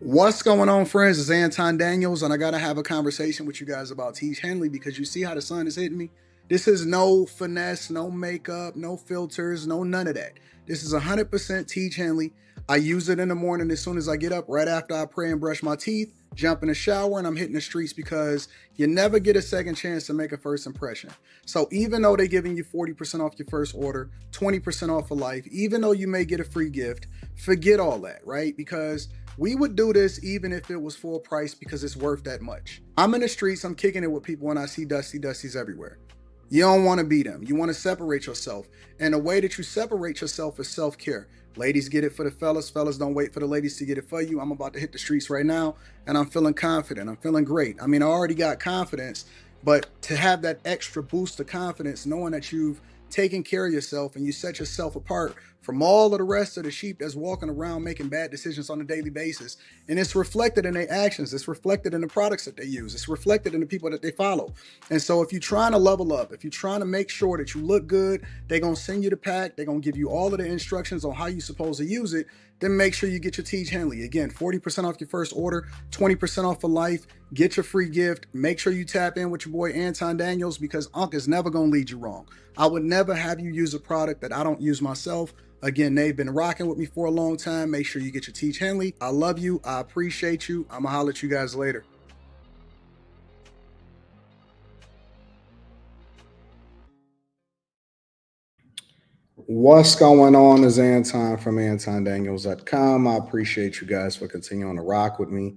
What's going on, friends? It's Anton Daniels, and I got to have a conversation with you guys about Henley because you see how the sun is hitting me? This is no finesse, no makeup, no filters, no none of that. This is 100% Henley. I use it in the morning as soon as I get up, right after I pray and brush my teeth, jump in the shower, and I'm hitting the streets because you never get a second chance to make a first impression. So even though they're giving you 40% off your first order, 20% off for life, even though you may get a free gift, forget all that, right? Because we would do this even if it was full price because it's worth that much. I'm in the streets, I'm kicking it with people when I see Dusties everywhere. You don't want to be them. You want to separate yourself. And the way that you separate yourself is self-care. Ladies get it for the fellas. Fellas don't wait for the ladies to get it for you. I'm about to hit the streets right now and I'm feeling confident. I'm feeling great. I mean, I already got confidence, but to have that extra boost of confidence, knowing that you've taken care of yourself and you set yourself apart from all of the rest of the sheep that's walking around making bad decisions on a daily basis. And it's reflected in their actions. It's reflected in the products that they use. It's reflected in the people that they follow. And so if you're trying to level up, if you're trying to make sure that you look good, they're going to send you the pack. They're going to give you all of the instructions on how you're supposed to use it. Then make sure you get your Tej Henley. Again, 40% off your first order, 20% off for life. Get your free gift. Make sure you tap in with your boy Anton Daniels because Unc is never going to lead you wrong. I would never have you use a product that I don't use myself. Again, they've been rocking with me for a long time. Make sure you get your Tej Henley. I love you. I appreciate you. I'm going to holler at you guys later. What's going on is Anton from AntonDaniels.com. I appreciate you guys for continuing to rock with me.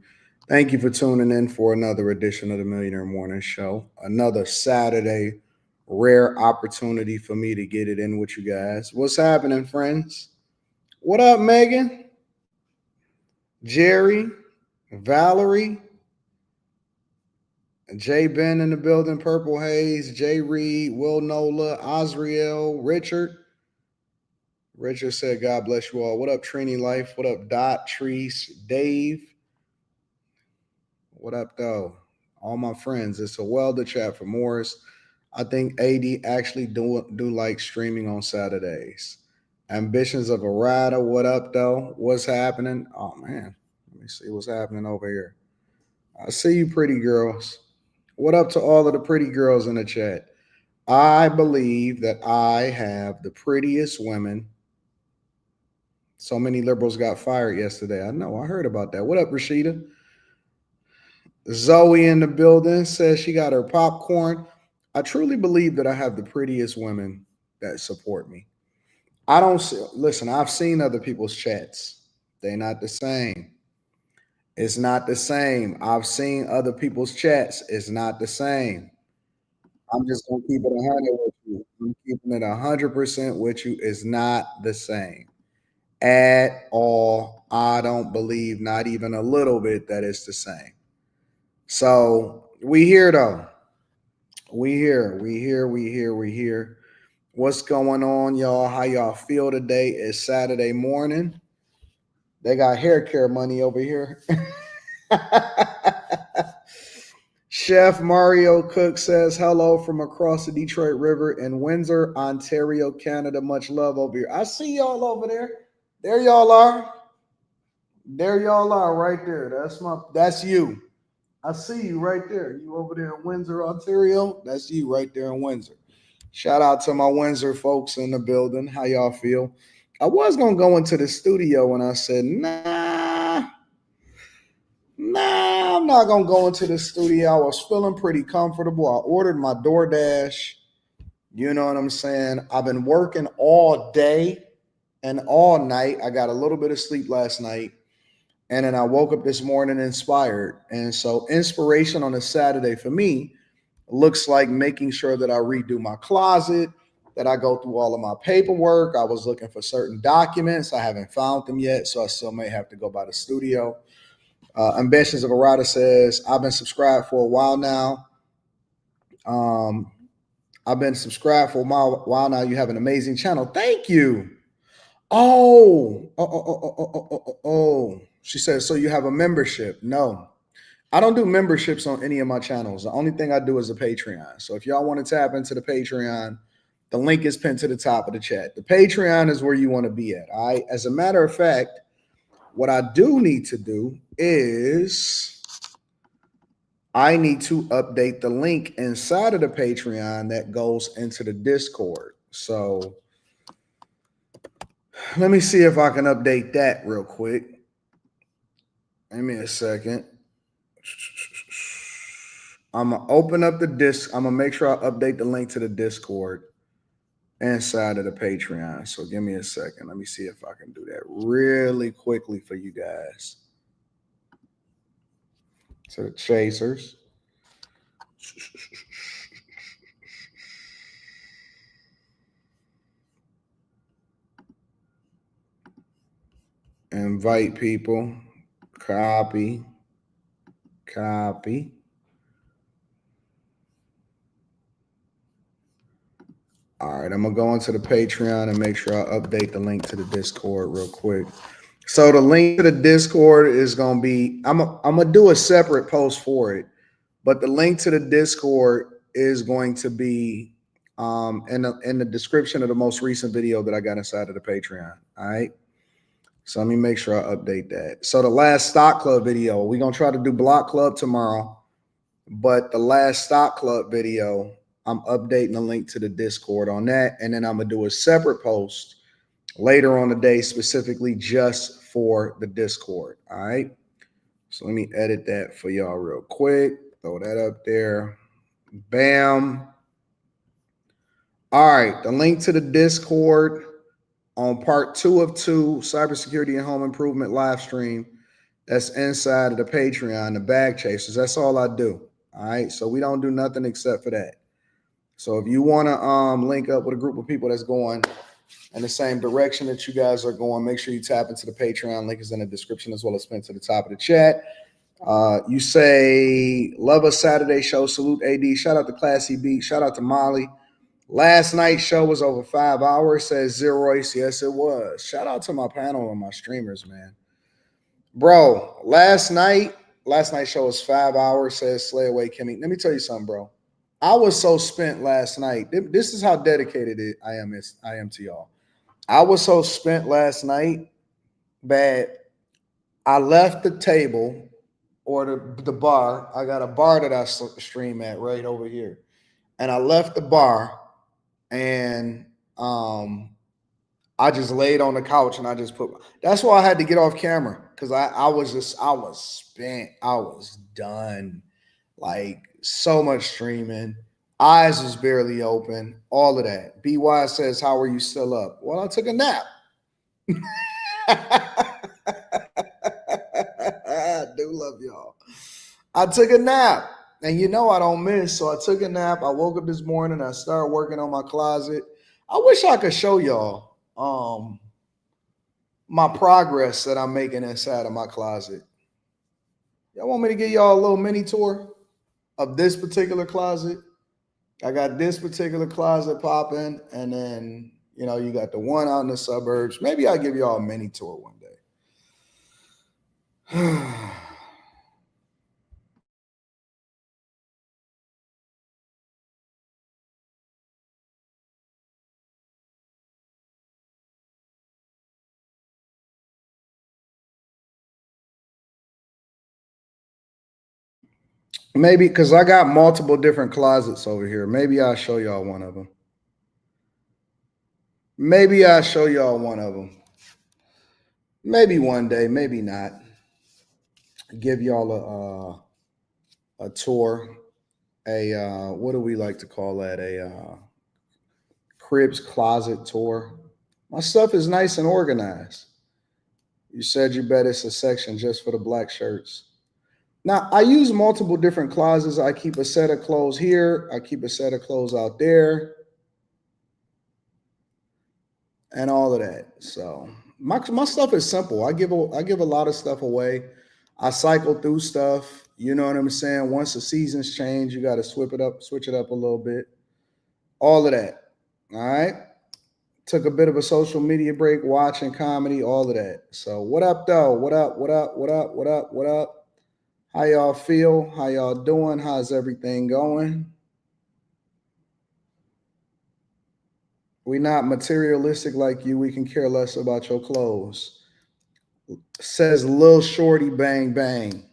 Thank you for tuning in for another edition of the Millionaire Morning Show. Another Saturday, rare opportunity for me to get it in with you guys. What's happening, friends? What up, Megan? Jerry? Valerie? Jay Ben in the building, Purple Haze, Jay Reed, Will Nola, Osriel, Richard. Richard said, God bless you all. What up, Trini Life? What up, Dot, Treese, Dave? What up, though? All my friends. It's a welder chat for Morris. I think AD actually do like streaming on Saturdays. Ambitions of a rider. What up, though? What's happening? Oh, man. Let me see what's happening over here. I see you, pretty girls. What up to all of the pretty girls in the chat? I believe that I have the prettiest women. So many liberals got fired yesterday. I know. I heard about that. What up, Rashida? Zoe in the building says she got her popcorn. I truly believe that I have the prettiest women that support me. I don't listen. I've seen other people's chats. They're not the same. It's not the same. I've seen other people's chats. It's not the same. I'm just gonna keep it 100 with you. I'm keeping it 100% with you. It's not the same at all. I don't believe, not even a little bit, that it's the same. So we here though. We here. What's going on, y'all? How y'all feel today? It's Saturday morning. They got hair care money over here. Chef Mario Cook says hello from across the Detroit River in Windsor, Ontario, Canada. Much love over here. I see y'all over there. There y'all are. There y'all are right there. That's you. I see you right there. You over there in Windsor, Ontario. That's you right there in Windsor. Shout out to my Windsor folks in the building. How y'all feel? I was gonna go into the studio and I said, nah, I'm not gonna go into the studio. I was feeling pretty comfortable. I ordered my DoorDash. You know what I'm saying? I've been working all day and all night. I got a little bit of sleep last night. And then I woke up this morning inspired. And so inspiration on a Saturday for me looks like making sure that I redo my closet, that I go through all of my paperwork. I was looking for certain documents. I haven't found them yet, so I still may have to go by the studio. Ambitions of a Rider says, I've been subscribed for a while now. I've been subscribed for a while now. You have an amazing channel. Thank you. Oh. She says, so you have a membership? No, I don't do memberships on any of my channels. The only thing I do is a Patreon. So if y'all want to tap into the Patreon, the link is pinned to the top of the chat. The Patreon is where you want to be at. All right. As a matter of fact, what I do need to do is I need to update the link inside of the Patreon that goes into the Discord. So let me see if I can update that real quick. Give me a second. I'm going to open up the disc. I'm going to make sure I update the link to the Discord inside of the Patreon. So give me a second. Let me see if I can do that really quickly for you guys. So the chasers. Invite people. Copy. Copy. All right, I'm going to go into the Patreon and make sure I update the link to the Discord real quick. So the link to the Discord is going to be, I'm going to do a separate post for it, but the link to the Discord is going to be in the description of the most recent video that I got inside of the Patreon. All right. So let me make sure I update that. So the last stock club video, we're going to try to do block club tomorrow, but the last stock club video, I'm updating the link to the Discord on that. And then I'm going to do a separate post later on the day specifically just for the Discord. All right. So let me edit that for y'all real quick. Throw that up there. Bam. All right. The link to the Discord on part 2 of 2 cybersecurity and home improvement live stream. That's inside of the Patreon, the bag chasers. That's all I do. All right. So we don't do nothing except for that. So if you want to link up with a group of people that's going in the same direction that you guys are going, make sure you tap into the Patreon. Link is in the description as well as pinned to the top of the chat. You say, love a Saturday show. Salute AD. Shout out to Classy Beat. Shout out to Molly. Last night's show was over 5 hours, says Zeroice. Yes, it was. Shout out to my panel and my streamers, man. Bro, last night's show was 5 hours, says Slayaway Kimmy. Let me tell you something, bro. I was so spent last night. This is how dedicated I am to y'all. I was so spent last night that I left the table or the bar. I got a bar that I stream at right over here. And I left the bar and I just laid on the couch and I just that's why I had to get off camera because I was spent. I was done. Like so much streaming. Eyes was barely open. All of that. BY says, how are you still up? Well, I took a nap. I do love y'all. I took a nap. And you know I don't miss. So I took a nap. I woke up this morning. I started working on my closet. I wish I could show y'all my progress that I'm making inside of my closet. Y'all want me to give y'all a little mini tour of this particular closet? I got this particular closet popping, and then, you know, you got the one out in the suburbs. Maybe I'll give y'all a mini tour one day. Maybe because I got multiple different closets over here. Maybe I'll show y'all one of them. Maybe I'll show y'all one of them. Maybe one day, maybe not. Give y'all a tour. What do we like to call that? A cribs closet tour. My stuff is nice and organized. You said you bet it's a section just for the black shirts. Now, I use multiple different closets. I keep a set of clothes here. I keep a set of clothes out there. And all of that. So my stuff is simple. I give a lot of stuff away. I cycle through stuff. You know what I'm saying? Once the seasons change, you got to switch it up a little bit. All of that. All right. Took a bit of a social media break, watching comedy, all of that. So what up, though? What up? What up? What up? What up? What up? How y'all feel? How y'all doing? How's everything going? We're not materialistic like you. We can care less about your clothes. Says Lil Shorty Bang Bang.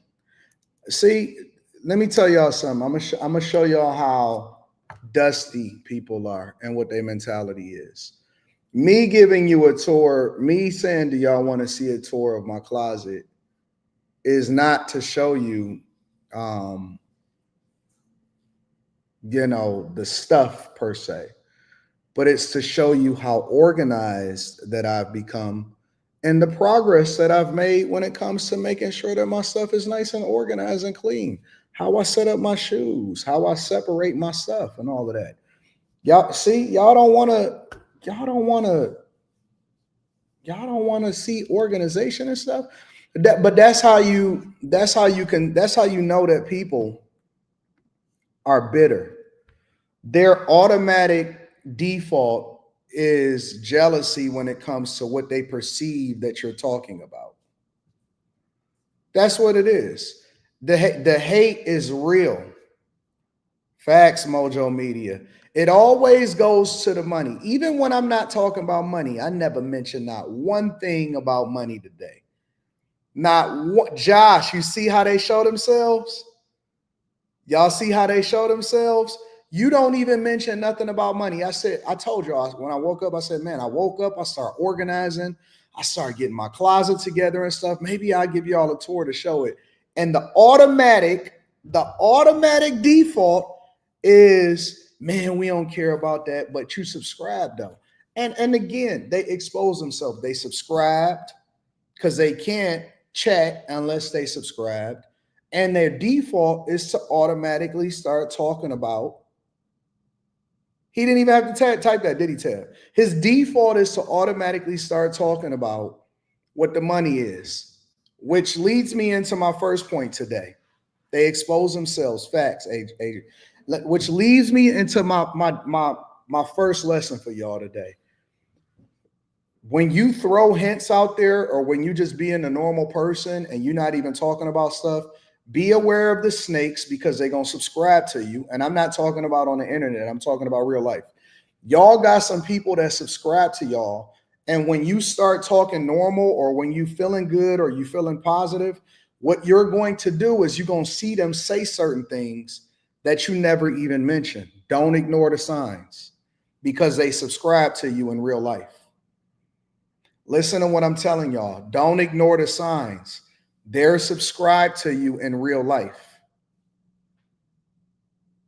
See, let me tell y'all something. I'm gonna show y'all how dusty people are and what their mentality is. Me giving you a tour, me saying, do y'all want to see a tour of my closet, is not to show you, um, the stuff per se, but it's to show you how organized that I've become and the progress that I've made when it comes to making sure that my stuff is nice and organized and clean. How I set up my shoes, how I separate my stuff, and all of that. Y'all see, y'all don't want to see organization and stuff. But that's how you know that people are bitter. Their automatic default is jealousy when it comes to what they perceive that you're talking about. That's what it is. The hate is real. Facts, Mojo Media. It always goes to the money. Even when I'm not talking about money, I never mention not one thing about money today. Not one. Josh, you see how they show themselves? Y'all see how they show themselves? You don't even mention nothing about money. I told y'all when I woke up, I said, man, I woke up, I start organizing, I start getting my closet together and stuff. Maybe I'll give y'all a tour to show it. And the automatic default is, man, we don't care about that, but you subscribe though. And again, they expose themselves. They subscribed because they can't chat unless they subscribed. And their default is to automatically start talking about. He didn't even have to type that, did he, Tab? His default is to automatically start talking about what the money is, which leads me into my first point today. They expose themselves. Facts, AJ. Which leads me into my first lesson for y'all today. When you throw hints out there, or when you just being a normal person and you're not even talking about stuff, be aware of the snakes, because they're going to subscribe to you. And I'm not talking about on the internet. I'm talking about real life. Y'all got some people that subscribe to y'all. And when you start talking normal, or when you feeling good, or you feeling positive, what you're going to do is you're going to see them say certain things that you never even mentioned. Don't ignore the signs, because they subscribe to you in real life. Listen to what I'm telling y'all. Don't ignore the signs. They're subscribed to you in real life.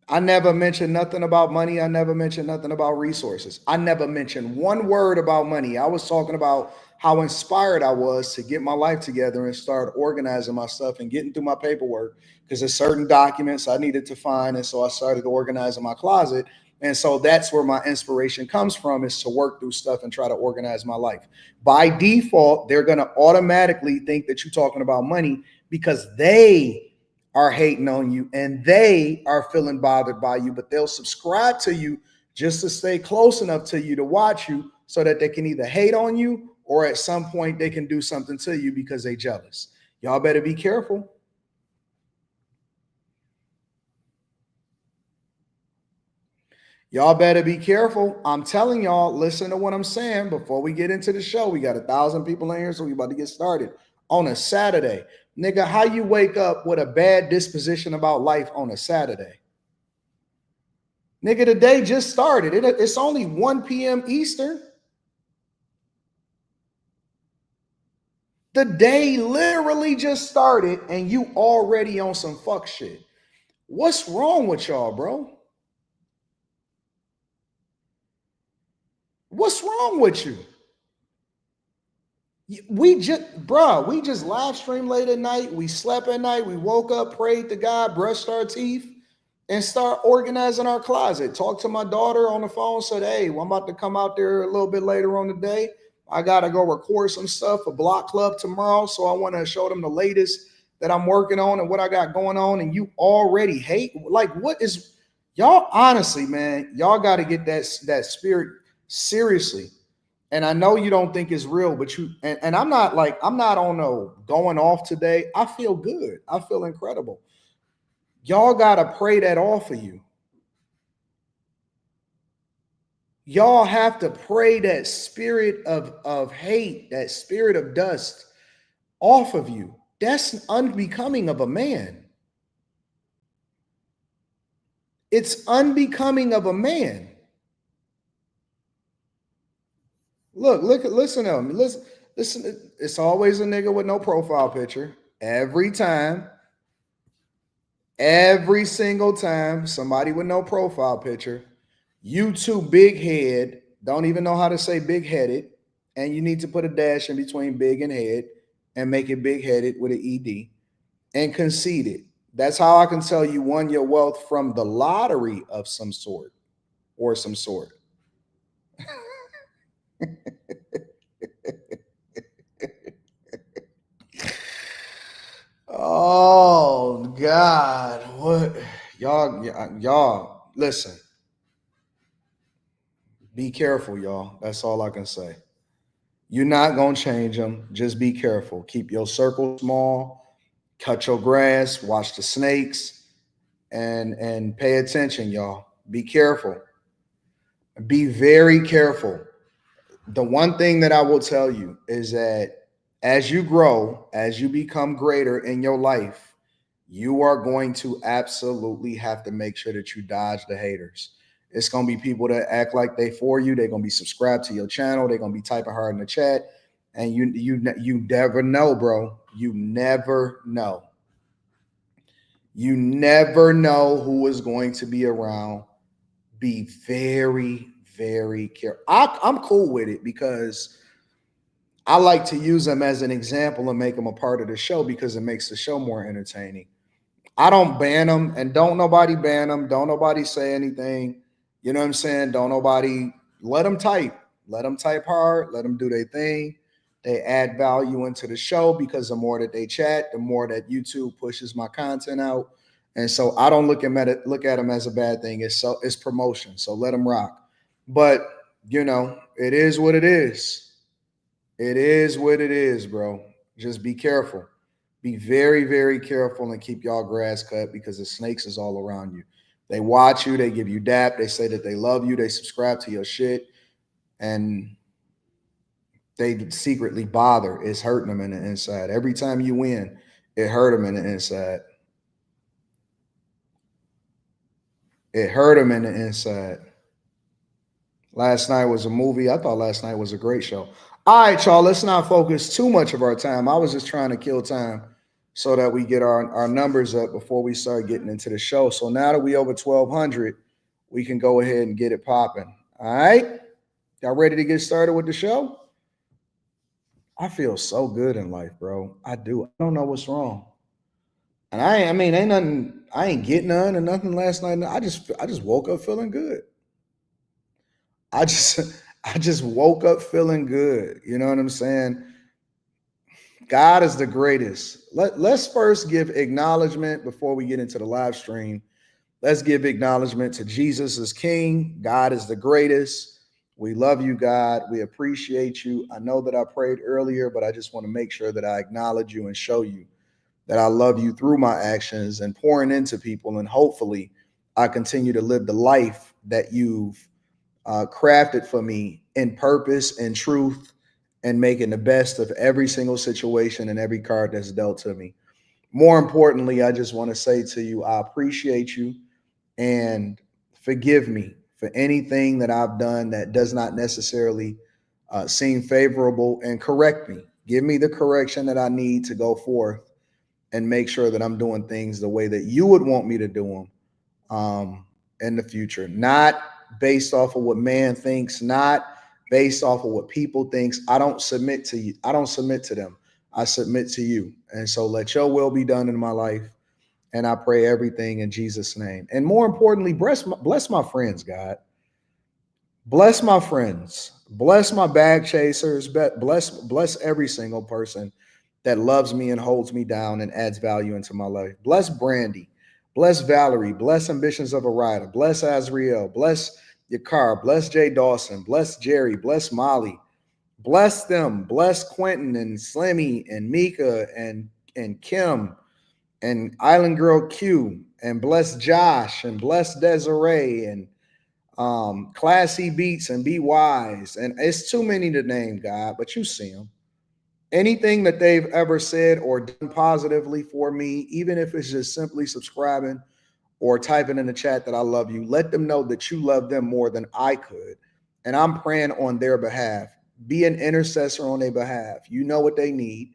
I never mentioned nothing about money. I never mentioned nothing about resources. I never mentioned one word about money. I was talking about how inspired I was to get my life together and start organizing my stuff and getting through my paperwork, because there's certain documents I needed to find. And so I started organizing my closet. And so that's where my inspiration comes from, is to work through stuff and try to organize my life. By default, they're going to automatically think that you're talking about money, because they are hating on you and they are feeling bothered by you, but they'll subscribe to you just to stay close enough to you to watch you, so that they can either hate on you, or at some point they can do something to you because they jealous. Y'all better be careful. Y'all better be careful. I'm telling y'all, listen to what I'm saying before we get into the show. We got 1,000 people in here, so we about to get started on a Saturday. Nigga, how you wake up with a bad disposition about life on a Saturday? Nigga, the day just started. It's only 1 p.m. Eastern. The day literally just started and you already on some fuck shit. What's wrong with y'all, bro? What's wrong with you? We just live streamed late at night. We slept at night. We woke up, prayed to God, brushed our teeth, and start organizing our closet. Talked to my daughter on the phone, said, hey, well, I'm about to come out there a little bit later on the day. I got to go record some stuff for Block Club tomorrow. So I want to show them the latest that I'm working on and what I got going on. And you already hate, like, what is, y'all, honestly, man, y'all got to get that spirit seriously. And I know you don't think it's real, but and I'm not on no going off today. I feel good. I feel incredible. Y'all got to pray that off of you. Y'all have to pray that spirit of hate, that spirit of dust off of you. That's unbecoming of a man. It's unbecoming of a man. Listen to him. Listen. It's always a nigga with no profile picture. Every time, every single time, somebody with no profile picture. You too big head, don't even know how to say big headed, and you need to put a dash in between big and head and make it big headed with an ED and conceited. That's how I can tell you won your wealth from the lottery of some sort or some sort. Oh God, what y'all listen. Be careful, y'all. That's all I can say. You're not gonna change them. Just be careful. Keep your circle small. Cut your grass. Watch the snakes, and pay attention, y'all. Be careful. Be very careful. The one thing that I will tell you is that as you grow, as you become greater in your life, you are going to absolutely have to make sure that you dodge the haters. It's gonna be people that act like they for you. They're gonna be subscribed to your channel. They're gonna be typing hard in the chat, and you never know, bro. You never know. You never know who is going to be around. Be very, very careful. I'm cool with it because I like to use them as an example and make them a part of the show because it makes the show more entertaining. I don't ban them, and don't nobody ban them. Don't nobody say anything. You know what I'm saying? Don't nobody let them type. Let them type hard. Let them do their thing. They add value into the show because the more that they chat, the more that YouTube pushes my content out. And so I don't look at them as a bad thing. It's promotion. So let them rock. But it is what it is. It is what it is, bro. Just be careful. Be very, very careful and keep y'all grass cut because the snakes is all around you. They watch you, they give you dap, they say that they love you, they subscribe to your shit, and they secretly bother. It's hurting them in the inside. Every time you win, it hurt them in the inside. It hurt them in the inside. Last night was a movie. I thought last night was a great show. All right, y'all, let's not focus too much of our time. I was just trying to kill time so that we get our numbers up before we start getting into the show. So now that we over 1,200, we can go ahead and get it popping. All right? Y'all ready to get started with the show? I feel so good in life, bro. I do. I don't know what's wrong. And ain't nothing, I ain't getting none or nothing last night. I just woke up feeling good. I just I just woke up feeling good. You know what I'm saying? God is the greatest. Let's first give acknowledgement before we get into the live stream. Let's give acknowledgement to Jesus as King. God is the greatest. We love you, God. We appreciate you. I know that I prayed earlier, but I just want to make sure that I acknowledge you and show you that I love you through my actions and pouring into people. And hopefully I continue to live the life that you've crafted for me in purpose and truth and making the best of every single situation and every card that's dealt to me. More importantly, I just want to say to you, I appreciate you and forgive me for anything that I've done that does not necessarily seem favorable, and correct me. Give me the correction that I need to go forth and make sure that I'm doing things the way that you would want me to do them in the future, not based off of what man thinks, not based off of what people thinks. I don't submit to you. I don't submit to them. I submit to you. And so let your will be done in my life. And I pray everything in Jesus' name. And more importantly, bless my friends, God. Bless my friends. Bless my bag chasers. Bless every single person that loves me and holds me down and adds value into my life. Bless Brandy. Bless Valerie. Bless Ambitions of a Rider. Bless Azriel. Bless Yakar. Bless Jay Dawson. Bless Jerry. Bless Molly. Bless them. Bless Quentin and Slimmy and Mika and Kim and Island Girl Q, and bless Josh and bless Desiree and Classy Beats and Be Wise. And it's too many to name, God, but you see them. anything that they've ever said or done positively for me, even if it's just simply subscribing or typing in the chat that I love you, let them know that you love them more than I could. And I'm praying on their behalf. Be an intercessor on their behalf. You know what they need.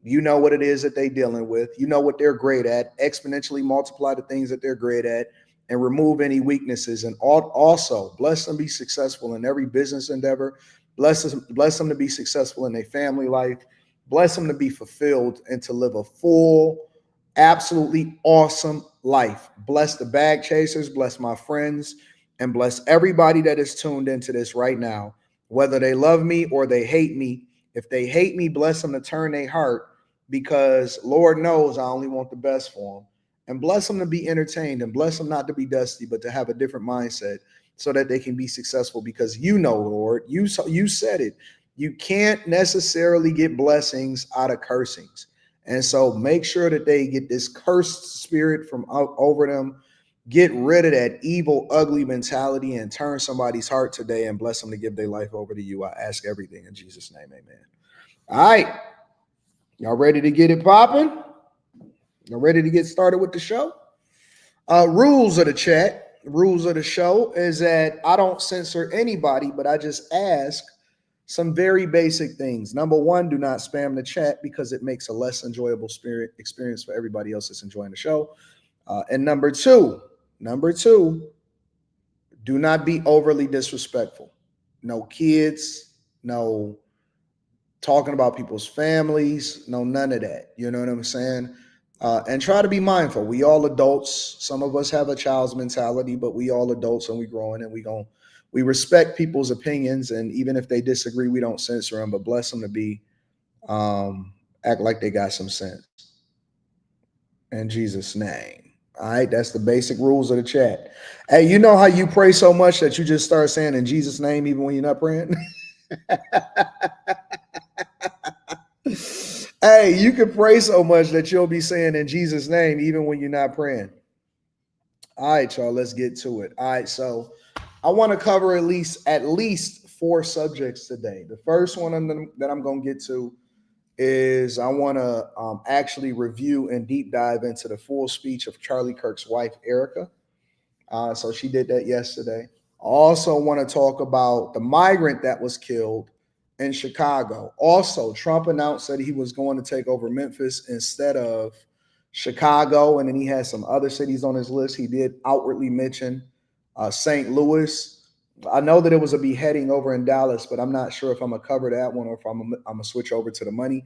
You know what it is that they're dealing with. You know what they're great at. Exponentially multiply the things that they're great at and remove any weaknesses. And also bless them to be successful in every business endeavor. Bless them to be successful in their family life. Bless them to be fulfilled and to live a full, absolutely awesome life. Bless the bag chasers, bless my friends, and bless everybody that is tuned into this right now, whether they love me or they hate me. If they hate me, bless them to turn their heart, because Lord knows I only want the best for them. And bless them to be entertained, and bless them not to be dusty, but to have a different mindset so that they can be successful. Because you know, Lord, you said it. You can't necessarily get blessings out of cursings. And so make sure that they get this cursed spirit from over them. Get rid of that evil, ugly mentality and turn somebody's heart today and bless them to give their life over to you. I ask everything in Jesus' name. Amen. All right. Y'all ready to get it popping? Y'all ready to get started with the show? Rules of the chat, rules of the show is that I don't censor anybody, but I just ask some very basic things. Number one, do not spam the chat because it makes a less enjoyable experience for everybody else that's enjoying the show. And number two, do not be overly disrespectful. No kids, no talking about people's families, no none of that. You know what I'm saying? And try to be mindful. We all adults. Some of us have a child's mentality, but we all adults and we growing, and we respect people's opinions, and even if they disagree, we don't censor them, but bless them to be act like they got some sense. In Jesus' name. All right, that's the basic rules of the chat. Hey, you know how you pray so much that you just start saying in Jesus' name even when you're not praying? Hey, you can pray so much that you'll be saying in Jesus' name even when you're not praying. All right, y'all, let's get to it. All right, so I want to cover at least 4 subjects today. The first one that I'm going to get to is I want to actually review and deep dive into the full speech of Charlie Kirk's wife, Erika. So she did that yesterday. I also want to talk about the migrant that was killed in Chicago. Also, Trump announced that he was going to take over Memphis instead of Chicago, and then he has some other cities on his list. He did outwardly mention St. Louis. I know that it was a beheading over in Dallas, but I'm not sure if I'm going to cover that one or if I'm going to switch over to the money.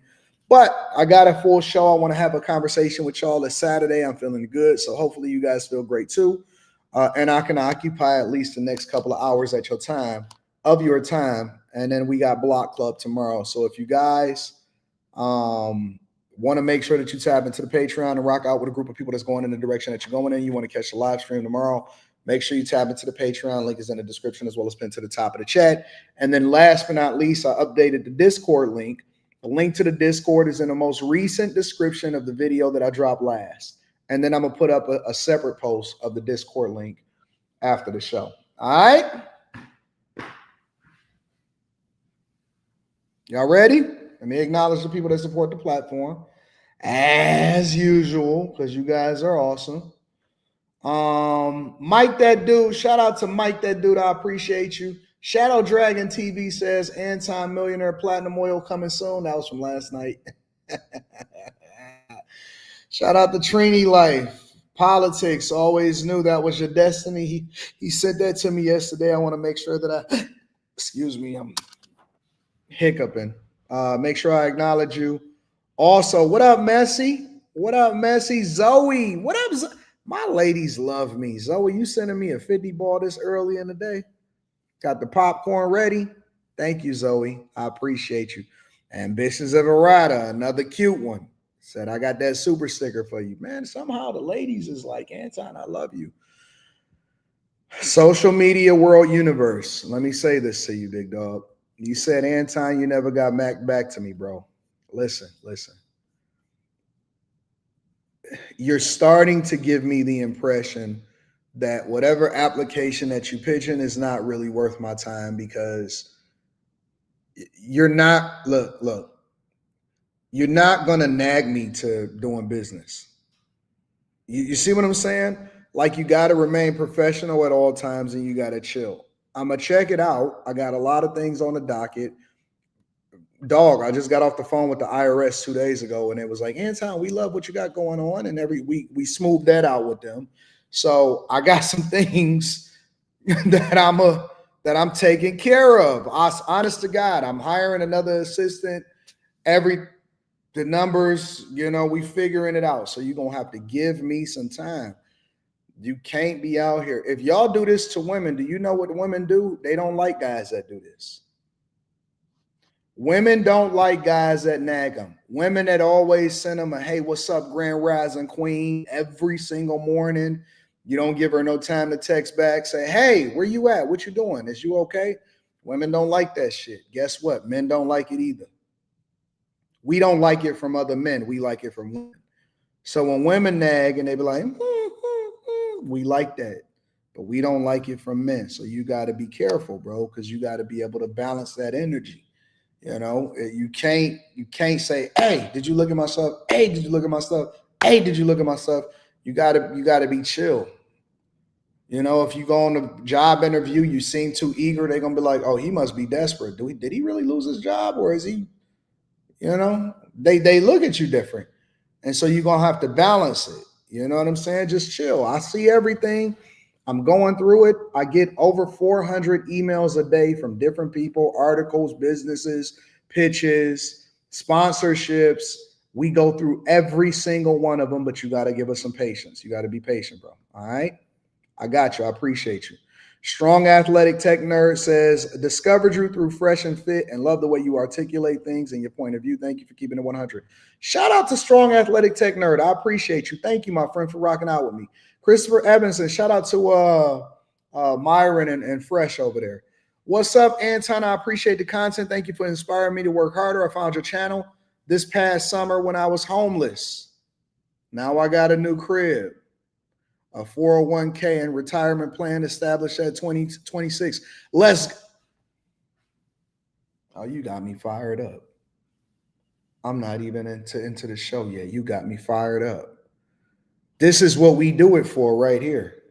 But I got a full show. I want to have a conversation with y'all. It's Saturday. I'm feeling good. So hopefully you guys feel great too. And I can occupy at least the next couple of hours of your time. And then we got Block Club tomorrow. So if you guys want to make sure that you tap into the Patreon and rock out with a group of people that's going in the direction that you're going in, you want to catch the live stream tomorrow, make sure you tap into the Patreon. Link is in the description as well as pinned to the top of the chat. And then last but not least, I updated the Discord link. The link to the Discord is in the most recent description of the video that I dropped last. And then I'm going to put up a separate post of the Discord link after the show. All right? Y'all ready? Let me acknowledge the people that support the platform. As usual, because you guys are awesome. Mike That Dude. Shout out to Mike That Dude. I appreciate you. Shadow Dragon TV says Anton Millionaire Platinum Oil coming soon. That was from last night. Shout out to Trini Life. Politics, always knew that was your destiny. He said that to me yesterday. I want to make sure that excuse me, I'm hiccuping. Make sure I acknowledge you. Also, what up, Messi? What up, Messi? Zoe, what up? My ladies love me. Zoe, you sending me a 50 ball this early in the day? Got the popcorn ready? Thank you, Zoe. I appreciate you. Ambitions of a Rider, another cute one. Said, I got that super sticker for you. Man, somehow the ladies is like, Anton, I love you. Social media world universe. Let me say this to you, big dog. You said, Anton, you never got back to me, bro. Listen. You're starting to give me the impression that whatever application that you pitch in is not really worth my time, because you're not, look, You're not gonna nag me to doing business. You see what I'm saying? Like you got to remain professional at all times and you got to chill. I'm gonna check it out. I got a lot of things on the docket. Dog, I just got off the phone with the IRS 2 days ago, and it was like, Anton, we love what you got going on, and every week we smoothed that out with them. So I got some things that I'm taking care of. Honest to God, I'm hiring another assistant. The numbers, we figuring it out. So you're gonna have to give me some time. You can't be out here. If y'all do this to women, do you know what women do? They don't like guys that do this. Women don't like guys that nag them. Women that always send them a, hey, what's up, Grand Rising Queen, every single morning. You don't give her no time to text back, say, hey, where you at? What you doing? Is you okay? Women don't like that shit. Guess what? Men don't like it either. We don't like it from other men. We like it from women. So when women nag and they be like, we like that. But we don't like it from men. So you got to be careful, bro, because you got to be able to balance that energy. You can't say, hey, did you look at my stuff? Hey, did you look at my stuff? Hey, did you look at my stuff? You gotta be chill. If you go on a job interview, you seem too eager, they're gonna be like, oh, he must be desperate. Did he really lose his job? Or is he, they look at you different. And so you're gonna have to balance it. You know what I'm saying? Just chill. I see everything. I'm going through it. I get over 400 emails a day from different people, articles, businesses, pitches, sponsorships. We go through every single one of them, but you got to give us some patience. You got to be patient, bro. All right? I got you. I appreciate you. Strong Athletic Tech Nerd says, discovered you through Fresh and Fit and love the way you articulate things and your point of view. Thank you for keeping it 100. Shout out to Strong Athletic Tech Nerd. I appreciate you. Thank you, my friend, for rocking out with me. Christopher Evans, and shout out to Myron and Fresh over there. What's up, Anton? I appreciate the content. Thank you for inspiring me to work harder. I found your channel this past summer when I was homeless. Now I got a new crib, a 401k and retirement plan established at 2026. Oh, you got me fired up. I'm not even into the show yet. You got me fired up. This is what we do it for right here.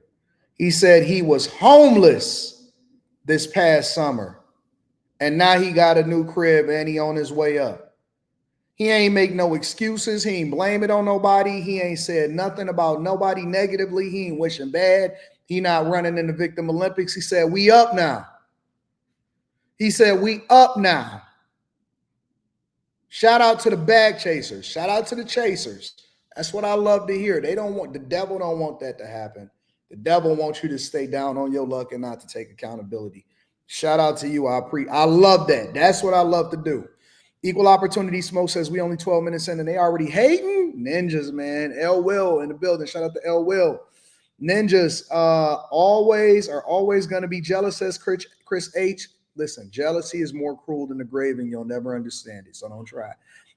He said he was homeless this past summer, and now he got a new crib and he on his way up. He ain't make no excuses. He ain't blame it on nobody. He ain't said nothing about nobody negatively. He ain't wishing bad. He not running in the Victim Olympics. He said, we up now. He said, we up now. Shout out to the bag chasers. Shout out to the chasers. That's what I love to hear. The devil don't want that to happen. The devil wants you to stay down on your luck and not to take accountability. Shout out to you. I love that. That's what I love to do. Equal Opportunity Smoke says we only 12 minutes in and they already hating. Ninjas, man. L Will in the building. Shout out to L Will. Ninjas are always going to be jealous, says Chris H. Listen, jealousy is more cruel than the grave and you'll never understand it, so don't try.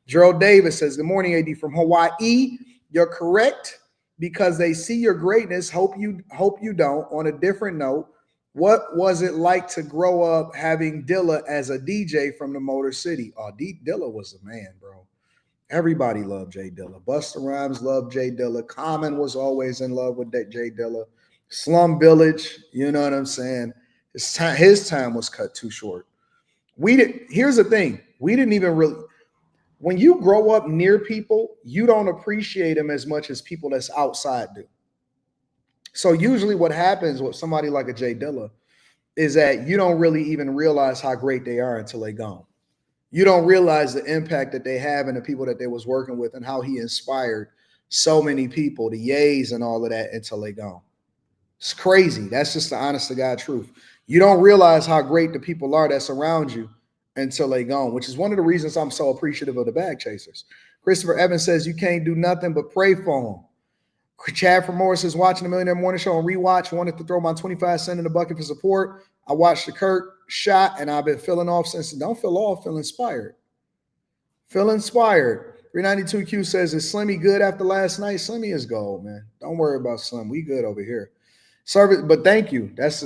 Gerald Davis says, good morning, AD from Hawaii. You're correct because they see your greatness. Hope you don't. On a different note, what was it like to grow up having Dilla as a DJ from the Motor City? Oh, Dilla was the man, bro. Everybody loved Jay Dilla. Busta Rhymes loved Jay Dilla. Common was always in love with that Jay Dilla. Slum Village, you know what I'm saying? His time was cut too short. Here's the thing. We didn't even really... When you grow up near people, you don't appreciate them as much as people that's outside do. So usually what happens with somebody like a Jay Dilla is that you don't really even realize how great they are until they gone. You don't realize the impact that they have and the people that they was working with and how he inspired so many people, the Yays and all of that until they gone. It's crazy. That's just the honest to God truth. You don't realize how great the people are that's around you until they gone, which is one of the reasons I'm so appreciative of the bag chasers. Christopher Evans says you can't do nothing but pray for them. Chad from Morris is watching the Millionaire Morning Show on rewatch. Wanted to throw my 25 cents in the bucket for support. I watched the Kirk shot and I've been feeling off since. Don't feel off, feel inspired. Feel inspired. 392Q says, is Slimmy good after last night? Slimmy is gold, man. Don't worry about Slim. We good over here. Service, but thank you. That's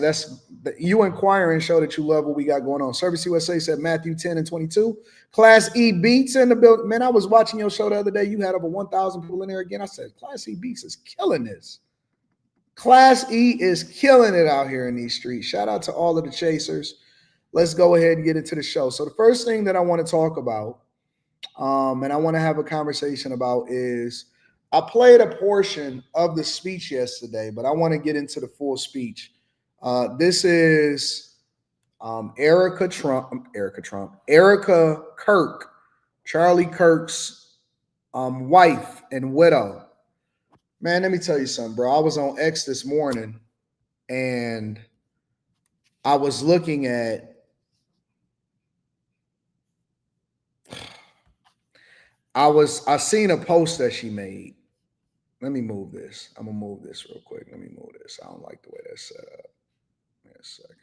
you inquiring show that you love what we got going on. Service USA said Matthew 10 and 22. Class E Beats in the building. Man, I was watching your show the other day. You had over 1,000 people in there again. I said, Class E Beats is killing this. Class E is killing it out here in these streets. Shout out to all of the chasers. Let's go ahead and get into the show. So the first thing that I want to talk about, and I want to have a conversation about is I played a portion of the speech yesterday, but I want to get into the full speech. This is Erika Kirk, Charlie Kirk's wife and widow. Man, let me tell you something, bro. I was on X this morning and I was looking at I seen a post that she made. Let me move this. I'm gonna move this real quick. Let me move this. I don't like the way that's set up. Wait a second.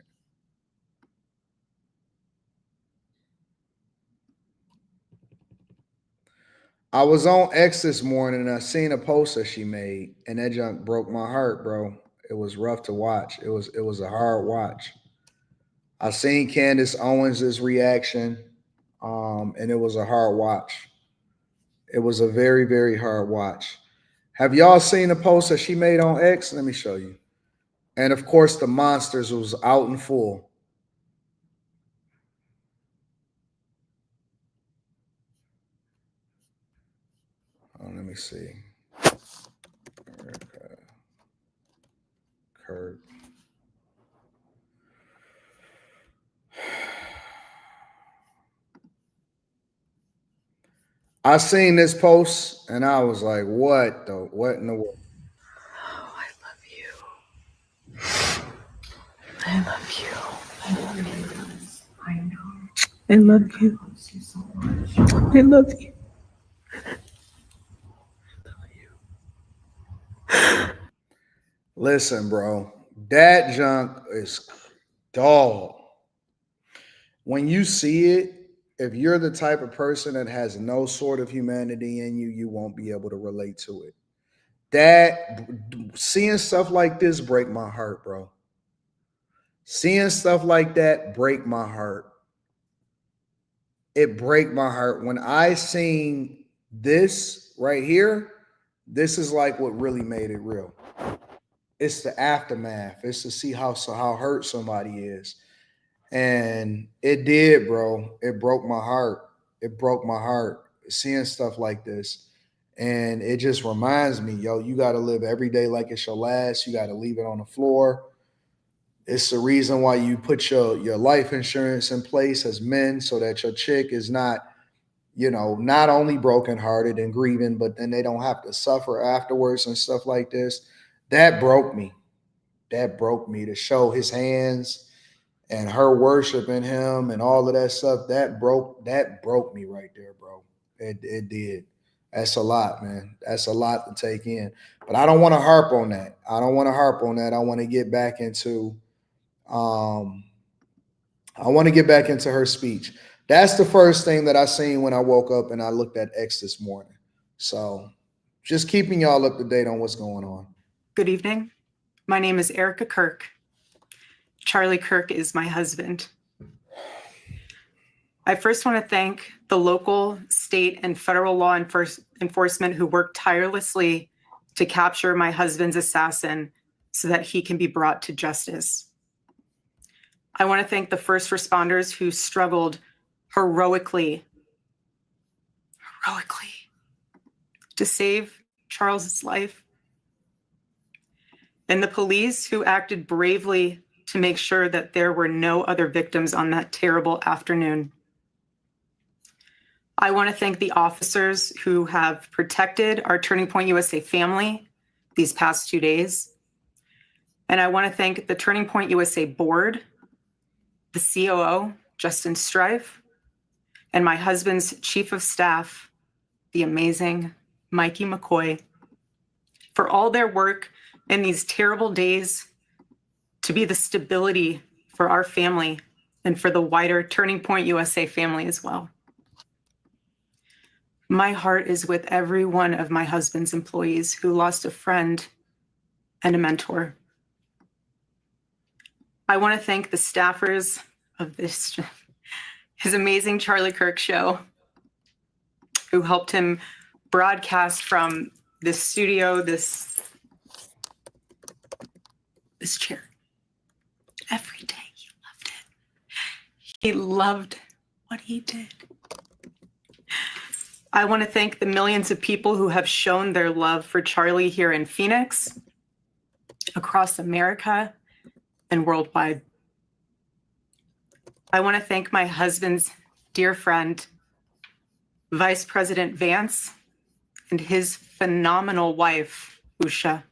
I was on X this morning and I seen a post that she made, and that junk broke my heart, bro. It was rough to watch. It was a hard watch. I seen Candace Owens' reaction, and it was a hard watch. It was a very, very hard watch. Have y'all seen the post that she made on X? Let me show you. And of course, the monsters was out in full. Oh, let me see. Erika Kirk. I seen this post and I was like, what in the world? Oh, I love you. I love you. I love you. I know. I love you. I love you. Listen, bro, that junk is dog. When you see it, if you're the type of person that has no sort of humanity in you, you won't be able to relate to it. That seeing stuff like this break my heart, bro. Seeing stuff like that break my heart. It break my heart. When I seen this right here, this is like what really made it real. It's the aftermath. It's to see how hurt somebody is. And it did, bro. It broke my heart. It broke my heart seeing stuff like this. And it just reminds me, yo, you got to live every day like it's your last. You got to leave it on the floor. It's the reason why you put your life insurance in place as men so that your chick is not, not only brokenhearted and grieving, but then they don't have to suffer afterwards and stuff like this. That broke me. That broke me to show his hands and her worshiping him and all of that stuff. That broke me right there, bro. It did. That's a lot, man. That's a lot to take in. But I don't want to harp on that. I want to get back into her speech. That's the first thing that I seen when I woke up and I looked at X this morning. So just keeping y'all up to date on what's going on. Good evening. My name is Erika Kirk. Charlie Kirk is my husband. I first want to thank the local, state, and federal law enforcement who worked tirelessly to capture my husband's assassin so that he can be brought to justice. I want to thank the first responders who struggled heroically to save Charles's life, and the police who acted bravely to make sure that there were no other victims on that terrible afternoon. I want to thank the officers who have protected our Turning Point USA family these past 2 days. And I want to thank the Turning Point USA board, the COO, Justin Strife, and my husband's chief of staff, the amazing Mikey McCoy, for all their work in these terrible days to be the stability for our family and for the wider Turning Point USA family as well. My heart is with every one of my husband's employees who lost a friend and a mentor. I want to thank the staffers of his amazing Charlie Kirk show, who helped him broadcast from this studio, this chair. Every day he loved it. He loved what he did. I want to thank the millions of people who have shown their love for Charlie here in Phoenix, across America, and worldwide. I want to thank my husband's dear friend, Vice President Vance, and his phenomenal wife, Usha,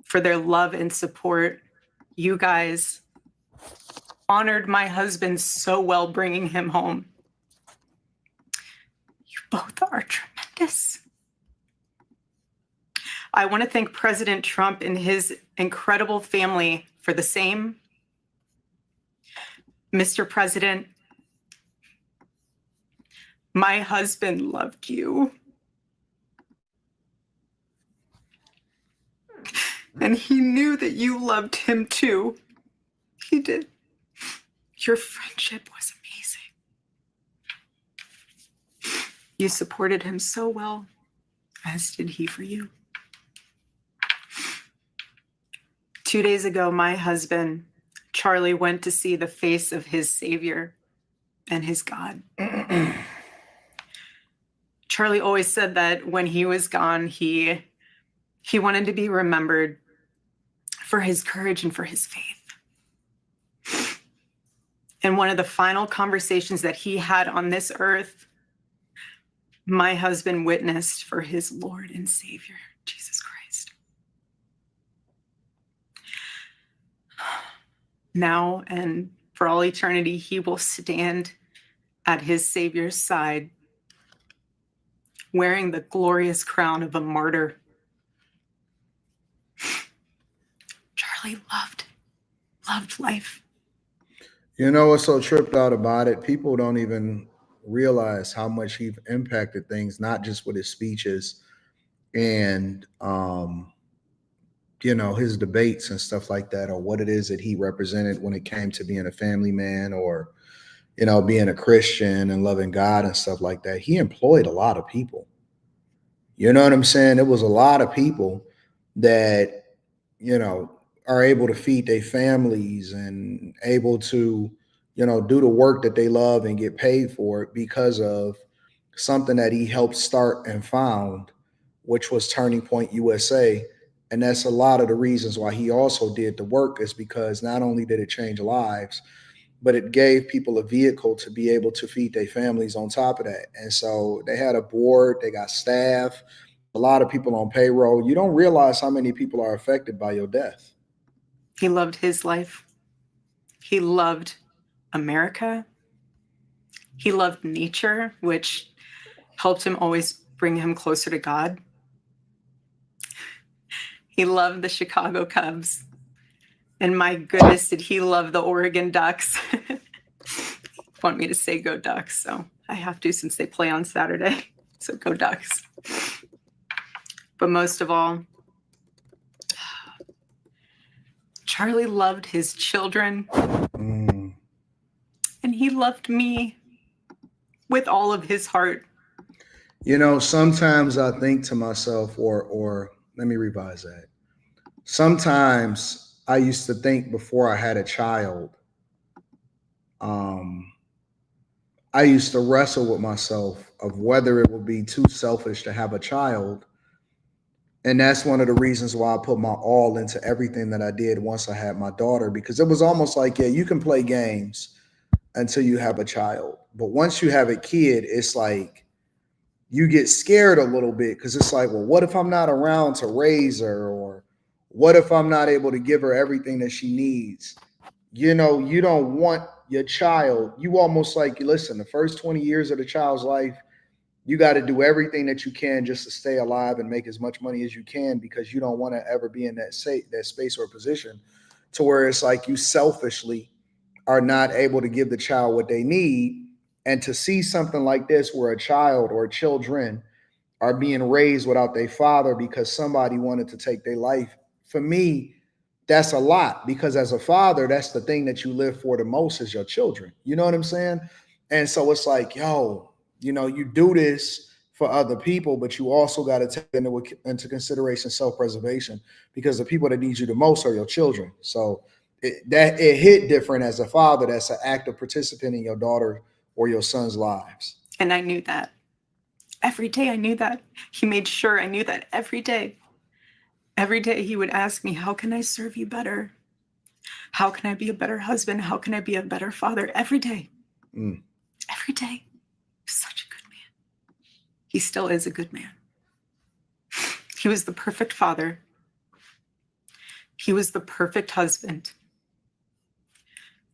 for their love and support. You guys honored my husband so well, bringing him home. You both are tremendous. I want to thank President Trump and his incredible family for the same. Mr. President, my husband loved you. And he knew that you loved him too. He did. Your friendship was amazing. You supported him so well, as did he for you. 2 days ago, my husband, Charlie, went to see the face of his Savior and his God. Charlie always said that when he was gone, he wanted to be remembered for his courage and for his faith. And one of the final conversations that he had on this earth, my husband witnessed for his Lord and Savior, Jesus Christ. Now and for all eternity, he will stand at his Savior's side, wearing the glorious crown of a martyr. Charlie loved life. You know what's so tripped out about it? People don't even realize how much he impacted things, not just with his speeches and his debates and stuff like that, or what it is that he represented when it came to being a family man, or being a Christian and loving God and stuff like that. He employed a lot of people. You know what I'm saying? It was a lot of people that are able to feed their families and able to do the work that they love and get paid for it because of something that he helped start and found, which was Turning Point USA. And that's a lot of the reasons why he also did the work, is because not only did it change lives, but it gave people a vehicle to be able to feed their families on top of that. And so they had a board, they got staff, a lot of people on payroll. You don't realize how many people are affected by your death. He loved his life. He loved America. He loved nature, which helped him always bring him closer to God. He loved the Chicago Cubs. And my goodness, did he love the Oregon Ducks. Want me to say go Ducks, so I have to, since they play on Saturday. So go Ducks. But most of all, Charlie loved his children. And he loved me with all of his heart. Sometimes I think to myself, or let me revise that. Sometimes I used to think before I had a child, I used to wrestle with myself of whether it would be too selfish to have a child. And that's one of the reasons why I put my all into everything that I did once I had my daughter, because it was almost like, yeah, you can play games until you have a child. But once you have a kid, it's like you get scared a little bit, because it's like, well, what if I'm not around to raise her? Or what if I'm not able to give her everything that she needs? You don't want your child. You almost like, listen, the first 20 years of the child's life, you got to do everything that you can just to stay alive and make as much money as you can, because you don't want to ever be in that space or position to where it's like you selfishly are not able to give the child what they need. And to see something like this, where a child or children are being raised without their father because somebody wanted to take their life, for me, that's a lot, because as a father, that's the thing that you live for the most is your children. You know what I'm saying? And so it's like, yo, you know, you do this for other people, but you also got to take into consideration self-preservation, because the people that need you the most are your children. So it hit different as a father that's an active participant in your daughter or your son's lives. And I knew that. Every day I knew that. He made sure I knew that every day. Every day he would ask me, how can I serve you better? How can I be a better husband? How can I be a better father? Every day. Every day. He's such a good man. He still is a good man. He was the perfect father. He was the perfect husband.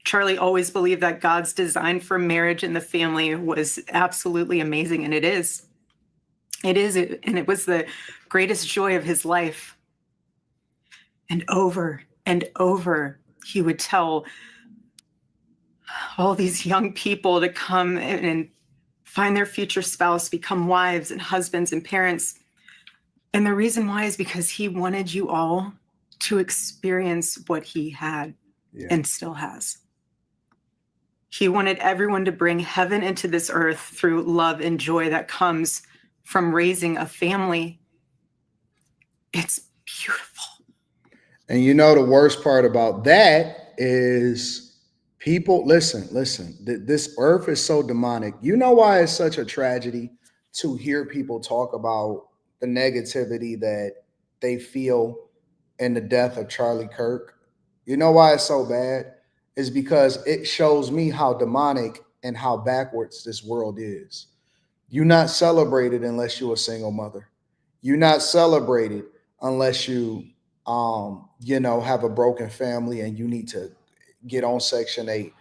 Charlie always believed that God's design for marriage and the family was absolutely amazing, and it is. It is, and it was the greatest joy of his life. And over, he would tell all these young people to come and find their future spouse, become wives and husbands and parents. And the reason why is because he wanted you all to experience what he had and still has. He wanted everyone to bring heaven into this earth through love and joy that comes from raising a family. It's beautiful. And you know, the worst part about that is people, listen, this earth is so demonic. You know why it's such a tragedy to hear people talk about the negativity that they feel in the death of Charlie Kirk? You know why it's so bad? Is because it shows me how demonic and how backwards this world is. You're not celebrated unless you're a single mother. You're not celebrated unless you have a broken family and you need to get on Section 8.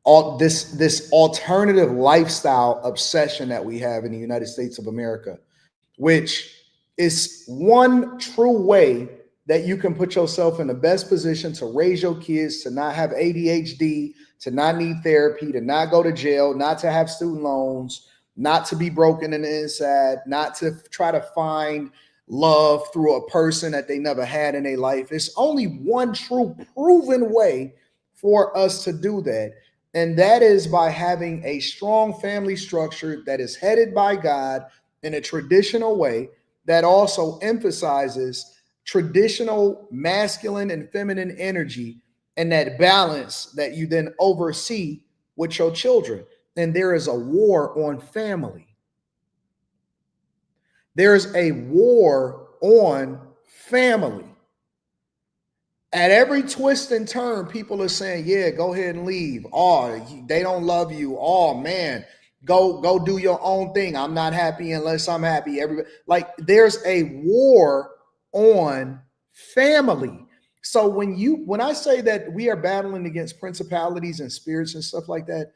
All this alternative lifestyle obsession that we have in the United States of America, which is one true way that you can put yourself in the best position to raise your kids, to not have ADHD, to not need therapy, to not go to jail, not to have student loans, not to be broken in the inside, not to try to find love through a person that they never had in their life. It's only one true proven way for us to do that. And that is by having a strong family structure that is headed by God in a traditional way that also emphasizes traditional masculine and feminine energy and that balance that you then oversee with your children. And there is a war on family. There's a war on family. At every twist and turn, people are saying, yeah, go ahead and leave. Oh, they don't love you. Oh, man, go do your own thing. I'm not happy unless I'm happy. Everybody, like, there's a war on family. So when I say that we are battling against principalities and spirits and stuff like that,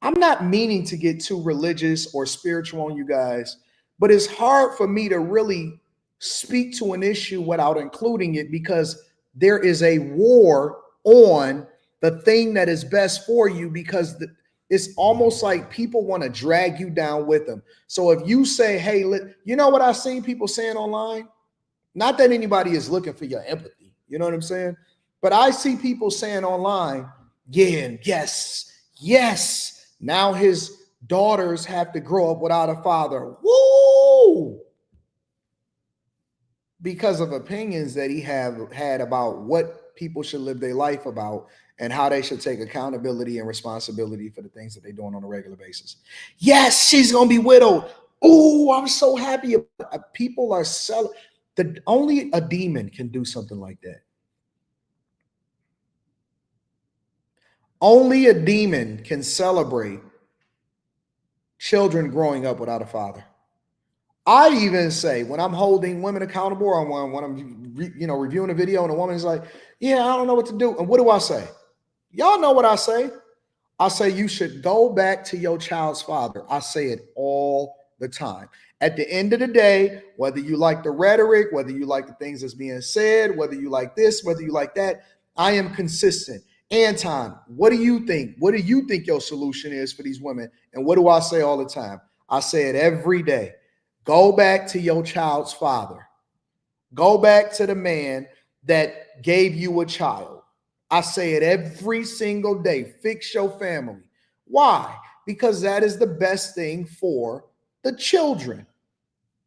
I'm not meaning to get too religious or spiritual on you guys, but it's hard for me to really speak to an issue without including it, because there is a war on the thing that is best for you, because it's almost like people want to drag you down with them. So if you say, hey, you know what I've seen people saying online? Not that anybody is looking for your empathy. You know what I'm saying? But I see people saying online, yeah, and yes, now his daughters have to grow up without a father. Woo! Because of opinions that he had about what people should live their life about and how they should take accountability and responsibility for the things that they're doing on a regular basis. Yes, she's going to be widowed. Oh, I'm so happy. People are selling. Only a demon can do something like that. Only a demon can celebrate children growing up without a father. I even say, when I'm holding women accountable, or when I'm reviewing a video and a woman is like, yeah, I don't know what to do. And what do I say? Y'all know what I say. I say you should go back to your child's father. I say it all the time. At the end of the day, whether you like the rhetoric, whether you like the things that's being said, whether you like this, whether you like that, I am consistent. Anton, what do you think? What do you think your solution is for these women? And what do I say all the time? I say it every day. Go back to your child's father. Go back to the man that gave you a child. I say it every single day. Fix your family. Why? Because that is the best thing for the children.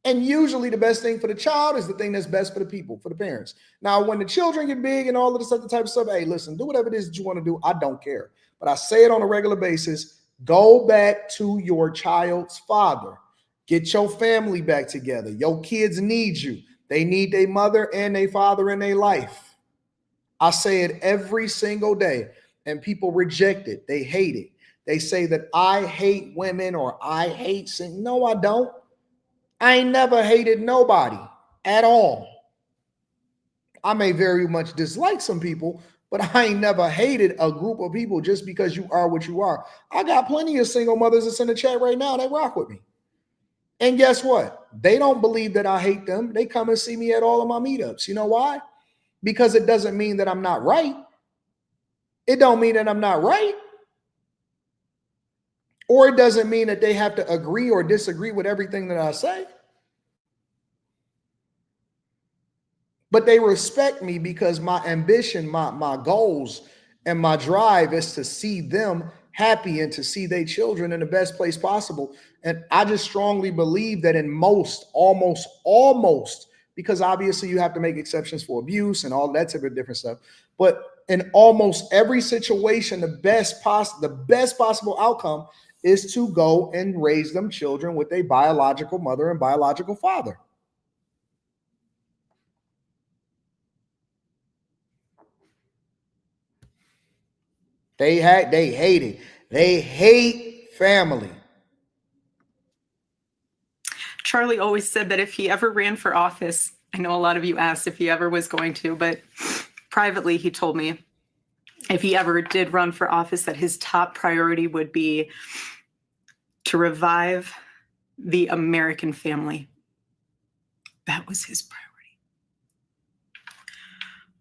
And usually the best thing for the child is the thing that's best for the people, for the parents. Now, when the children get big and all of this other type of stuff, hey, listen, do whatever it is that you want to do. I don't care. But I say it on a regular basis. Go back to your child's father. Get your family back together. Your kids need you. They need their mother and their father in their life. I say it every single day, and people reject it. They hate it. They say that I hate women or I hate sin. No, I don't. I ain't never hated nobody at all. I may very much dislike some people, but I ain't never hated a group of people just because you are what you are. I got plenty of single mothers that's in the chat right now that rock with me. And guess what? They don't believe that I hate them. They come and see me at all of my meetups. You know why? Because it doesn't mean that I'm not right. It don't mean that I'm not right. Or it doesn't mean that they have to agree or disagree with everything that I say. But they respect me because my ambition, my goals, and my drive is to see them happy and to see their children in the best place possible. And I just strongly believe that in almost, because obviously you have to make exceptions for abuse and all that type of different stuff. But in almost every situation, the best possible outcome is to go and raise them children with a biological mother and biological father. They hate it. They hate family. Charlie always said that if he ever ran for office, I know a lot of you asked if he ever was going to, but privately he told me if he ever did run for office that his top priority would be to revive the American family. That was his priority.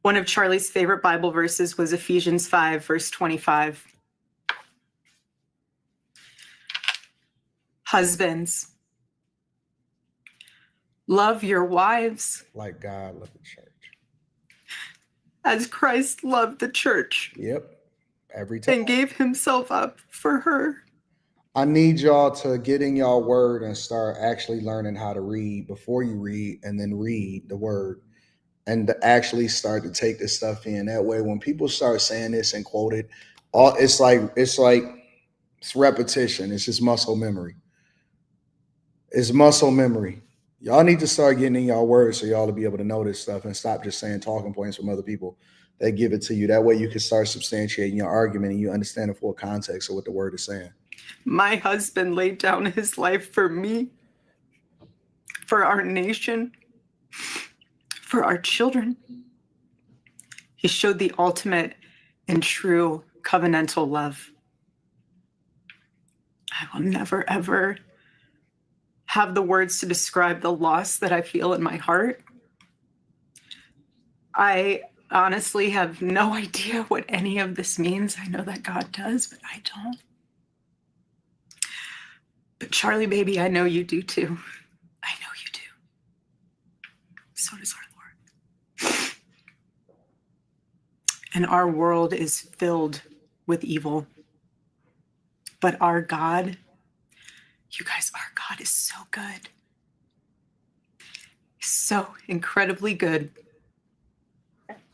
One of Charlie's favorite Bible verses was Ephesians 5, verse 25. Husbands, love your wives like God loved the church. As Christ loved the church. Yep. Every time. And gave himself up for her. I need y'all to get in y'all word and start actually learning how to read before you read, and then read the word and to actually start to take this stuff in. That way, when people start saying this and quote it, it's repetition. It's just muscle memory. It's muscle memory. Y'all need to start getting in y'all words so y'all to be able to know this stuff and stop just saying talking points from other people that give it to you. That way you can start substantiating your argument and you understand the full context of what the word is saying. My husband laid down his life for me, for our nation, for our children. He showed the ultimate and true covenantal love. I will never, ever have the words to describe the loss that I feel in my heart. I honestly have no idea what any of this means. I know that God does, but I don't. But Charlie, baby, I know you do too. I know you do. So does our Lord. And our world is filled with evil. But our God, you guys, our God is so good. He's so incredibly good.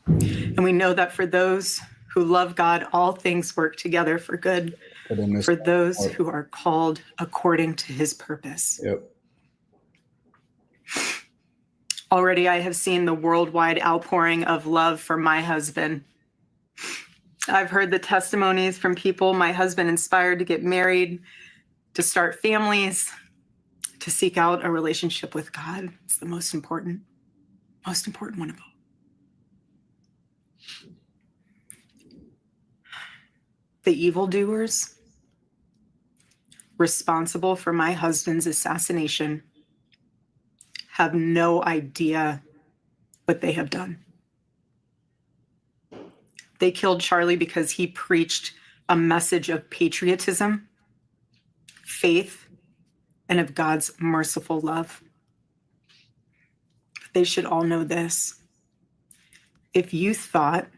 And we know that for those who love God, all things work together for good, for those who are called according to his purpose. Yep. Already I have seen the worldwide outpouring of love for my husband. I've heard the testimonies from people my husband inspired to get married, to start families, to seek out a relationship with God. It's the most important one of all. The evildoers responsible for my husband's assassination have no idea what they have done. They killed Charlie because he preached a message of patriotism, faith, and of God's merciful love. But they should all know this. If you thought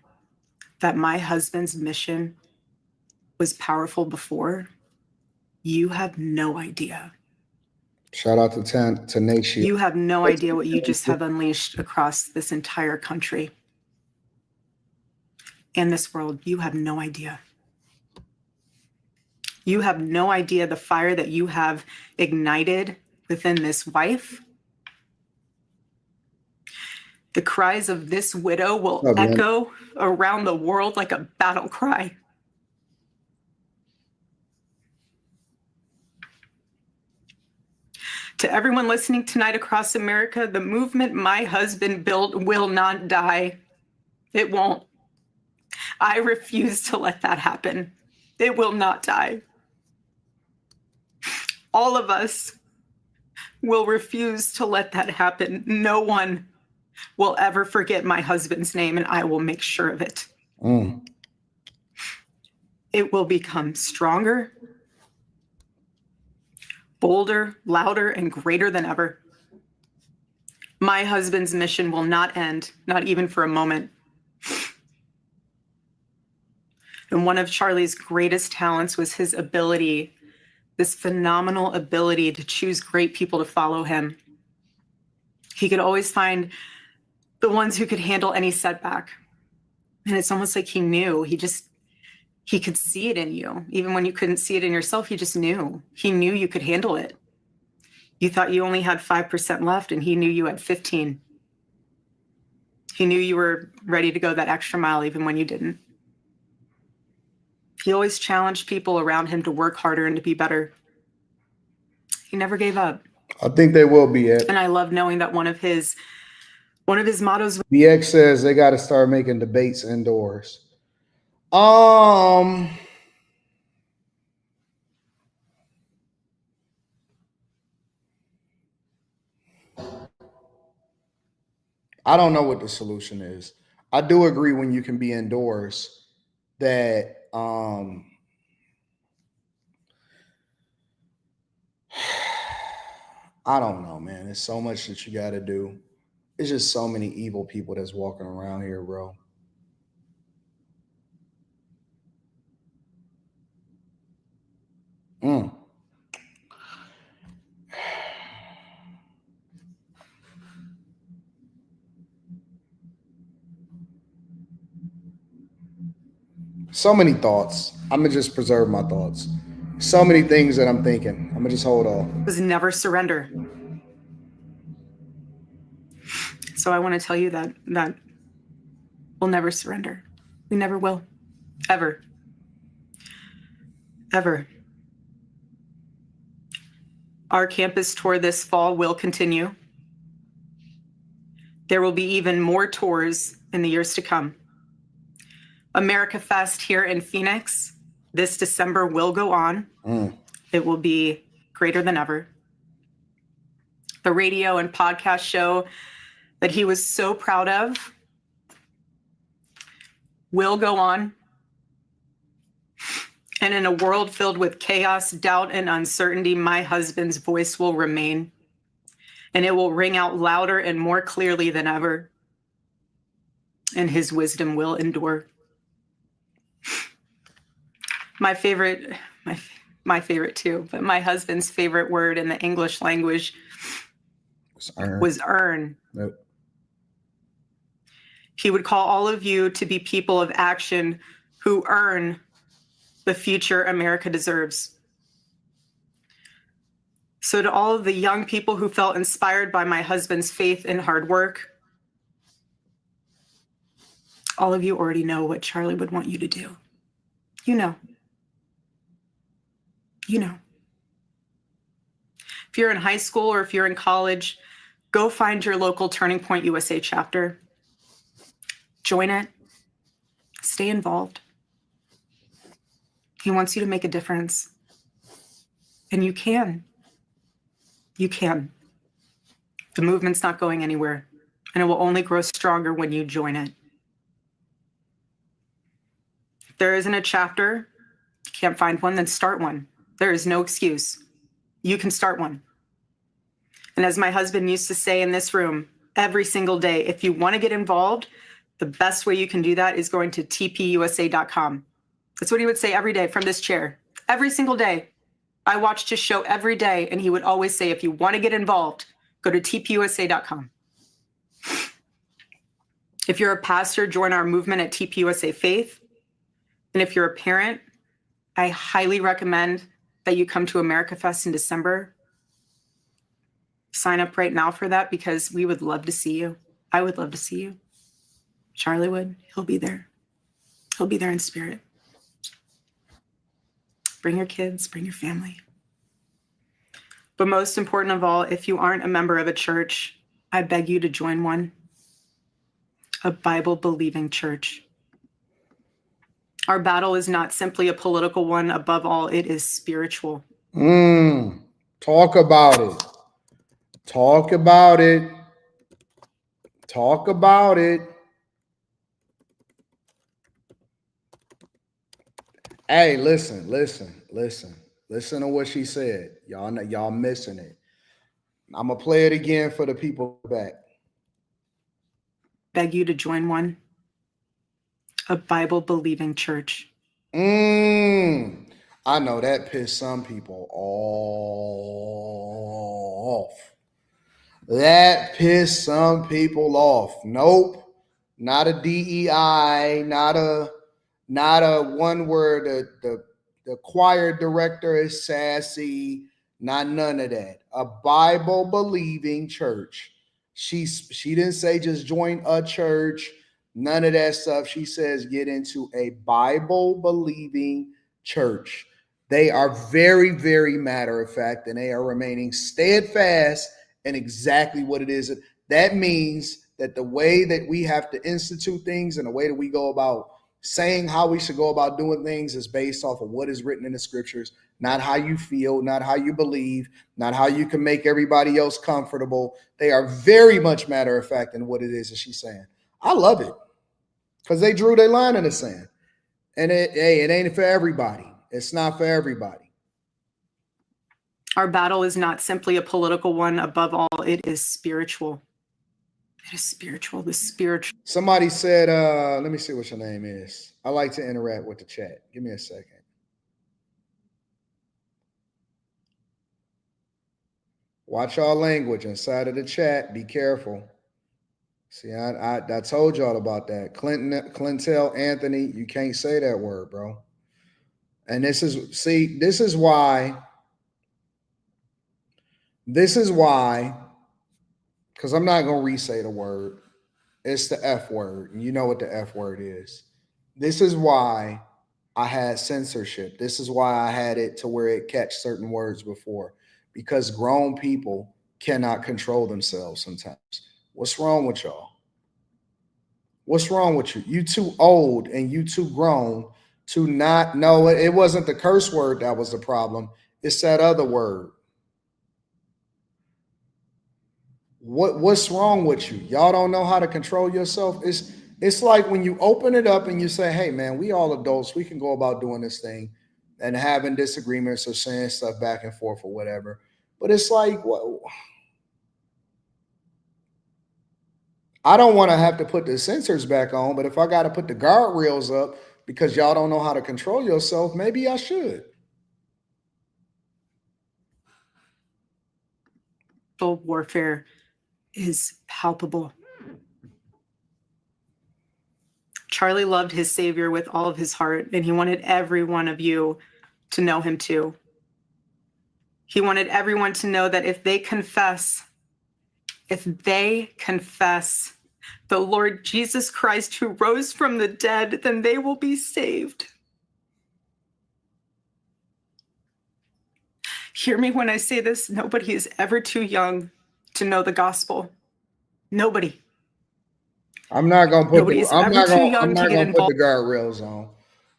that my husband's mission was powerful before, you have no idea. Shout out to Tenacia. You have no idea what you just have unleashed across this entire country and this world. You have no idea. You have no idea the fire that you have ignited within this wife. The cries of this widow will echo around the world like a battle cry. To everyone listening tonight across America, the movement my husband built will not die. It won't. I refuse to let that happen. It will not die. All of us will refuse to let that happen. No one will ever forget my husband's name, and I will make sure of it. It will become stronger, bolder, louder, and greater than ever. My husband's mission will not end, not even for a moment. And one of Charlie's greatest talents was his ability, this phenomenal ability to choose great people to follow him. He could always find the ones who could handle any setback. And it's almost like he knew. He could see it in you. Even when you couldn't see it in yourself, he just knew. He knew you could handle it. You thought you only had 5% left, and he knew you had 15. He knew you were ready to go that extra mile even when you didn't. He always challenged people around him to work harder and to be better. He never gave up. I think they will be it. And I love knowing that one of his mottos. BX says they got to start making debates indoors. I don't know what the solution is. I do agree when you can be indoors that I don't know, man. There's so much that you got to do. It's just so many evil people that's walking around here, bro. So many thoughts. I'm going to just preserve my thoughts. So many things that I'm thinking. I'm going to just hold on. Was never surrender. So I want to tell you that we'll never surrender. We never will. Ever. Ever. Our campus tour this fall will continue. There will be even more tours in the years to come. America Fest here in Phoenix this December will go on. It will be greater than ever. The radio and podcast show that he was so proud of will go on. And in a world filled with chaos, doubt, and uncertainty, my husband's voice will remain. And it will ring out louder and more clearly than ever. And his wisdom will endure. My favorite too, but my husband's favorite word in the English language was earn. Nope. He would call all of you to be people of action who earn the future America deserves. So to all of the young people who felt inspired by my husband's faith and hard work, all of you already know what Charlie would want you to do. You know. You know. If you're in high school or if you're in college, go find your local Turning Point USA chapter. Join it. Stay involved. He wants you to make a difference. And you can. You can. The movement's not going anywhere, and it will only grow stronger when you join it. If there isn't a chapter, you can't find one, then start one. There is no excuse. You can start one. And as my husband used to say in this room every single day, if you want to get involved, The best way you can do that is going to tpusa.com. That's what he would say every day from this chair. Every single day. I watched his show every day, and he would always say, if you want to get involved, go to tpusa.com. If you're a pastor, join our movement at TPUSA Faith. And if you're a parent, I highly recommend that you come to America Fest in December. Sign up right now for that because we would love to see you. I would love to see you. Charlie would. He'll be there. He'll be there in spirit. Bring your kids, bring your family. But most important of all, if you aren't a member of a church, I beg you to join one. A Bible-believing church. Our battle is not simply a political one. Above all, it is spiritual. Talk about it. Talk about it. Talk about it. Hey, listen to what she said. Y'all missing it. I'm gonna play it again for the people back. Beg you to join one. A Bible-believing church. I know that pissed some people off. That pissed some people off. Nope. Not a DEI, not a one where the choir director is sassy, not none of that. A Bible-believing church. She didn't say just join a church, none of that stuff. She says get into a Bible-believing church. They are very, very matter of fact, and they are remaining steadfast in exactly what it is. That means that the way that we have to institute things and the way that we go about saying how we should go about doing things is based off of what is written in the scriptures, not how you feel, not how you believe, not how you can make everybody else comfortable. They are very much matter of fact in what it is that she's saying. I love it because they drew their line in the sand. And it ain't for everybody. It's not for everybody. Our battle is not simply a political one. Above all, it is spiritual. It is spiritual. The spiritual. Somebody said, let me see what your name is. I like to interact with the chat. Give me a second. Watch our language inside of the chat. Be careful. See, I told y'all about that. Clintel Anthony, you can't say that word, bro. And this is why, because I'm not going to re-say the word. It's the F word. And you know what the F word is. This is why I had censorship. This is why I had it to where it catch certain words before. Because grown people cannot control themselves sometimes. What's wrong with y'all? What's wrong with you? You too old and you too grown to not know it. It wasn't the curse word that was the problem. It's that other word. What's wrong with you? Y'all don't know how to control yourself. It's like when you open it up and you say, hey man, we all adults, we can go about doing this thing and having disagreements or saying stuff back and forth or whatever. But it's like, well, I don't want to have to put the sensors back on, but if I got to put the guardrails up because y'all don't know how to control yourself, maybe I should. Warfare is palpable. Charlie loved his Savior with all of his heart, and he wanted every one of you to know him too. He wanted everyone to know that if they confess the Lord Jesus Christ who rose from the dead, then they will be saved. Hear me when I say this, nobody is ever too young to know the gospel. Nobody. I'm not gonna put the the guardrails on.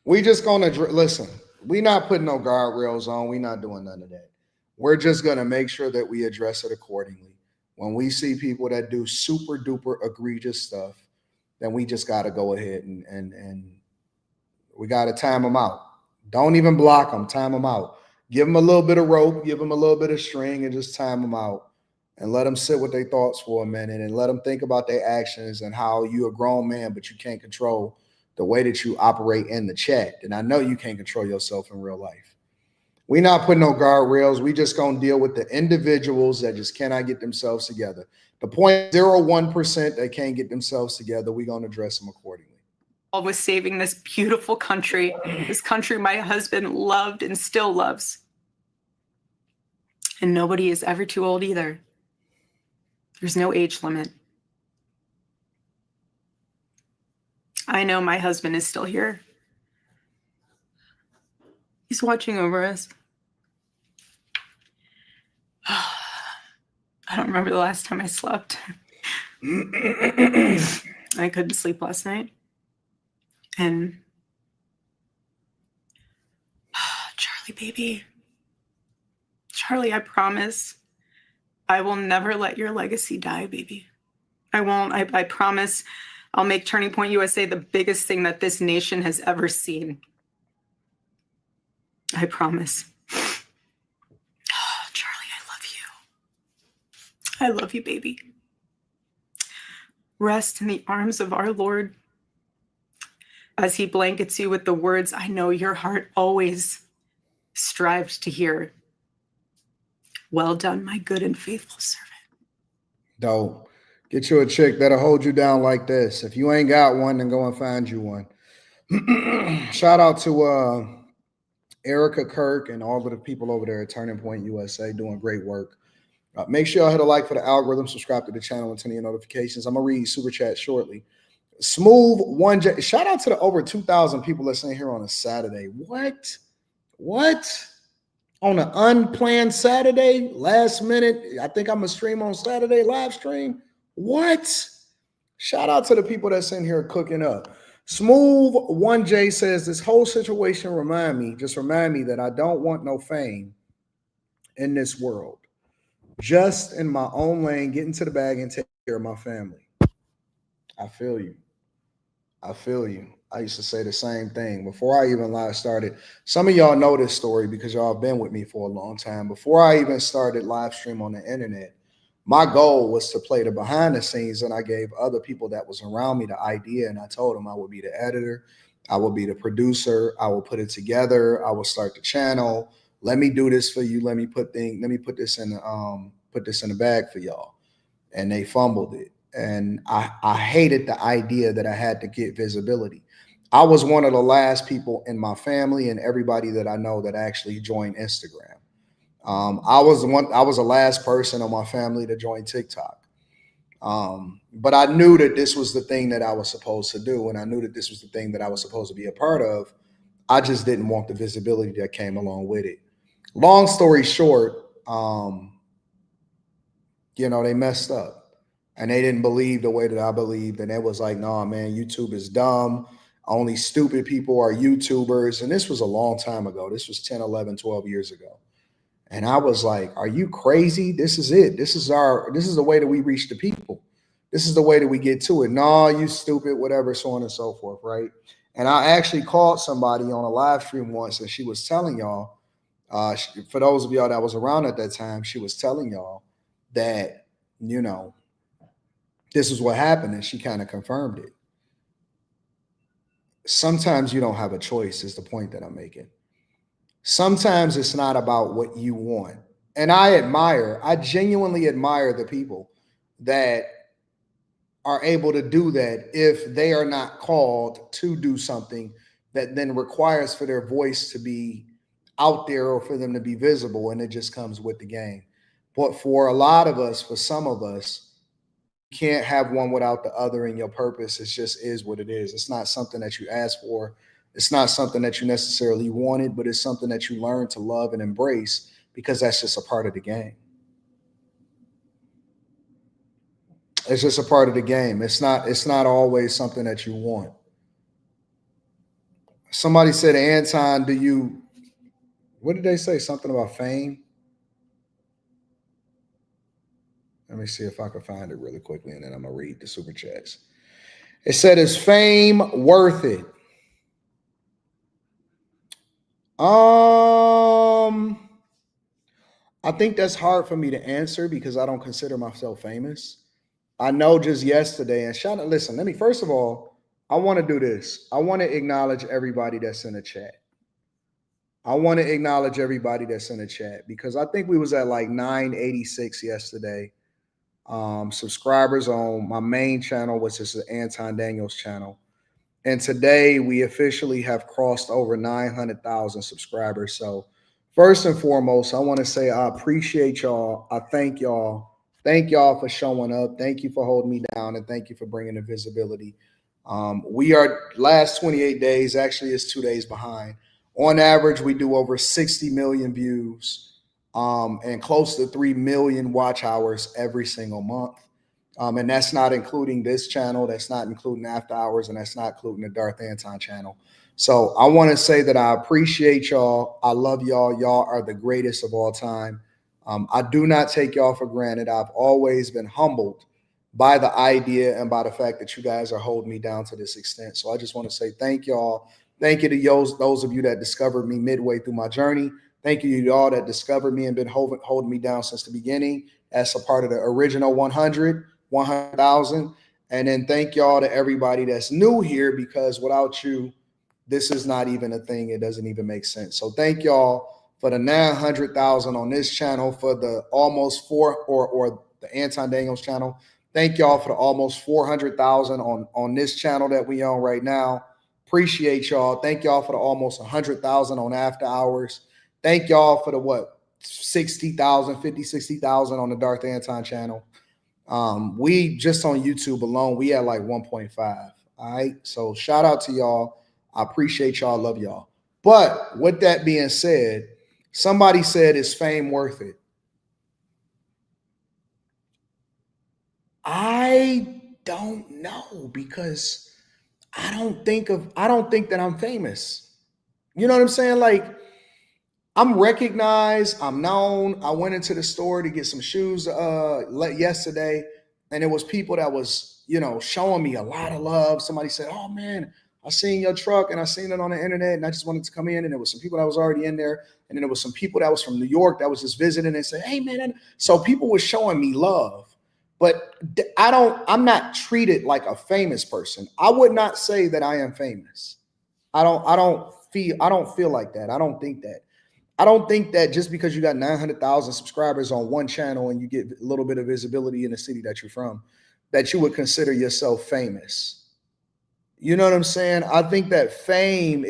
We just gonna listen. We not putting no guardrails on. We not doing none of that. We're just gonna make sure that we address it accordingly. When we see people that do super duper egregious stuff, then we just gotta go ahead and we gotta time them out. Don't even block them. Time them out. Give them a little bit of rope. Give them a little bit of string, and just time them out. and let them sit with their thoughts for a minute and let them think about their actions and how you a grown man, but you can't control the way that you operate in the chat. And I know you can't control yourself in real life. We're not putting no guardrails. We just going to deal with the individuals that just cannot get themselves together. The 0.01% that can't get themselves together, we're going to address them accordingly. With saving this beautiful country, this country my husband loved and still loves. And nobody is ever too old either. There's no age limit. I know my husband is still here. He's watching over us. I don't remember the last time I slept. I couldn't sleep last night. And Charlie, baby. Charlie, I promise I will never let your legacy die, baby. I won't. I promise I'll make Turning Point USA the biggest thing that this nation has ever seen. I promise. Oh, Charlie, I love you. I love you, baby. Rest in the arms of our Lord as he blankets you with the words I know your heart always strived to hear. Well done, my good and faithful servant. Dope. Get you a chick that'll hold you down like this. If you ain't got one, then go and find you one. Shout out to Erika Kirk and all of the people over there at Turning Point USA doing great work. Make sure y'all hit a like for the algorithm, subscribe to the channel, and turn on your notifications. I'm going to read Super Chat shortly. Smooth 1J. Shout out to the over 2,000 people that's in here on a Saturday. What? On an unplanned Saturday, last minute. I think I'm going to stream on Saturday, live stream. What? Shout out to the people that's in here cooking up. Smooth 1J says, this whole situation remind me that I don't want no fame in this world. Just in my own lane, get into the bag and take care of my family. I feel you. I used to say the same thing before I even live started. Some of y'all know this story because y'all have been with me for a long time. Before I even started live stream on the internet, my goal was to play the behind the scenes, and I gave other people that was around me the idea, and I told them I would be the editor, I will be the producer, I will put it together, I will start the channel. Let me do this for you. Let me put this in the bag for y'all. And they fumbled it. And I hated the idea that I had to get visibility. I was one of the last people in my family and everybody that I know that actually joined Instagram. I was the last person on my family to join TikTok. But I knew that this was the thing that I was supposed to do, and I knew that this was the thing that I was supposed to be a part of. I just didn't want the visibility that came along with it. Long story short, they messed up. And they didn't believe the way that I believed. And it was like, nah, man, YouTube is dumb. Only stupid people are YouTubers. And this was a long time ago. This was 10, 11, 12 years ago. And I was like, are you crazy? This is it. This is the way that we reach the people. This is the way that we get to it. No, you stupid, whatever, so on and so forth, right? And I actually called somebody on a live stream once, and she was telling y'all, for those of y'all that was around at that time, she was telling y'all that, this is what happened, and she kind of confirmed it. Sometimes you don't have a choice is the point that I'm making. Sometimes it's not about what you want. And I genuinely admire the people that are able to do that if they are not called to do something that then requires for their voice to be out there or for them to be visible, and it just comes with the game. But for a lot of us, for some of us, can't have one without the other, and your purpose is what it is. It's not something that you asked for. It's not something that you necessarily wanted, but it's something that you learn to love and embrace because that's just a part of the game. It's just a part of the game. It's not always something that you want. Somebody said, Anton, what did they say? Something about fame? Let me see if I can find it really quickly, and then I'm going to read the super chats. It said, is fame worth it? I think that's hard for me to answer because I don't consider myself famous. I know just yesterday, and shout out, listen, let me, first of all, I want to do this. I want to acknowledge everybody that's in the chat. I want to acknowledge everybody that's in the chat because I think we was at like 986 yesterday. Subscribers on my main channel, which is the Anton Daniels channel. And today we officially have crossed over 900,000 subscribers. So first and foremost, I want to say I appreciate y'all. I thank y'all. Thank y'all for showing up. Thank you for holding me down, and thank you for bringing the visibility. We are last 28 days. Actually, it's 2 days behind. On average, we do over 60 million views and close to 3 million watch hours every single month. And that's not including this channel. That's not including After Hours, and that's not including the Darth Anton channel. So I want to say that I appreciate y'all. I love y'all. Y'all are the greatest of all time. I do not take y'all for granted. I've always been humbled by the idea and by the fact that you guys are holding me down to this extent. So I just want to say thank y'all. Thank you to those of you that discovered me midway through my journey. Thank you to y'all that discovered me and been holding me down since the beginning as a part of the original 100,000. And then thank y'all to everybody that's new here, because without you, this is not even a thing. It doesn't even make sense. So thank y'all for the 900,000 on this channel, for the almost or the Anton Daniels channel. Thank y'all for the almost 400,000 on this channel that we own right now. Appreciate y'all. Thank y'all for the almost 100,000 on After Hours. Thank y'all for the 60,000 on the Darth Anton channel. We just on YouTube alone, we had like 1.5. All right. So shout out to y'all. I appreciate y'all. Love y'all. But with that being said, somebody said, is fame worth it? I don't know, because I don't think that I'm famous. You know what I'm saying? Like, I'm recognized, I'm known. I went into the store to get some shoes yesterday, and it was people that was, showing me a lot of love. Somebody said, "Oh man, I seen your truck and I seen it on the internet, and I just wanted to come in." And there was some people that was already in there, and then there was some people that was from New York that was just visiting and said, "Hey man." So people were showing me love. But I'm not treated like a famous person. I would not say that I am famous. I don't feel like that. I don't think that. I don't think that just because you got 900,000 subscribers on one channel and you get a little bit of visibility in the city that you're from, that you would consider yourself famous. You know what I'm saying? I think that fame,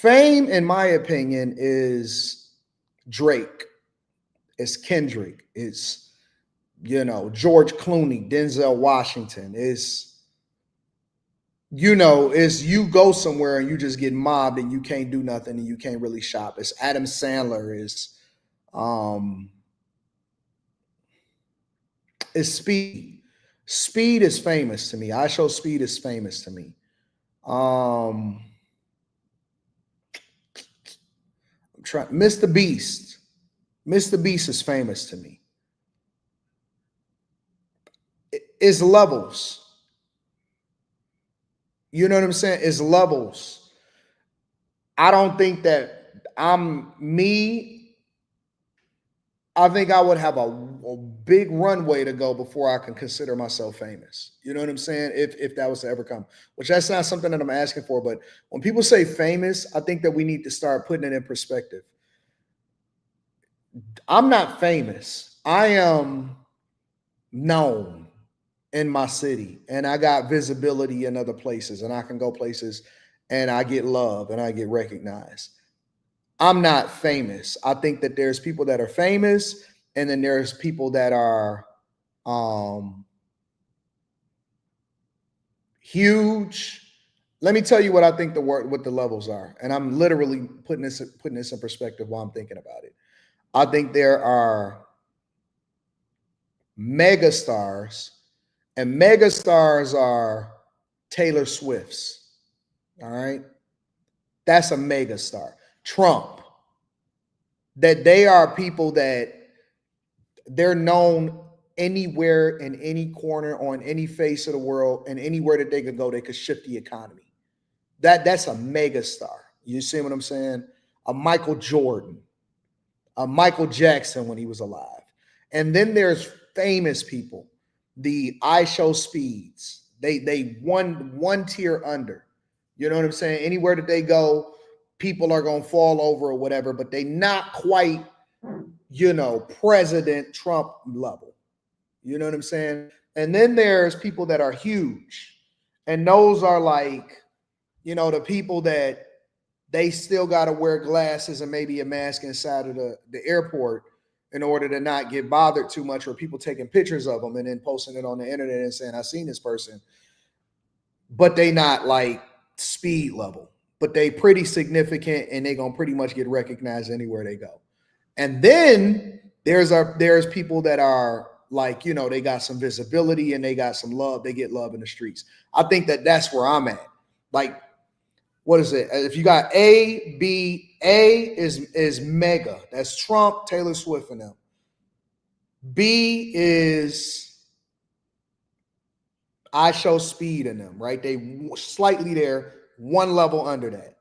in my opinion, is Drake. It's Kendrick. It's, George Clooney, Denzel Washington. Is you go somewhere and you just get mobbed and you can't do nothing and you can't really shop. It's Adam Sandler. It's Speed. Speed is famous to me. I Show Speed is famous to me. Mr. Beast. Mr. Beast is famous to me. It's levels. You know what I'm saying? It's levels. I don't think that I'm me. I think I would have a big runway to go before I can consider myself famous. You know what I'm saying? If that was to ever come, which that's not something that I'm asking for. But when people say famous, I think that we need to start putting it in perspective. I'm not famous. I am known in my city, and I got visibility in other places, and I can go places and I get love and I get recognized. I'm not famous. I think that there's people that are famous, and then there's people that are huge. Let me tell you what I think what the levels are, and I'm literally putting this in perspective while I'm thinking about it. I think there are mega stars, and mega stars are Taylor Swift's. All right. That's a mega star. Trump. That they are people that they're known anywhere, in any corner, on any face of the world, and anywhere that they could go, they could shift the economy. That's a mega star. You see what I'm saying? A Michael Jordan. Michael Jackson when he was alive. And then there's famous people, the S5.E185. They one tier under. You know what I'm saying? Anywhere that they go, people are gonna fall over or whatever, but they not quite, President Trump level. You know what I'm saying? And then there's people that are huge. And those are like, the people that they still got to wear glasses and maybe a mask inside of the airport in order to not get bothered too much, or people taking pictures of them and then posting it on the internet and saying, I seen this person. But they not like speed level, but they pretty significant and they going to pretty much get recognized anywhere they go. And then there's people that are like, they got some visibility and they got some love. They get love in the streets. I think that's where I'm at. Like, what is it? If you got A, B, A is mega. That's Trump, Taylor Swift, and them. B is S5.E185 in them, right? They slightly there, one level under that.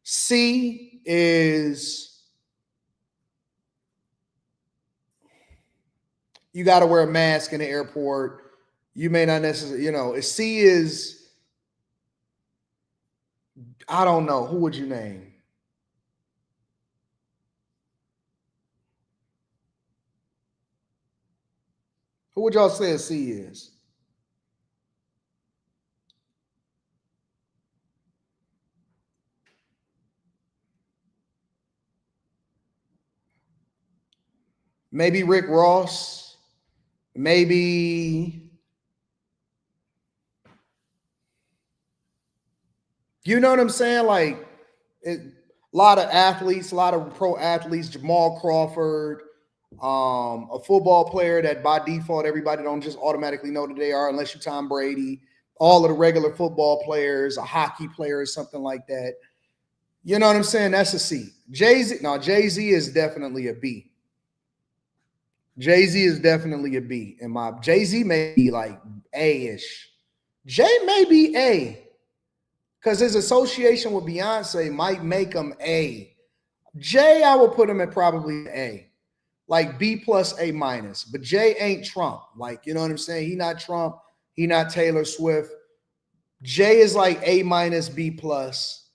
C is you got to wear a mask in the airport. You may not necessarily, C is, I don't know. Who would you name? Who would y'all say a C is? Maybe Rick Ross. Maybe, you know what I'm saying? Like, a lot of athletes, a lot of pro athletes, Jamal Crawford, a football player that by default, everybody don't just automatically know that they are, unless you're Tom Brady, all of the regular football players, a hockey player or something like that. You know what I'm saying? That's a C. Jay-Z is definitely a B. Jay-Z is definitely a B. And Jay-Z may be like A-ish. Jay may be A. Because his association with Beyonce might make him A. Jay, I will put him at probably A. Like B plus A minus. But Jay ain't Trump. Like, you know what I'm saying? He not Trump. He not Taylor Swift. Jay is like A minus, B plus.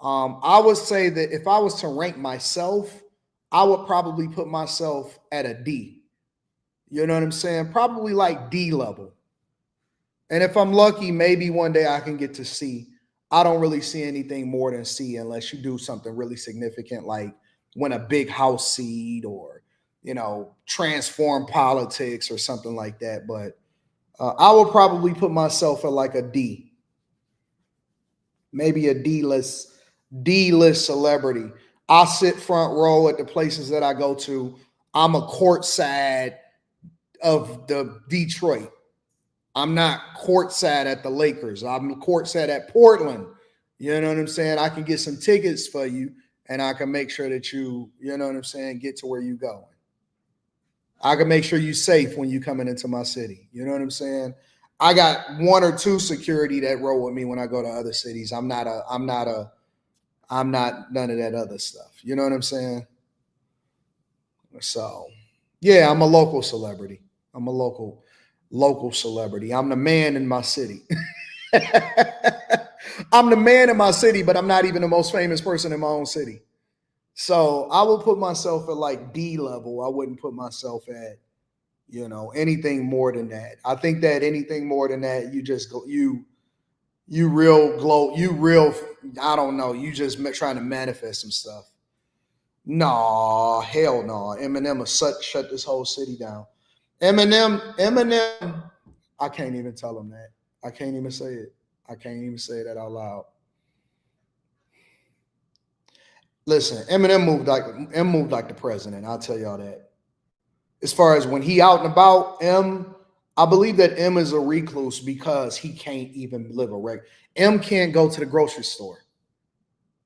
I would say that if I was to rank myself, I would probably put myself at a D. You know what I'm saying? Probably like D level. And if I'm lucky, maybe one day I can get to C. I don't really see anything more than C unless you do something really significant, like win a big house seat or, transform politics or something like that. But I will probably put myself at like a D. Maybe a D-list celebrity. I sit front row at the places that I go to. I'm a courtside of the Detroit. I'm not courtside at the Lakers. I'm courtside at Portland. You know what I'm saying? I can get some tickets for you and I can make sure that you know what I'm saying, get to where you going. I can make sure you're safe when you coming into my city. You know what I'm saying? I got one or two security that roll with me when I go to other cities. I'm not none of that other stuff. You know what I'm saying? So, yeah, I'm a local celebrity. I'm a local celebrity. I'm the man in my city. I'm the man in my city, but I'm not even the most famous person in my own city. So I will put myself at like D level. I wouldn't put myself at, anything more than that. I think that anything more than that, you just go, you real, I don't know. You just trying to manifest some stuff. No, hell no. Eminem will shut this whole city down. Eminem, I can't even tell him that. I can't even say it. I can't even say that out loud. Listen, Eminem moved like the president. I'll tell y'all that. As far as when he out and about, I believe that M is a recluse because he can't even live a regular. M can't go to the grocery store.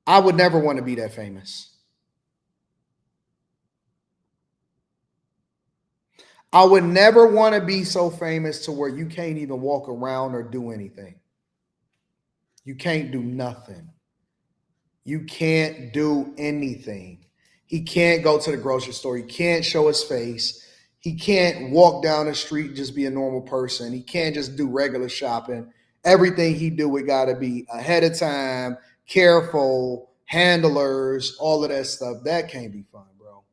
I would never want to be that famous. I would never want to be so famous to where you can't even walk around or do anything. You can't do nothing. You can't do anything. He can't go to the grocery store. He can't show his face. He can't walk down the street and just be a normal person. He can't just do regular shopping. Everything he do, it got to be ahead of time, careful, handlers, all of that stuff. That can't be fun, bro.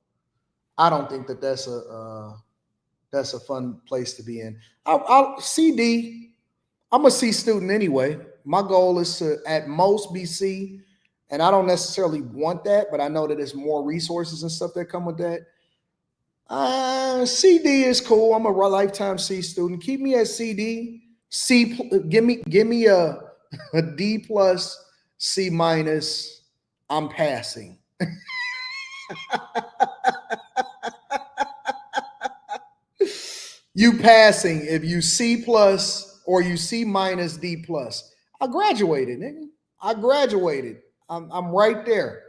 I don't think that that's a fun place to be in. I'm a C student anyway. My goal is to at most be C, and I don't necessarily want that, but I know that there's more resources and stuff that come with that. CD is cool. I'm a lifetime C student. Keep me at CD. C. Give me a D plus, C minus. I'm passing. You passing if you C plus or you C minus, D plus. I graduated, nigga. I graduated. I'm right there.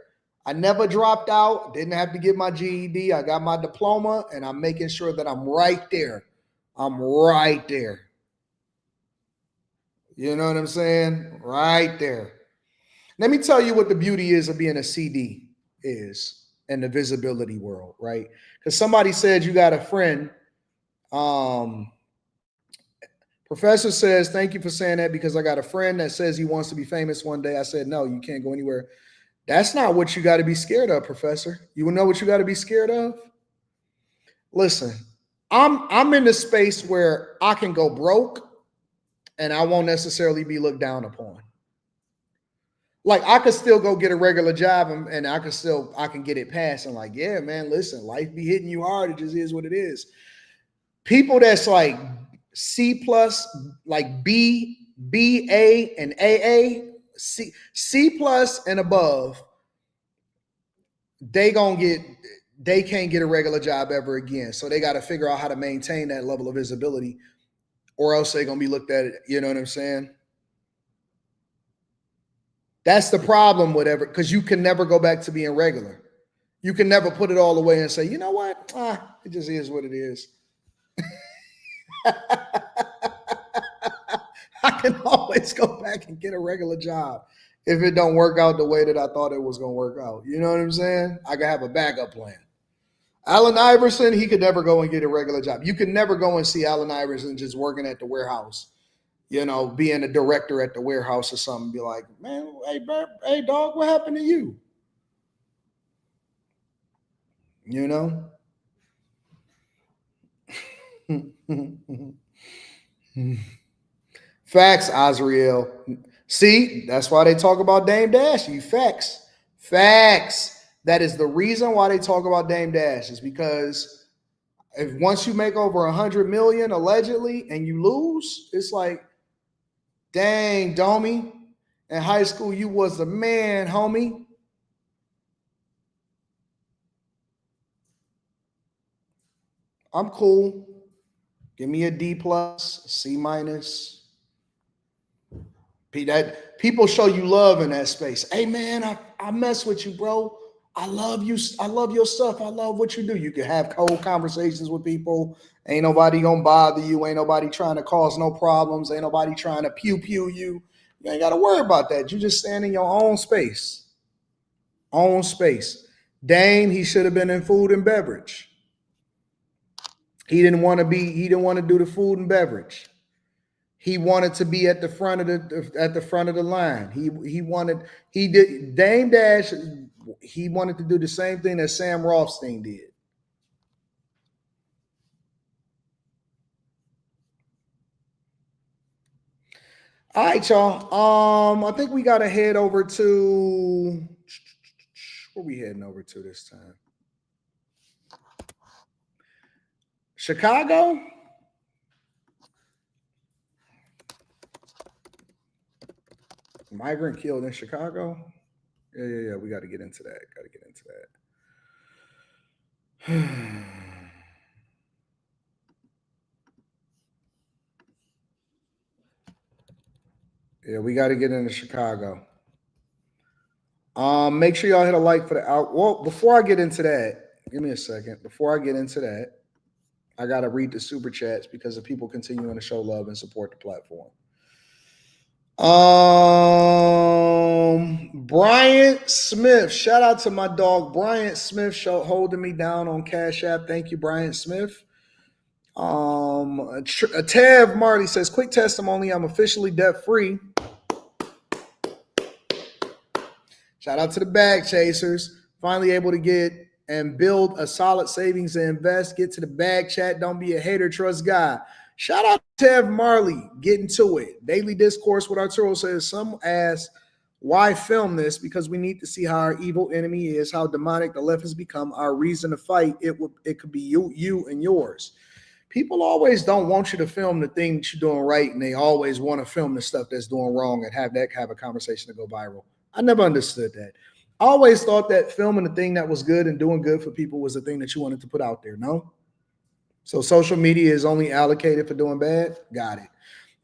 I never dropped out, didn't have to get my GED. I got my diploma, and I'm making sure that I'm right there. I'm right there. You know what I'm saying? Right there. Let me tell you what the beauty is of being a CD is in the visibility world, right? Because somebody said you got a friend. Professor says, thank you for saying that because I got a friend that says he wants to be famous one day. I said, no, you can't go anywhere. That's not what you got to be scared of, Professor. You know what you got to be scared of? Listen, I'm in the space where I can go broke and I won't necessarily be looked down upon. Like I could still go get a regular job and I can get it passed. And like, yeah, man, listen, life be hitting you hard. It just is what it is. People that's like C plus, like B, A, and AA, C plus and above, they can't get a regular job ever again. So they got to figure out how to maintain that level of visibility, or else they're gonna be looked at. You know what I'm saying? That's the problem with because you can never go back to being regular. You can never put it all away and say, you know what? It just is what it is. I can always go back and get a regular job if it don't work out the way that I thought it was going to work out. You know what I'm saying? I can have a backup plan. Allen Iverson, he could never go and get a regular job. You can never go and see Allen Iverson just working at the warehouse, you know, being a director at the warehouse or something. Be like, man, hey, dog, what happened to you? You know? Facts, Azriel. See, that's why they talk about Dame Dash. You facts. That is the reason why they talk about Dame Dash, is because if once you make over 100 million allegedly and you lose, it's like, dang, Domie, in high school you was the man, homie. I'm cool. Give me a D plus, C minus. That people show you love in that space. Hey man, I mess with you, bro. I love you. I love your stuff. I love what you do. You can have cold conversations with people. Ain't nobody gonna bother you. Ain't nobody trying to cause no problems. Ain't nobody trying to pew you. You ain't got to worry about that. You just stand in your own space. Own space. Dame, he should have been in food and beverage. He didn't want to do the food and beverage. He wanted to be at the front of the line. Dame Dash, he wanted to do the same thing that Sam Rothstein did. All right, y'all. I think we got to head over to, where we heading over to this time? Chicago? Migrant killed in Chicago? Yeah. We got to get into that. Yeah, we got to get into Chicago. Make sure y'all hit a like for the out. Well, before I get into that, give me a second. Before I get into that, I got to read the super chats because the people continuing to show love and support the platform. Bryant Smith. Shout out to my dog Bryant Smith holding me down on Cash App. Thank you, Bryant Smith. Tav Marley says, quick testimony, I'm officially debt free. Shout out to the bag chasers. Finally able to get and build a solid savings and invest. Get to the bag chat. Don't be a hater, trust God. Shout out to Tav Marley, getting to it. Daily Discourse with Arturo says, some ask, why film this? Because we need to see how our evil enemy is, how demonic the left has become. Our reason to fight, it could be you and yours. People always don't want you to film the thing that you're doing right, and they always want to film the stuff that's doing wrong and have a conversation to go viral. I never understood that. I always thought that filming the thing that was good and doing good for people was the thing that you wanted to put out there, no? So social media is only allocated for doing bad? Got it.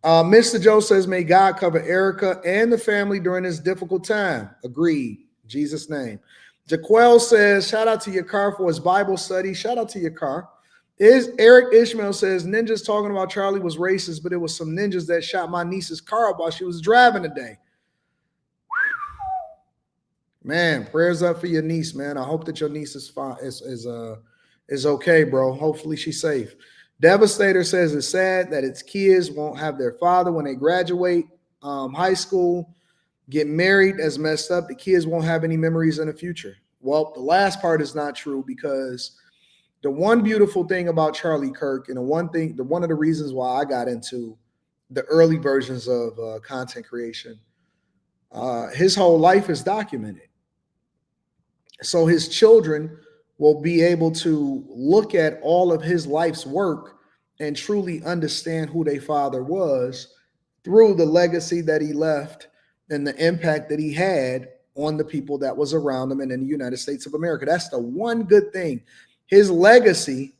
Mr. Joe says, may God cover Erika and the family during this difficult time. Agreed. In Jesus' name. Jaquel says, shout out to your car for his Bible study. Shout out to your car. Eric Ishmael says, ninjas talking about Charlie was racist, but it was some ninjas that shot my niece's car up while she was driving today. Man, prayers up for your niece, man. I hope that your niece is fine, is okay, bro. Hopefully she's safe. Devastator says it's sad that its kids won't have their father when they graduate high school, get married. That's messed up. The kids won't have any memories in the future. Well, the last part is not true, because the one beautiful thing about Charlie Kirk, and one of the reasons why I got into the early versions of content creation, his whole life is documented. So his children will be able to look at all of his life's work and truly understand who their father was through the legacy that he left and the impact that he had on the people that was around him and in the United States of America. That's the one good thing. His legacy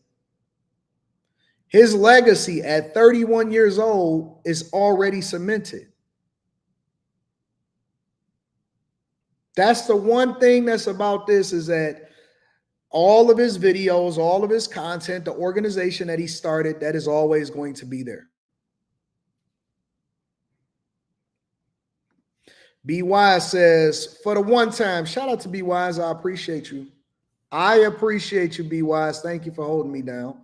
at 31 years old is already cemented. That's the one thing that's about this, is that all of his videos, all of his content, the organization that he started, that is always going to be there. B Wise says, for the one time, shout out to B Wise. I appreciate you. I appreciate you, B Wise. Thank you for holding me down.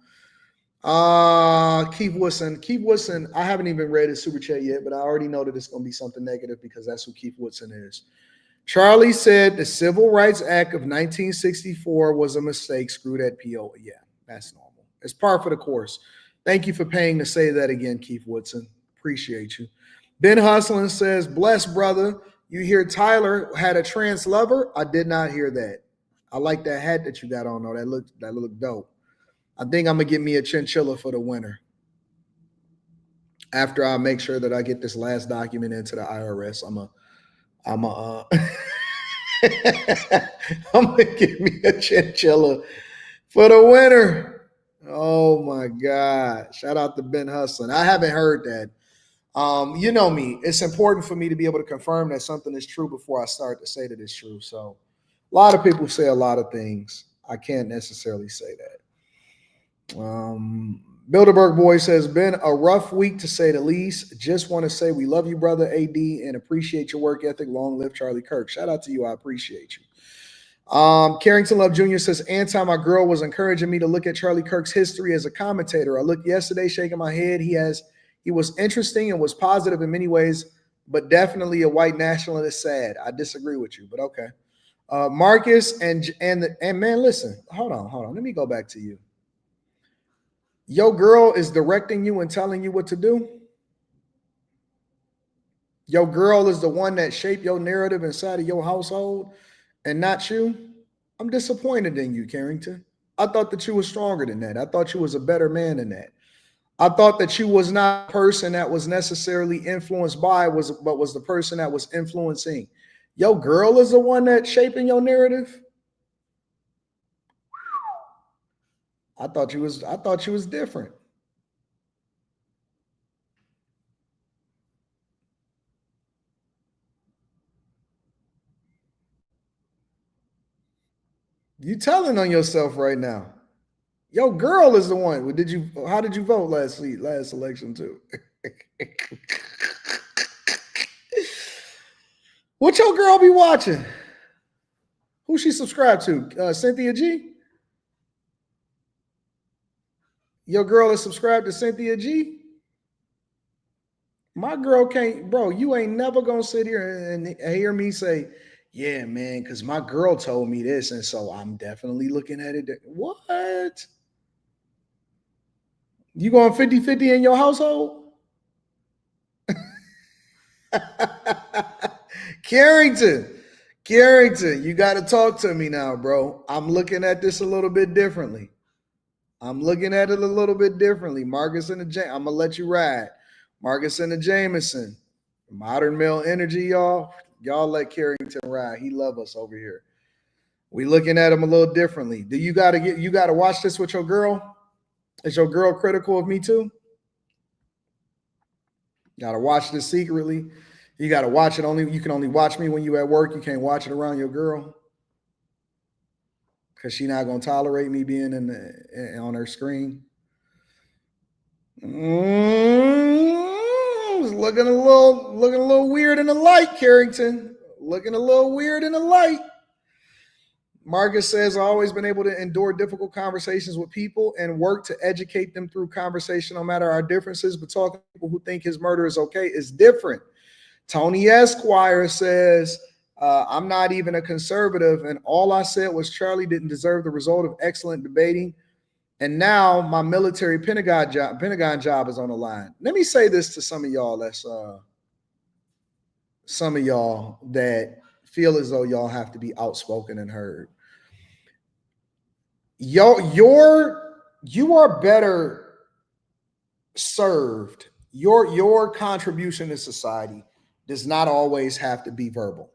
Keith Woodson. I haven't even read his super chat yet, but I already know that it's going to be something negative because that's who Keith Woodson is. Charlie said the Civil Rights Act of 1964 was a mistake. Screw that PO. Yeah, that's normal. It's par for the course. Thank you for paying to say that again, Keith Woodson. Appreciate you. Ben Hustlin says, bless, brother. You hear Tyler had a trans lover? I did not hear that. I like that hat that you got on, though. That looked dope. I think I'm going to get me a chinchilla for the winter. After I make sure that I get this last document into the IRS, I'm gonna give me a chinchilla for the winter. Oh my God. Shout out to Ben Hustlin. I haven't heard that. You know me. It's important for me to be able to confirm that something is true before I start to say that it's true. So a lot of people say a lot of things. I can't necessarily say that. Bilderberg Boy says, been a rough week to say the least. Just want to say we love you, brother AD, and appreciate your work ethic. Long live Charlie Kirk. Shout out to you. I appreciate you. Carrington Love Jr. says, Anton, my girl was encouraging me to look at Charlie Kirk's history as a commentator. I looked yesterday shaking my head. He was interesting and was positive in many ways, but definitely a white nationalist. Sad. I disagree with you, but okay. Marcus and man, listen, hold on. Let me go back to you. Your girl is directing you and telling you what to do. Your girl is the one that shaped your narrative inside of your household and not you. I'm disappointed in you, Carrington. I thought that you were stronger than that. I thought you was a better man than that. I thought that you was not a person that was necessarily influenced by, but was the person that was influencing. Your girl is the one that's shaping your narrative. I thought you was different. You telling on yourself right now. Your girl is the one. How did you vote last election too? What your girl be watching? Who she subscribed to? Cynthia G? Your girl is subscribed to Cynthia G? My girl can't, bro, you ain't never gonna sit here and hear me say, yeah, man, because my girl told me this, and so I'm definitely looking at it. What? You going 50-50 in your household? Carrington, you got to talk to me now, bro. I'm looking at this a little bit differently. Marcus and the Jameson, I'm going to let you ride. Marcus and the Jameson, modern male energy, y'all. Y'all let Carrington ride. He love us over here. We looking at him a little differently. Do you got to watch this with your girl? Is your girl critical of me too? Got to watch this secretly. You got to watch it you can only watch me when you at work. You can't watch it around your girl. Because she's not going to tolerate me being on her screen. Looking a little weird in the light, Carrington. Looking a little weird in the light. Marcus says, I've always been able to endure difficult conversations with people and work to educate them through conversation, no matter our differences. But talking to people who think his murder is okay is different. Tony Esquire says, I'm not even a conservative, and all I said was Charlie didn't deserve the result of excellent debating. And now my military Pentagon job is on the line. Let me say this to some of y'all that feel as though y'all have to be outspoken and heard. You are better served. Your contribution to society does not always have to be verbal.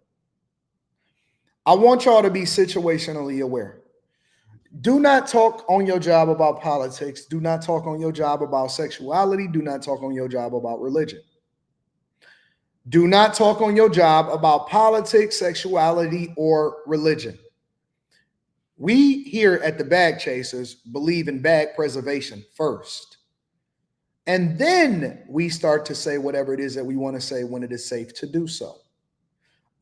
I want y'all to be situationally aware. Do not talk on your job about politics. Do not talk on your job about sexuality. Do not talk on your job about religion. Do not talk on your job about politics, sexuality, or religion. We here at the Bag Chasers believe in bag preservation first. And then we start to say whatever it is that we want to say when it is safe to do so.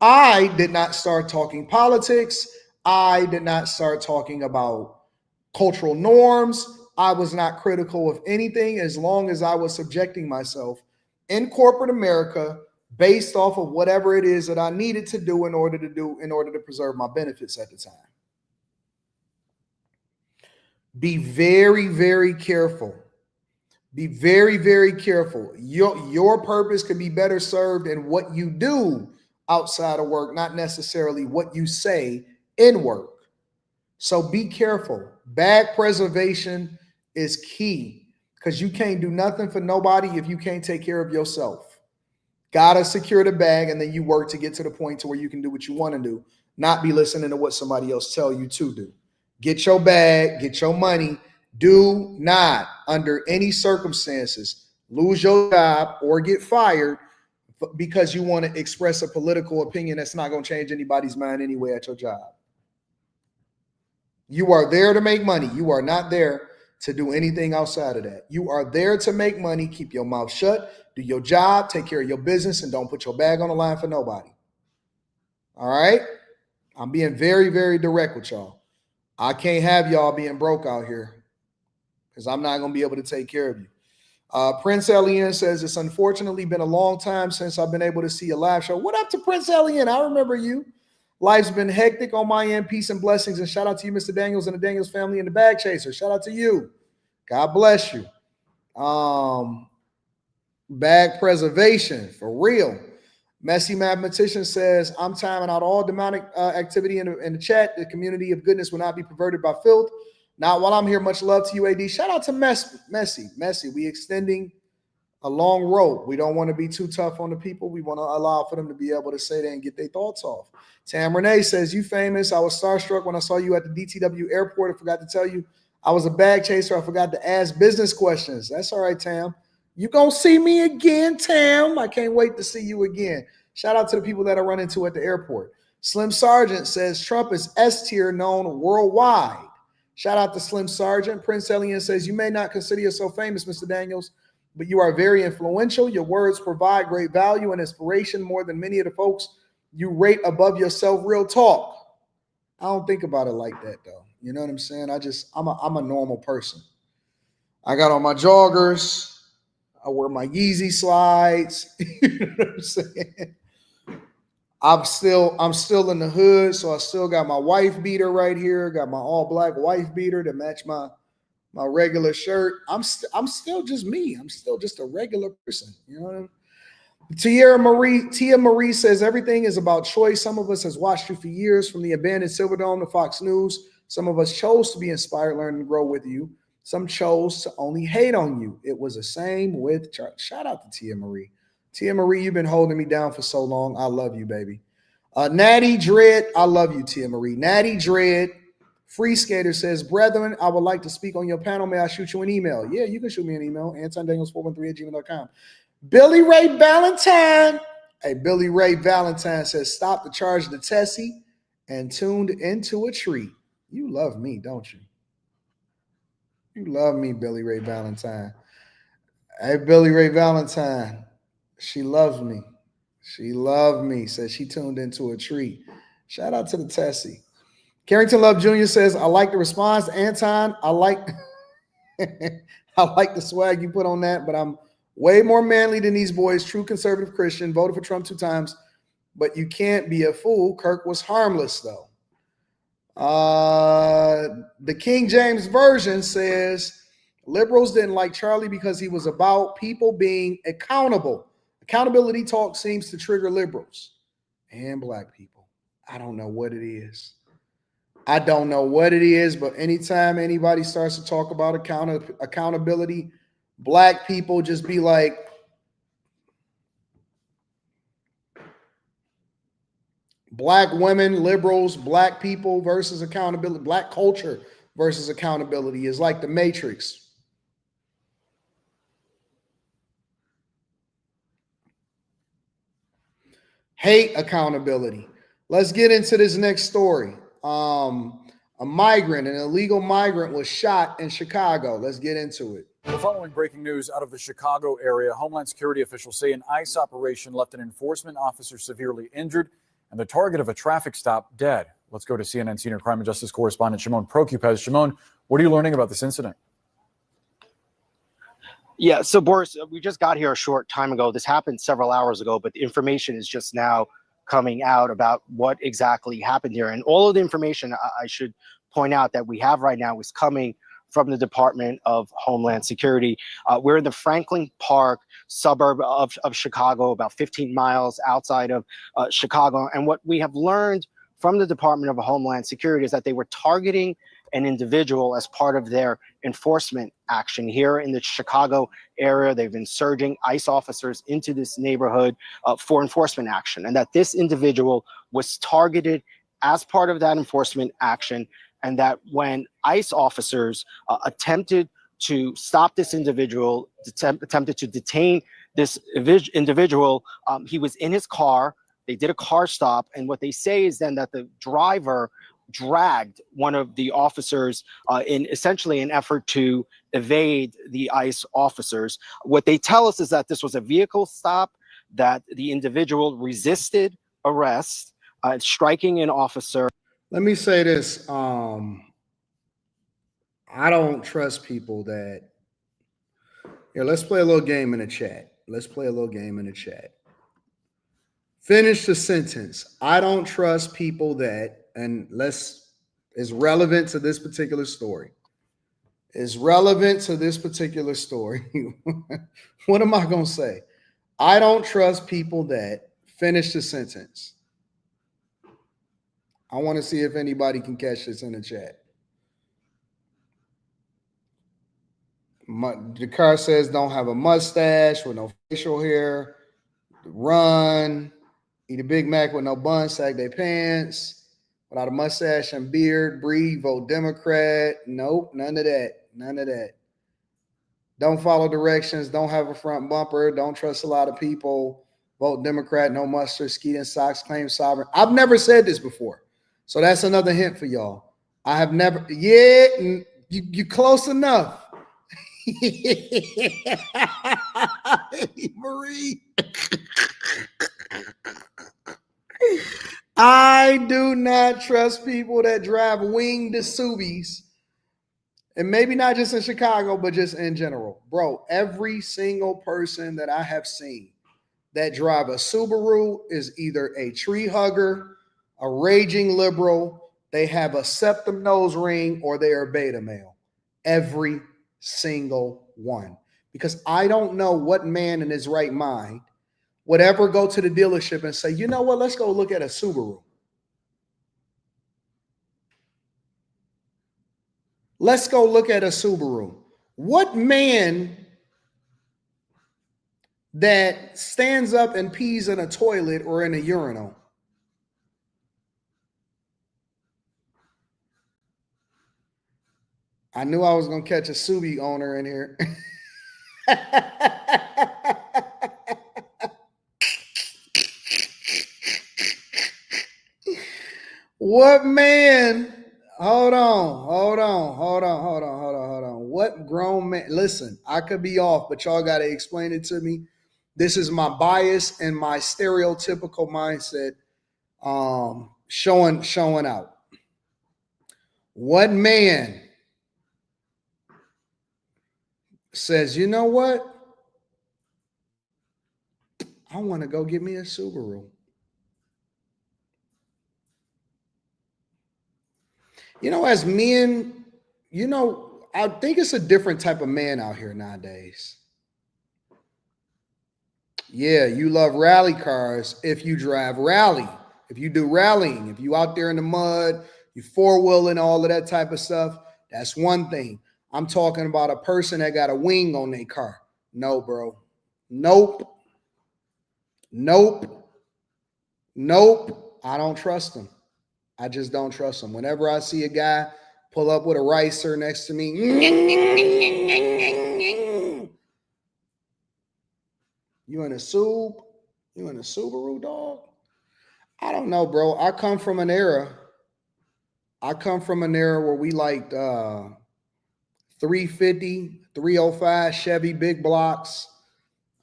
I did not start talking politics. I did not start talking about cultural norms. I was not critical of anything as long as I was subjecting myself in corporate America based off of whatever it is that I needed to do in order to preserve my benefits at the time. Be very, very careful. Be very, very careful. Your purpose could be better served in what you do outside of work, not necessarily what you say in work. So be careful. Bag preservation is key because you can't do nothing for nobody if you can't take care of yourself. Gotta secure the bag, and then you work to get to the point to where you can do what you want to do, not be listening to what somebody else tell you to do. Get your bag, get your money. Do not, under any circumstances, lose your job or get fired because you want to express a political opinion that's not going to change anybody's mind anyway at your job. You are there to make money. You are not there to do anything outside of that. You are there to make money. Keep your mouth shut. Do your job. Take care of your business, and don't put your bag on the line for nobody. All right? I'm being very, very direct with y'all. I can't have y'all being broke out here because I'm not going to be able to take care of you. Prince Alien says, it's unfortunately been a long time since I've been able to see a live show. What up to Prince Alien? I remember you. Life's been hectic on my end. Peace and blessings. And shout out to you, Mr. Daniels and the Daniels family and the Bag Chaser. Shout out to you. God bless you. Bag preservation, for real. Messy Mathematician says, I'm timing out all demonic activity in the chat. The community of goodness will not be perverted by filth. Not while I'm here. Much love to you, AD. Shout out to Messy. We extending a long rope. We don't want to be too tough on the people. We want to allow for them to be able to say that and get their thoughts off. Tam Renee says, you famous. I was starstruck when I saw you at the DTW airport. I forgot to tell you I was a bag chaser. I forgot to ask business questions. That's all right, Tam. You gonna see me again, Tam. I can't wait to see you again. Shout out to the people that I run into at the airport. Slim Sargent says Trump is S tier known worldwide. Shout out to Slim Sargent. Prince Alien says, you may not consider yourself famous, Mr. Daniels, but you are very influential. Your words provide great value and inspiration more than many of the folks you rate above yourself. Real talk. I don't think about it like that though. You know what I'm saying? I'm a normal person. I got on my joggers. I wear my Yeezy slides. You know what I'm saying? I'm still in the hood, so I still got my wife beater right here. Got my all black wife beater to match my regular shirt. I'm still just me. I'm still just a regular person. You know what I mean? Tia Marie says everything is about choice. Some of us has watched you for years, from the abandoned Silverdome to Fox News. Some of us chose to be inspired, learn, and grow with you. Some chose to only hate on you. It was the same with Charlie. Shout out to Tia Marie. Tia Marie, you've been holding me down for so long. I love you, baby. Natty Dread, I love you, Tia Marie. Natty Dread, Free Skater says, brethren, I would like to speak on your panel. May I shoot you an email? Yeah, you can shoot me an email. AntonDaniels413@gmail.com. Billy Ray Valentine. Hey, Billy Ray Valentine says, stop the charge to Tessie and tuned into a tree. You love me, don't you? You love me, Billy Ray Valentine. Hey, Billy Ray Valentine. She loves me. She loved me. Says she tuned into a tree. Shout out to the Tessie. Carrington Love Jr. says, I like the response. Anton, I like the swag you put on that, but I'm way more manly than these boys. True conservative Christian. Voted for Trump 2 times. But you can't be a fool. Kirk was harmless, though. The King James Version says, liberals didn't like Charlie because he was about people being accountable. Accountability talk seems to trigger liberals and black people. I don't know what it is. But anytime anybody starts to talk about accountability, black people just be like, black women, liberals, black people versus accountability, black culture versus accountability is like the Matrix. Hate accountability. Let's get into this next story. A migrant, an illegal migrant, was shot in Chicago. Let's get into it. The following breaking news out of the Chicago area. Homeland Security officials say an ICE operation left an enforcement officer severely injured and the target of a traffic stop dead. Let's go to CNN senior crime and justice correspondent Shimon Prokupez. Shimon, what are you learning about this incident? Yeah, so Boris, we just got here a short time ago. This happened several hours ago, but the information is just now coming out about what exactly happened here. And all of the information, I should point out, that we have right now is coming from the Department of Homeland Security. We're in the Franklin Park suburb of Chicago, about 15 miles outside of Chicago. And what we have learned from the Department of Homeland Security is that they were targeting an individual as part of their enforcement action here in the Chicago area. They've been surging ICE officers into this neighborhood for enforcement action, and that this individual was targeted as part of that enforcement action, and that when ICE officers attempted to stop this individual, attempted to detain this individual, he was in his car. They did a car stop, and what they say is then that the driver dragged one of the officers in essentially an effort to evade the ICE officers. What they tell us is that this was a vehicle stop, that the individual resisted arrest, striking an officer. Let me say this. I don't trust people that. Here, let's play a little game in the chat. Finish the sentence. I don't trust people that, and is relevant to this particular story. What am I going to say? I don't trust people that. Finish the sentence. I want to see if anybody can catch this in the chat. The car says don't have a mustache with no facial hair. Run. Eat a Big Mac with no bun, sag their pants. Without a mustache and beard, breathe, vote Democrat. Nope, none of that. Don't follow directions. Don't have a front bumper. Don't trust a lot of people. Vote Democrat, no mustard, skeet in socks, claim sovereign. I've never said this before. So that's another hint for y'all. I have never, you close enough. Marie. I do not trust people that drive winged Subis. And maybe not just in Chicago, but just in general. Bro, every single person that I have seen that drive a Subaru is either a tree hugger, a raging liberal, they have a septum nose ring, or they are beta male. Every single one. Because I don't know what man in his right mind would ever go to the dealership and say, you know what, let's go look at a Subaru. Let's go look at a Subaru. What man that stands up and pees in a toilet or in a urinal? I knew I was going to catch a Subi owner in here. What man? Hold on. What grown man? Listen, I could be off, but y'all got to explain it to me. This is my bias and my stereotypical mindset showing out. What man says, you know what? I want to go get me a Subaru. You know, as men, you know, I think it's a different type of man out here nowadays. Yeah, you love rally cars if you drive rally, if you do rallying, if you out there in the mud, you four-wheeling, all of that type of stuff, that's one thing. I'm talking about a person that got a wing on their car. No, bro. Nope. I don't trust them. I just don't trust them. Whenever I see a guy pull up with a ricer next to me, you in a Sub? You in a Subaru, dog? I don't know, bro. I come from an era where we liked 350, 305 Chevy big blocks,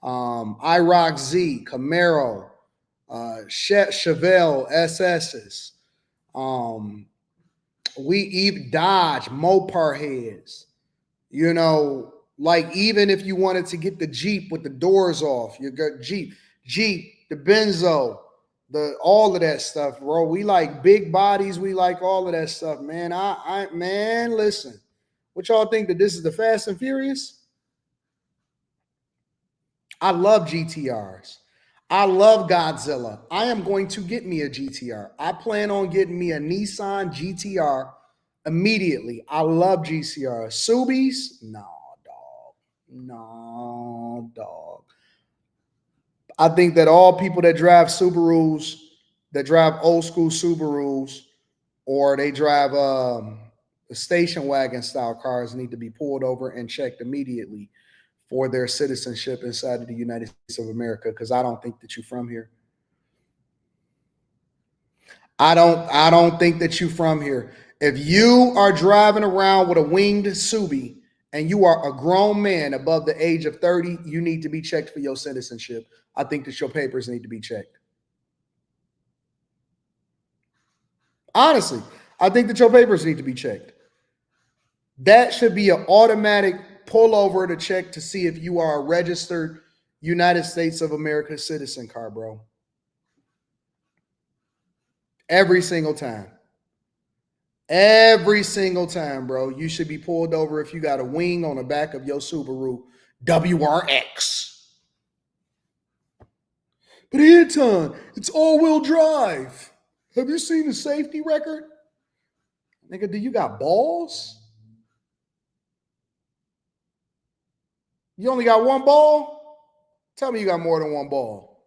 IROC Z, Camaro, Chevelle SS's. We even Dodge Mopar heads, you know, like even if you wanted to get the Jeep with the doors off, you got Jeep, the Benzo, all of that stuff, bro. We like big bodies. We like all of that stuff, man. Man, listen, what y'all think that this is the Fast and Furious? I love GTRs. I love Godzilla. I am going to get me a GTR. I plan on getting me a Nissan GTR immediately. I love GTRs. Subis? No, dog. I think that all people that drive Subarus, that drive old school Subarus, or they drive the station wagon style cars need to be pulled over and checked immediately for their citizenship inside of the United States of America, because I don't think that you're from here. I don't think that you're from here. If you are driving around with a winged Subi and you are a grown man above the age of 30, you need to be checked for your citizenship. I think that your papers need to be checked. Honestly, I think that your papers need to be checked. That should be an automatic pull over to check to see if you are a registered United States of America citizen car, bro. Every single time. Every single time, bro. You should be pulled over if you got a wing on the back of your Subaru WRX. But Anton, it's all-wheel drive. Have you seen the safety record? Nigga, do you got balls? You only got one ball? Tell me you got more than one ball.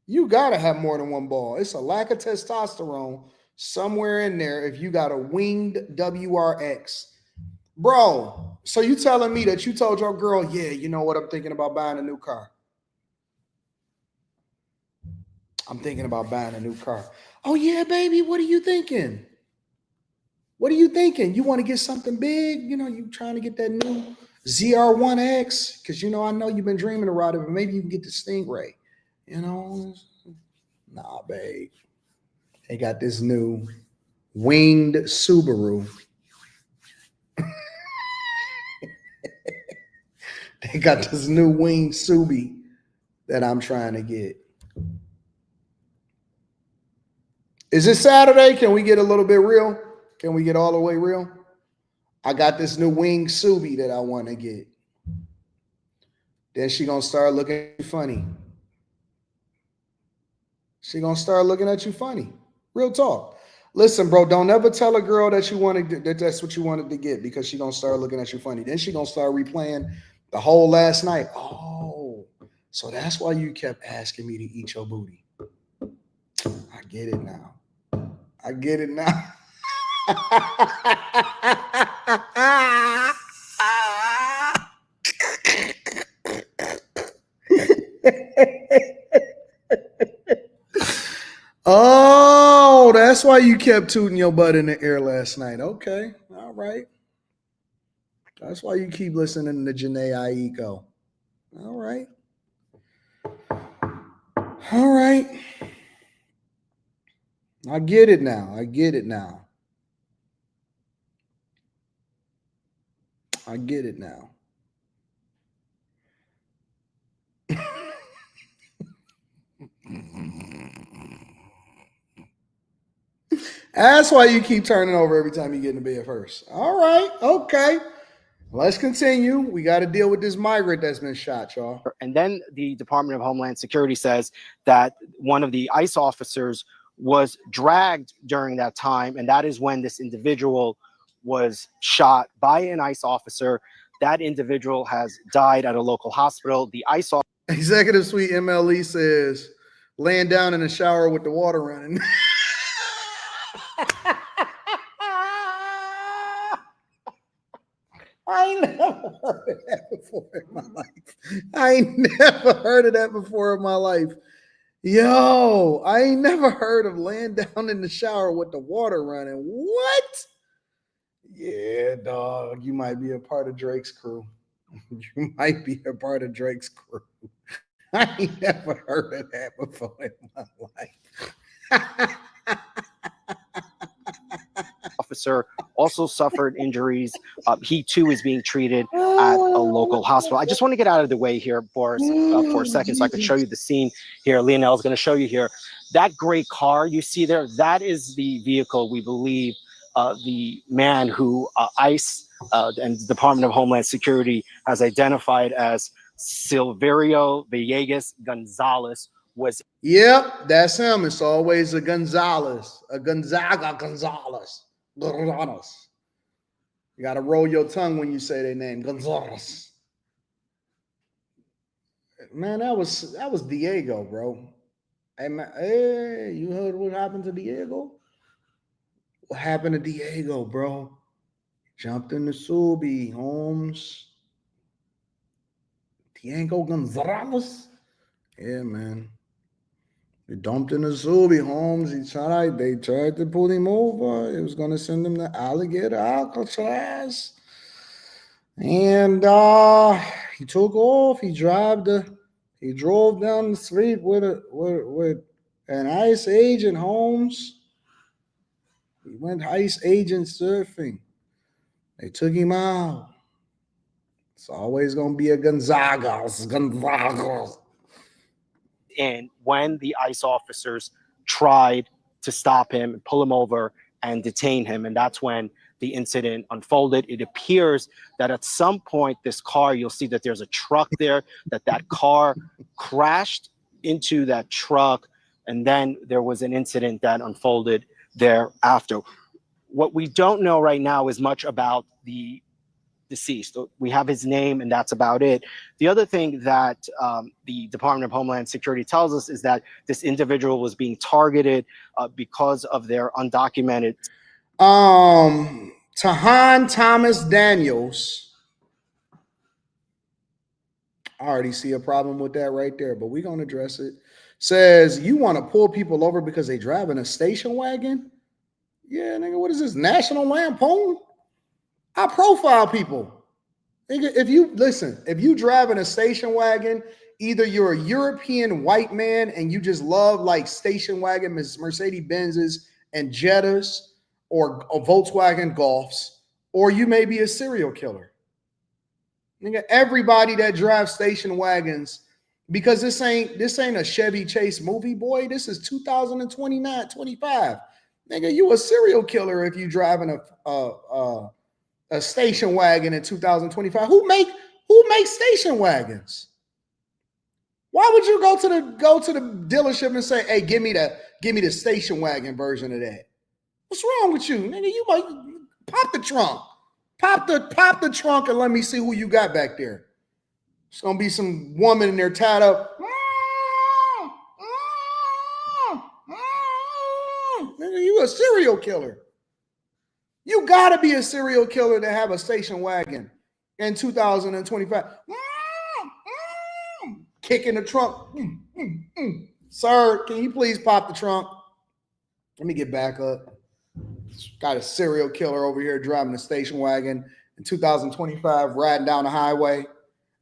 You got to have more than one ball. It's a lack of testosterone somewhere in there if you got a winged WRX. Bro, so you telling me that you told your girl, yeah, you know what, I'm thinking about buying a new car. I'm thinking about buying a new car. Oh, yeah, baby, what are you thinking? What are you thinking? You want to get something big? You know, you trying to get that new ZR1X? Because, you know, I know you've been dreaming about it, but maybe you can get the Stingray. You know? Nah, babe. They got this new winged Subaru. They got this new winged Subi that I'm trying to get. Is it Saturday? Can we get a little bit real? Can we get all the way real? I got this new winged Subi that I want to get. Then she gonna start looking funny. She gonna start looking at you funny. Real talk. Listen, bro, don't ever tell a girl that you wanted that that's what you wanted to get, because she gonna start looking at you funny. Then she gonna start replaying the whole last night. Oh, so that's why you kept asking me to eat your booty. I get it now. I get it now. Oh, that's why you kept tooting your butt in the air last night. Okay, all right. That's why you keep listening to Janae Aiko. All right. All right. I get it now. I get it now. I get it now. That's why you keep turning over every time you get in the bed first. All right. Okay. Let's continue. We got to deal with this migrant that's been shot, y'all. And then the Department of Homeland Security says that one of the ICE officers was dragged during that time, and that is when this individual was shot by an ICE officer. That individual has died at a local hospital. The ICE officer. Executive Suite MLE says, laying down in the shower with the water running. I ain't never heard of that before in my life. I ain't never heard of that before in my life. Yo, I ain't never heard of laying down in the shower with the water running. What? Yeah, dog. You might be a part of Drake's crew. You might be a part of Drake's crew. I ain't never heard of that before in my life. Officer also suffered injuries. He too is being treated at a local hospital. I just want to get out of the way here, Boris, for a second, so I could show you the scene here. Lionel is going to show you here. That gray car you see there, that is the vehicle we believe the man who ICE and the Department of Homeland Security has identified as Silverio Villegas Gonzalez was. Yep, that's him. It's always a Gonzalez, a Gonzaga Gonzalez. Gonzalez. You got to roll your tongue when you say their name, Gonzalez. Man, that was Diego, bro. Hey, man, hey, you heard what happened to Diego? What happened to Diego, bro? Jumped in the Subi, Holmes. Diego Gonzalez? Yeah, man. They dumped in the Subi, Holmes. They tried to pull him over. It was going to send him to Alligator Alcatraz. And he took off. He drove down the street with an ICE agent, Holmes. He went ICE agent surfing. They took him out. It's always going to be a Gonzaga. And when the ICE officers tried to stop him and pull him over and detain him, and that's when the incident unfolded. It appears that at some point this car, you'll see that there's a truck there, that car crashed into that truck, and then there was an incident that unfolded thereafter. What we don't know right now is much about the deceased. We have his name, and that's about it. The other thing that the Department of Homeland Security tells us is that this individual was being targeted because of their undocumented. Tahan Thomas Daniels. I already see a problem with that right there, but we're going to address it. Says, you want to pull people over because they driving a station wagon? Yeah, nigga, what is this, National Lampoon? I profile people. Nigga, if you driving a station wagon either you're a European white man and you just love like station wagon Mercedes-Benzes and Jettas or Volkswagen Golfs, or you may be a serial killer. Nigga, everybody that drives station wagons, because this ain't a Chevy Chase movie, boy. This is 2029, 25. Nigga, you a serial killer if you driving a station wagon in 2025. Who make station wagons? Why would you go to the dealership and say, "Hey, give me the station wagon version of that"? What's wrong with you, nigga? You might pop the trunk. Pop the trunk and let me see who you got back there. It's gonna be some woman in there tied up. Nigga, you a serial killer. You gotta be a serial killer to have a station wagon in 2025. Kicking the trunk. Sir, can you please pop the trunk? Let me get back up. Got a serial killer over here driving a station wagon in 2025, riding down the highway,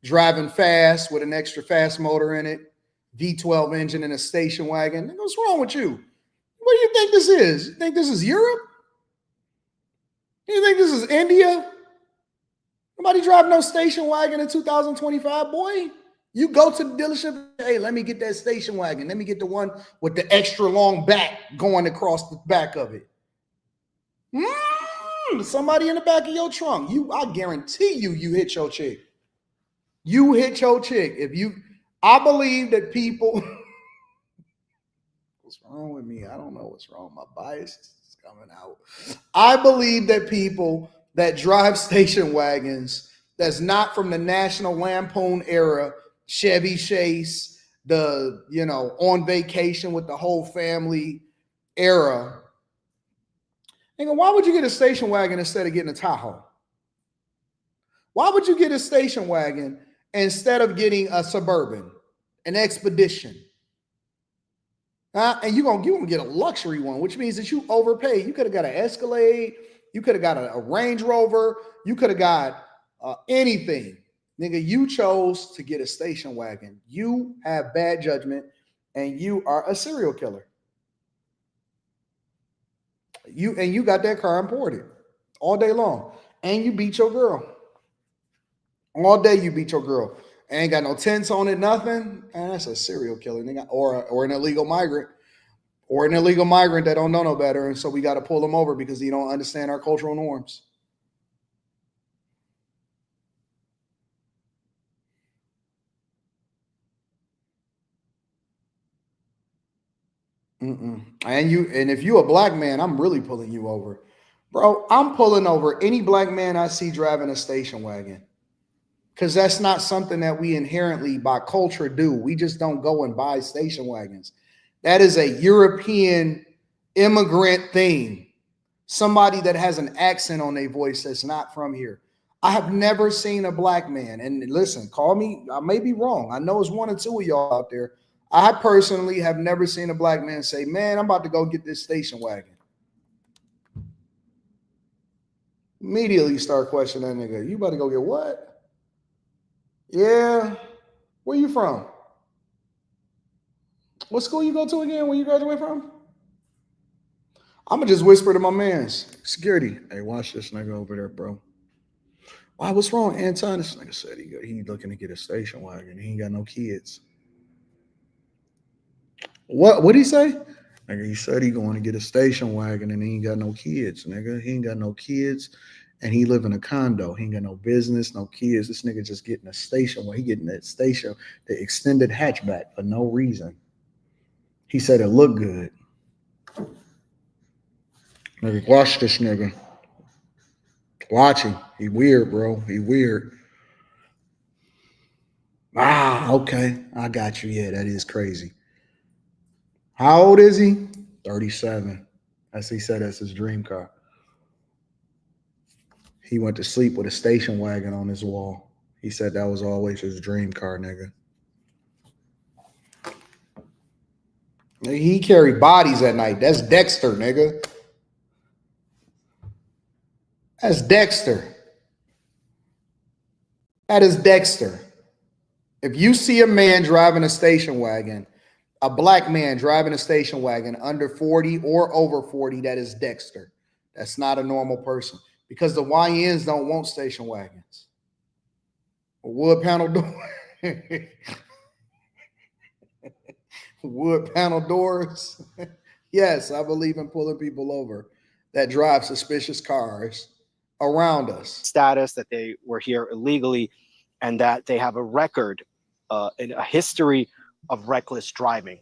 driving fast with an extra fast motor in it, V12 engine in a station wagon. What's wrong with you? What do you think this is? You think this is Europe? You think this is India? Nobody drive no station wagon in 2025, boy. You go to the dealership, hey, let me get that station wagon. Let me get the one with the extra long back going across the back of it. Somebody in the back of your trunk. I guarantee you hit your chick. You hit your chick. I believe that people. What's wrong with me? I don't know what's wrong. My bias is coming out. I believe that people that drive station wagons that's not from the National Lampoon era, Chevy Chase, on vacation with the whole family era. Nigga, why would you get a station wagon instead of getting a Tahoe? Why would you get a station wagon instead of getting a Suburban, an Expedition? And you're gonna get a luxury one, which means that you overpay. You could have got an Escalade, you could have got a Range Rover, you could have got anything. Nigga, you chose to get a station wagon. You have bad judgment, and you are a serial killer. You got that car imported all day long, and you beat your girl all day. You beat your girl, ain't got no tents on it, nothing. And that's a serial killer, nigga, or an illegal migrant, that don't know no better, and so we got to pull them over because he don't understand our cultural norms. And if you a black man, I'm really pulling you over, bro. I'm pulling over any black man I see driving a station wagon, because that's not something that we inherently by culture do. We just don't go and buy station wagons. That is a European immigrant thing. Somebody that has an accent on their voice that's not from here. I have never seen a black man, and listen, call me, I may be wrong. I know it's one or two of y'all out there. I personally have never seen a black man say, "Man, I'm about to go get this station wagon." Immediately start questioning that nigga. You about to go get what? Yeah. Where you from? What school you go to again? Where you graduate from? I'm going to just whisper to my mans. Security. Hey, watch this nigga over there, bro. Why, what's wrong, Anton? This nigga said he looking to get a station wagon. He ain't got no kids. What'd he say? Nigga, he said he going to get a station wagon and he ain't got no kids, nigga. He ain't got no kids and he live in a condo. He ain't got no business, no kids. This nigga just getting a station wagon. He getting that station, the extended hatchback for no reason. He said it looked good. Nigga, watch this nigga. Watch him. He weird, bro. He weird. Okay. I got you. Yeah, that is crazy. How old is he? 37. As he said, that's his dream car. He went to sleep with a station wagon on his wall. He said that was always his dream car, nigga. He carried bodies at night. That's Dexter, nigga. That's Dexter. That is Dexter. If you see a man driving a station wagon, a black man driving a station wagon under 40 or over 40, that is Dexter. That's not a normal person, because the YNs don't want station wagons. A wood panel door. Wood panel doors. Yes, I believe in pulling people over that drive suspicious cars around us. Status that they were here illegally and that they have a record, a history of reckless driving.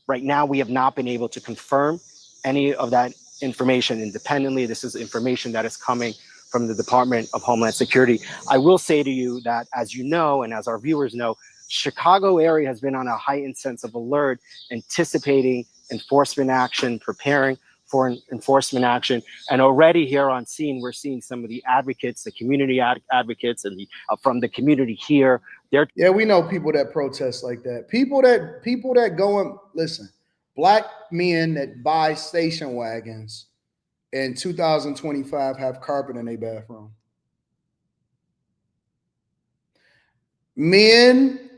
Right now, we have not been able to confirm any of that information independently. This is information that is coming from the Department of Homeland Security. I will say to you that, as you know, and as our viewers know, Chicago area has been on a heightened sense of alert, anticipating enforcement action, preparing for enforcement action. And already here on scene, we're seeing some of the advocates, the community advocates, and from the community here. Yeah, we know people that protest like that. People that go and listen. Black men that buy station wagons in 2025 have carpet in their bathroom. Men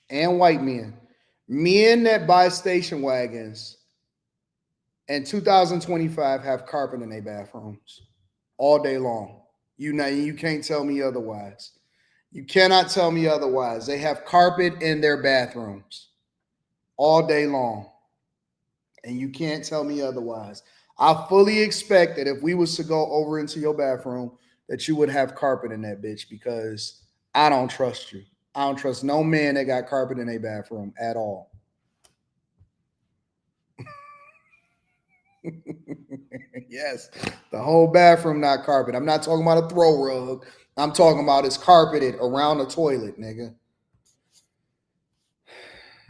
and white men that buy station wagons in 2025 have carpet in their bathrooms all day long. You can't tell me otherwise. You cannot tell me otherwise. They have carpet in their bathrooms all day long. And you can't tell me otherwise. I fully expect that if we was to go over into your bathroom, that you would have carpet in that bitch, because I don't trust you. I don't trust no man that got carpet in their bathroom at all. Yes, the whole bathroom not carpet. I'm not talking about a throw rug. I'm talking about it's carpeted around the toilet, nigga.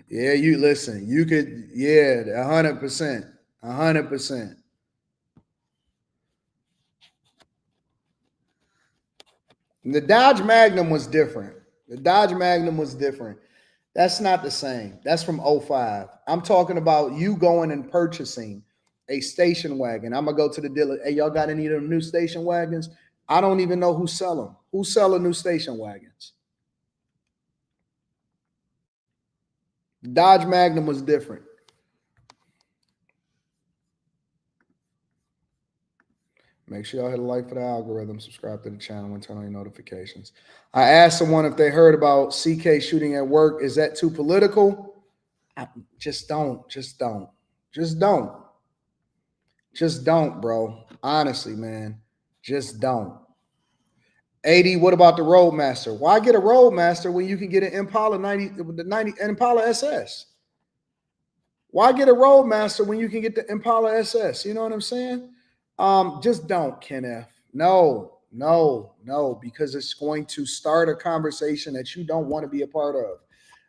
Yeah, you listen. You could, yeah, 100%. 100%. The Dodge Magnum was different. The Dodge Magnum was different. That's not the same. That's from 05. I'm talking about you going and purchasing a station wagon. I'm going to go to the dealer. Hey, y'all got any of them new station wagons? I don't even know who sell them. Who selling new station wagons? Dodge Magnum was different. Make sure y'all hit a like for the algorithm, subscribe to the channel, and turn on your notifications. I asked someone if they heard about CK shooting at work. Is that too political? Just don't, bro. Honestly, man, just don't. 80, what about the Roadmaster? Why get a Roadmaster when you can get an Impala Impala SS? Why get a Roadmaster when you can get the Impala SS? You know what I'm saying? Just don't, Kenneth. No, because it's going to start a conversation that you don't want to be a part of.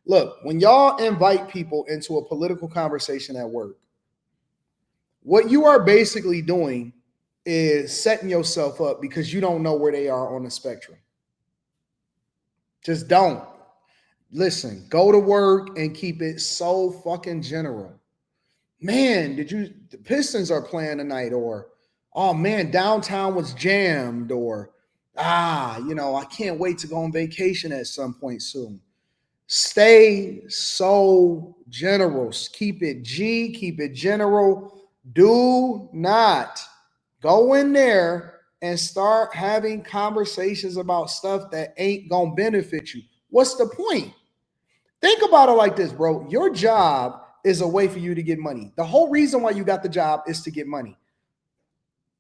Look, when y'all invite people into a political conversation at work, what you are basically doing is setting yourself up because you don't know where they are on the spectrum. Just don't. Listen, go to work and keep it so fucking general. Man, the Pistons are playing tonight, or oh man, downtown was jammed, or I can't wait to go on vacation at some point soon. Stay so general. Keep it G, keep it general. Do not go in there and start having conversations about stuff that ain't gonna benefit you. What's the point? Think about it like this, bro. Your job is a way for you to get money. The whole reason why you got the job is to get money.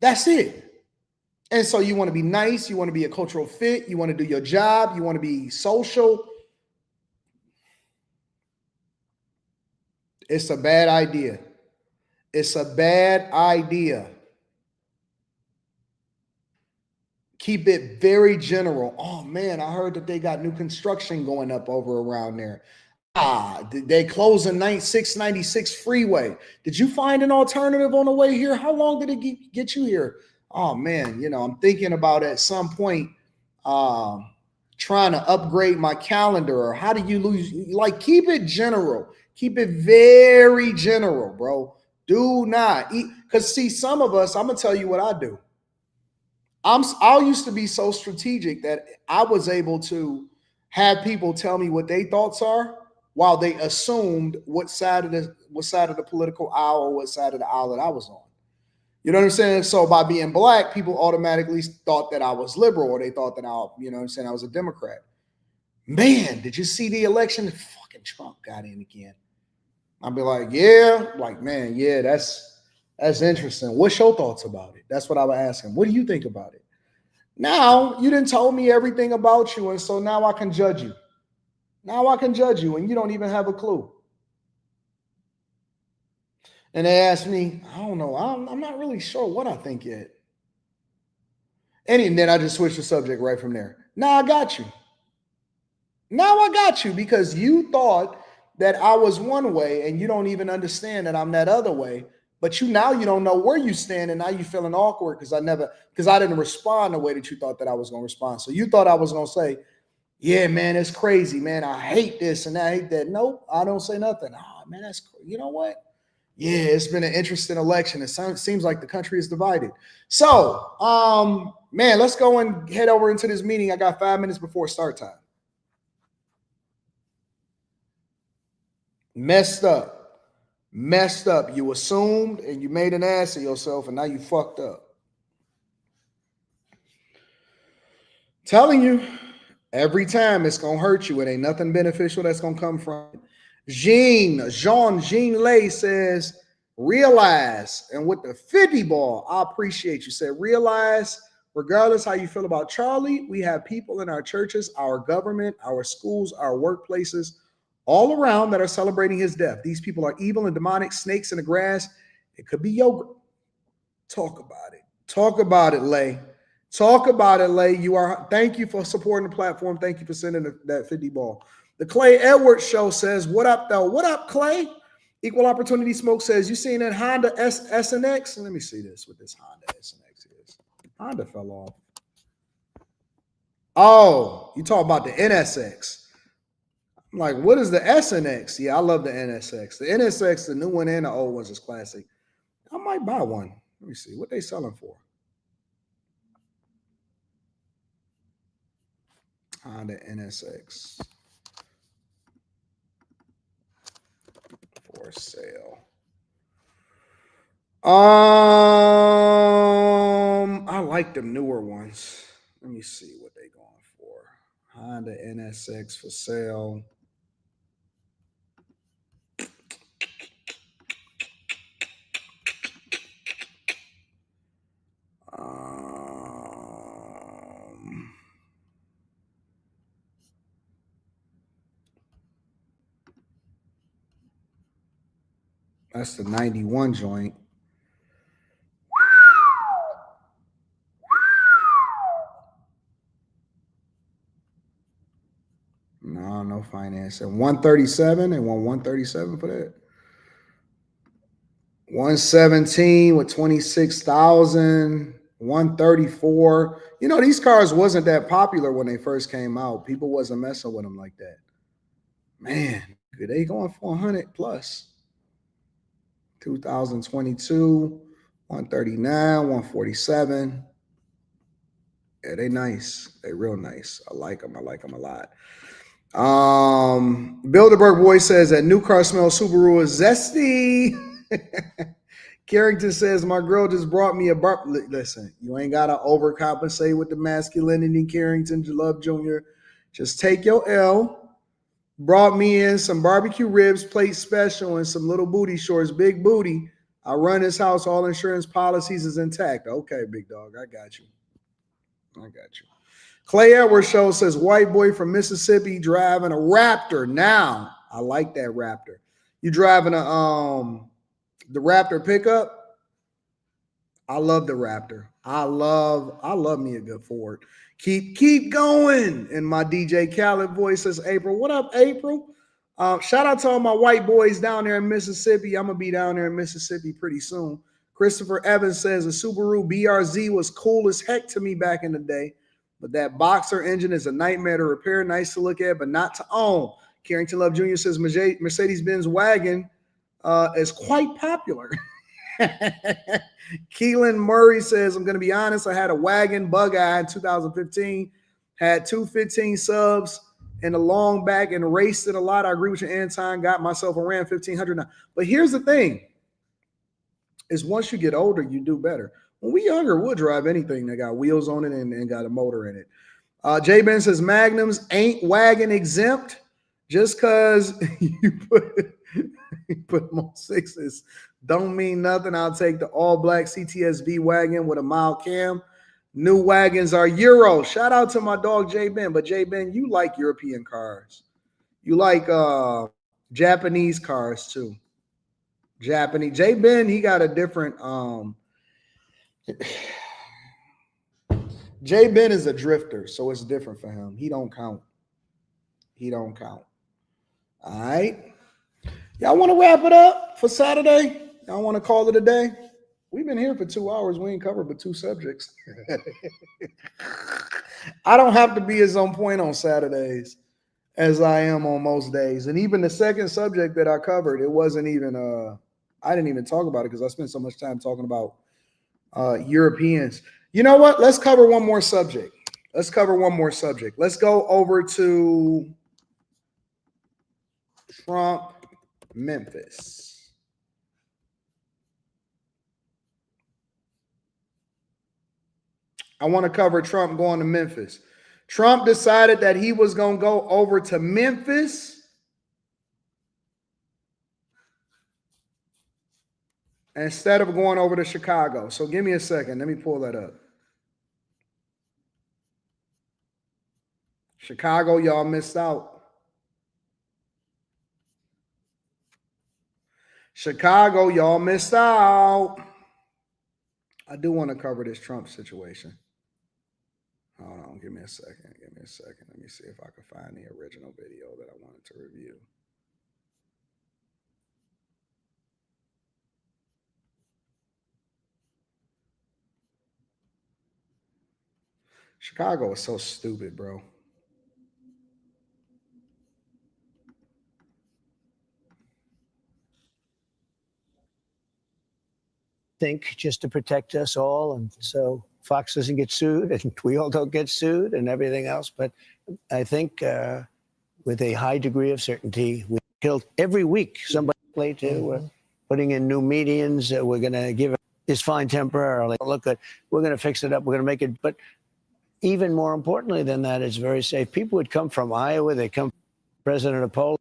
That's it. And so you want to be nice. You want to be a cultural fit. You want to do your job. You want to be social. It's a bad idea. It's a bad idea. Keep it very general. Oh man, I heard that they got new construction going up over around there. They closing 696 freeway. Did you find an alternative on the way here? How long did it get you here? Oh man, I'm thinking about at some point trying to upgrade my calendar, or how do you lose? Like, keep it general. Keep it very general, bro. Do not eat, because see, some of us, I'm gonna tell you what I do. I used to be so strategic that I was able to have people tell me what their thoughts are while they assumed what side of the political aisle or what side of the aisle that I was on. You know what I'm saying? So by being black, people automatically thought that I was liberal, or they thought that I was a Democrat. Man, did you see the election? Fucking Trump got in again. I'll be like, yeah, like, man, yeah, that's interesting. What's your thoughts about it? That's what I would ask him. What do you think about it? Now, you didn't tell me everything about you, and so now I can judge you. Now I can judge you, and you don't even have a clue. And they asked me, I don't know, I'm not really sure what I think yet. And then I just switched the subject right from there. Now I got you. Now I got you, because you thought that I was one way, and you don't even understand that I'm that other way. But you don't know where you stand, and now you're feeling awkward because I didn't respond the way that you thought that I was going to respond. So you thought I was going to say, yeah, man, it's crazy, man. I hate this and I hate that. Nope, I don't say nothing. Oh, man, you know what? Yeah, it's been an interesting election. It seems like the country is divided. So, man, let's go and head over into this meeting. I got 5 minutes before start time. Messed up. You assumed and you made an ass of yourself, and now you fucked up. Telling you, every time it's going to hurt you. It ain't nothing beneficial that's going to come from it. Jean Lay says, realize, and with the 50 ball, I appreciate you. Said, realize, regardless how you feel about Charlie, we have people in our churches, our government, our schools, our workplaces, all around that are celebrating his death. These people are evil and demonic, snakes in the grass. It could be yogurt. Talk about it. Talk about it, Lay. Talk about it, Lay. Thank you for supporting the platform. Thank you for sending that 50 ball. The Clay Edwards show says, what up, though? What up, Clay? Equal Opportunity Smoke says, you seen that Honda SNX? Let me see this, what this Honda SNX is. Honda fell off. Oh, you talk about the NSX. I'm like, what is the SNX? Yeah, I love the NSX. The NSX, the new one and the old ones, is classic. I might buy one. Let me see what they selling for. Honda NSX for sale. I like them newer ones. Let me see what they going for. Honda NSX for sale. That's the 91 joint. No finance. And 137, and 137 for that. 117 with 26,000. 134. You know, these cars wasn't that popular when they first came out. People wasn't messing with them like that. Man, they going for 100 plus. 2022, 139, 147. Yeah, they nice. They real nice. I like them. I like them a lot. Bilderberg Boy says that new car smells Subaru is zesty. Carrington says, my girl just brought me a burp. Listen, you ain't got to overcompensate with the masculinity, Carrington Love Jr. Just take your L. Brought me in some barbecue ribs, plate special, and some little booty shorts, big booty. I run this house. All insurance policies is intact. Okay, big dog. I got you. Clay Edwards show says, white boy from Mississippi driving a Raptor. Now, I like that Raptor. You driving the Raptor pickup? I love the Raptor. I love me a good Ford. Keep going. And my DJ Khaled voice says, April. What up, April? Shout out to all my white boys down there in Mississippi. I'm going to be down there in Mississippi pretty soon. Christopher Evans says a Subaru BRZ was cool as heck to me back in the day, but that Boxer engine is a nightmare to repair. Nice to look at, but not to own. Carrington Love Jr. says Mercedes-Benz wagon is quite popular. Keelan Murray says, I'm going to be honest, I had a wagon bug eye in 2015, had 215 subs, in the long back and raced it a lot. I agree with you, Anton. Got myself a Ram 1500 now. But here's the thing, is once you get older, you do better. When we younger, we'll drive anything that got wheels on it and got a motor in it. J Ben says Magnums ain't wagon exempt just because you put them on sixes. Don't mean nothing. I'll take the all black CTSV wagon with a mild cam. New wagons are Euro. Shout out to my dog J Ben. But J Ben, you like European cars. You like Japanese cars too. Japanese. J Ben, he got a different J Ben is a drifter, so it's different for him. He don't count. All right. Y'all want to wrap it up for Saturday? Y'all want to call it a day? We've been here for 2 hours. We ain't covered but 2 subjects. I don't have to be as on point on Saturdays as I am on most days. And even the second subject that I covered, it wasn't even I didn't even talk about it because I spent so much time talking about Europeans. You know what? Let's cover one more subject. Let's go over to Trump, Memphis. I want to cover Trump going to Memphis. Trump decided that he was going to go over to Memphis instead of going over to Chicago. So give me a second. Let me pull that up. Chicago, y'all missed out. Chicago, y'all missed out. I do want to cover this Trump situation. Hold on, give me a second. Let me see if I can find the original video that I wanted to review. Chicago is so stupid, bro. Think just to protect us all, and so Fox doesn't get sued and we all don't get sued and everything else. But I think with a high degree of certainty, we killed every week somebody play to. We're putting in new medians. We're going to give his fine temporarily. Look good. We're going to fix it up. We're going to make it. But even more importantly than that, it's very safe. People would come from Iowa. They come from President of Poland.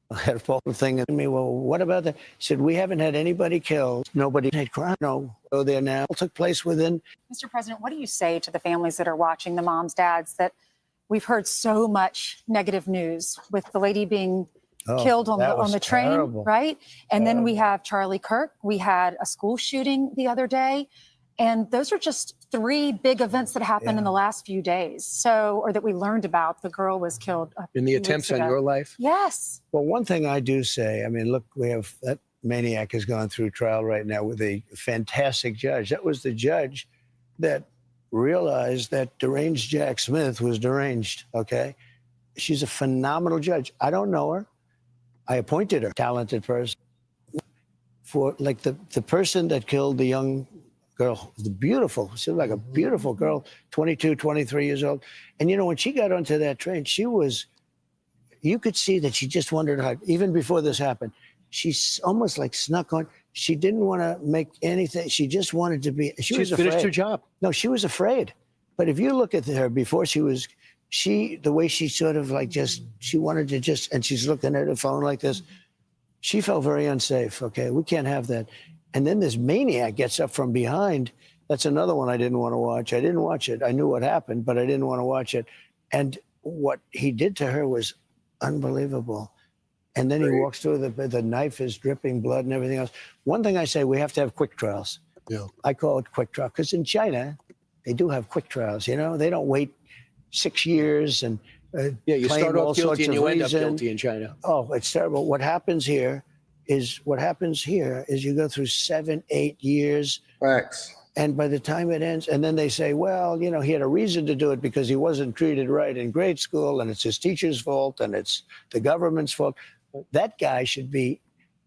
I had a phone thing and me, well, what about that? He said, we haven't had anybody killed. Nobody had crime. No, go there now. It took place within. Mr. President, what do you say to the families that are watching, the moms, dads, that we've heard so much negative news with the lady being killed on the train, terrible. Right? And then we have Charlie Kirk. We had a school shooting the other day. And those are just 3 big events that happened in the last few days. So, or that we learned about. The girl was killed in the attempts on your life. Yes. Well, one thing I do say, I mean, look, we have that maniac has gone through trial right now with a fantastic judge. That was the judge that realized that deranged Jack Smith was deranged. Okay. She's a phenomenal judge. I don't know her. I appointed her, talented person. For like the person that killed the young girl, the beautiful, she was like a beautiful girl, 22, 23 years old. And, you know, when she got onto that train, she was, you could see that she just wanted to, even before this happened, she's almost like snuck on. She didn't want to make anything. She just wanted to be, she was afraid. Finished her job. No, she was afraid. But if you look at her before the way she sort of like just, she wanted to just, and she's looking at her phone like this, she felt very unsafe. Okay, we can't have that. And then this maniac gets up from behind. That's another one I didn't want to watch. I didn't watch it. I knew what happened, but I didn't want to watch it. And what he did to her was unbelievable. And then he walks through, the knife is dripping blood and everything else. One thing I say, we have to have quick trials. Yeah. I call it quick trial because in China, they do have quick trials. You know, they don't wait 6 years and you start off guilty and you end up guilty in China. Oh, it's terrible. What happens here is you go through 7, 8 years. Facts. And by the time it ends, and then they say, well, you know, he had a reason to do it because he wasn't treated right in grade school, and it's his teacher's fault, and it's the government's fault. That guy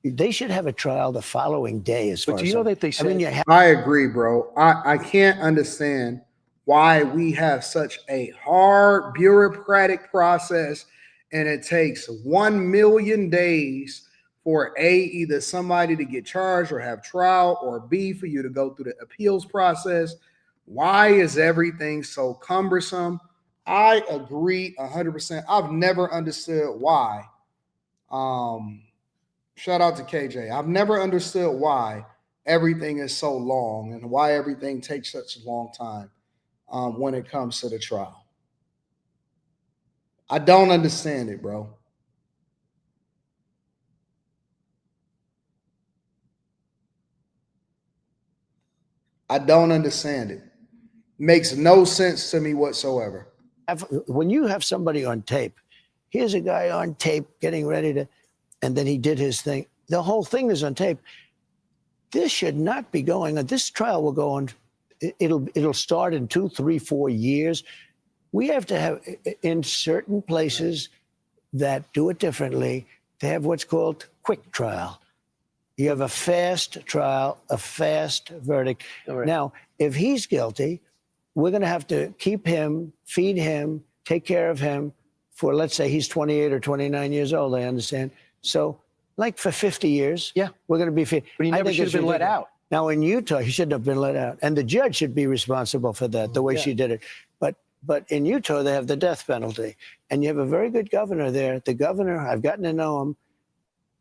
they should have a trial the following day. But do you know that they said? I agree, bro. I can't understand why we have such a hard bureaucratic process and it takes 1 million days for A, either somebody to get charged or have trial, or B, for you to go through the appeals process. Why is everything so cumbersome? I agree 100%. I've never understood why. Shout out to KJ. I've never understood why everything is so long and why everything takes such a long time when it comes to the trial. I don't understand it, bro. I don't understand it. Makes no sense to me whatsoever. When you have somebody on tape, here's a guy on tape getting ready to, and then he did his thing. The whole thing is on tape. This should not be going on. This trial will go on. It'll start in 2, 3, 4 years. We have to have, in certain places that do it differently, they have what's called quick trial. You have a fast trial, a fast verdict. Right. Now, if he's guilty, we're going to have to keep him, feed him, take care of him for, let's say he's 28 or 29 years old, I understand. So, like for 50 years, we're going to be feed. But he never should have been let out. Now, in Utah, he shouldn't have been let out. And the judge should be responsible for that, the way she did it. But in Utah, they have the death penalty. And you have a very good governor there. The governor, I've gotten to know him.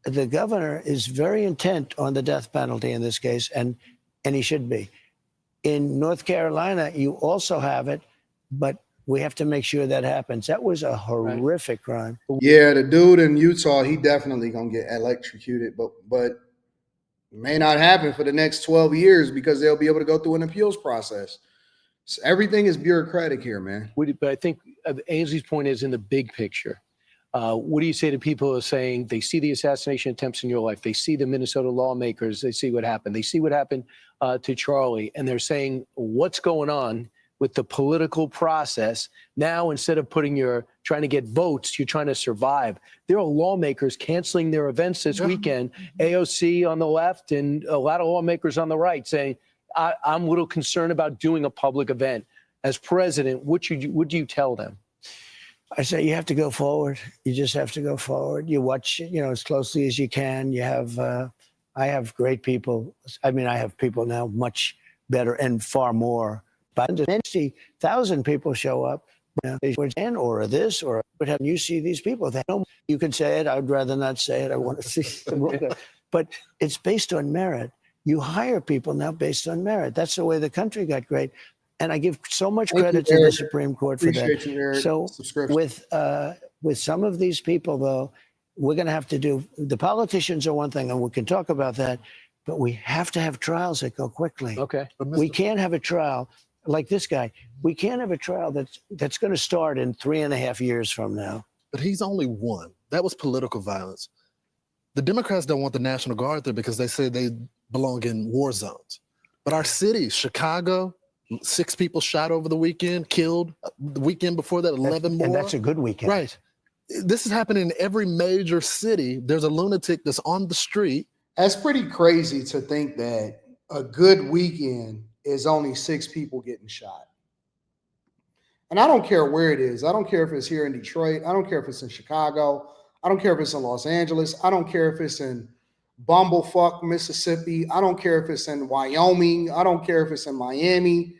The governor is very intent on the death penalty in this case, and he should be. In North Carolina, you also have it, but we have to make sure that happens. That was a horrific crime. Yeah, the dude in Utah, he definitely gonna get electrocuted, but it may not happen for the next 12 years because they'll be able to go through an appeals process. So everything is bureaucratic here, man. But I think Ainsley's point is in the big picture. What do you say to people who are saying they see the assassination attempts in your life? They see the Minnesota lawmakers. They see what happened. They see what happened to Charlie. And they're saying, what's going on with the political process? Now, instead of trying to get votes, you're trying to survive. There are lawmakers canceling their events this weekend. AOC on the left and a lot of lawmakers on the right saying, I'm a little concerned about doing a public event. As president, what do you tell them? I say you have to go forward. You just have to go forward. You watch, as closely as you can. You have, I have great people. I mean, I have people now much better and far more. But 50,000 people show up, or this, or what you see these people. They don't. You can say it. I'd rather not say it. I want to see them. But it's based on merit. You hire people now based on merit. That's the way the country got great. And I give so much credit to the Supreme Court for that. So with some of these people, though, we're going to have to do, the politicians are one thing, and we can talk about that, but we have to have trials that go quickly. Okay. We can't have a trial like this guy. We can't have a trial that's going to start in 3.5 years from now. But he's only one. That was political violence. The Democrats don't want the National Guard there because they say they belong in war zones. But our cities, Chicago, 6 people shot over the weekend, killed. The weekend before that, 11 more. And that's a good weekend. Right. This is happening in every major city. There's a lunatic that's on the street. That's pretty crazy to think that a good weekend is only 6 people getting shot. And I don't care where it is. I don't care if it's here in Detroit. I don't care if it's in Chicago. I don't care if it's in Los Angeles. I don't care if it's in Bumblefuck, Mississippi. I don't care if it's in Wyoming. I don't care if it's in Miami.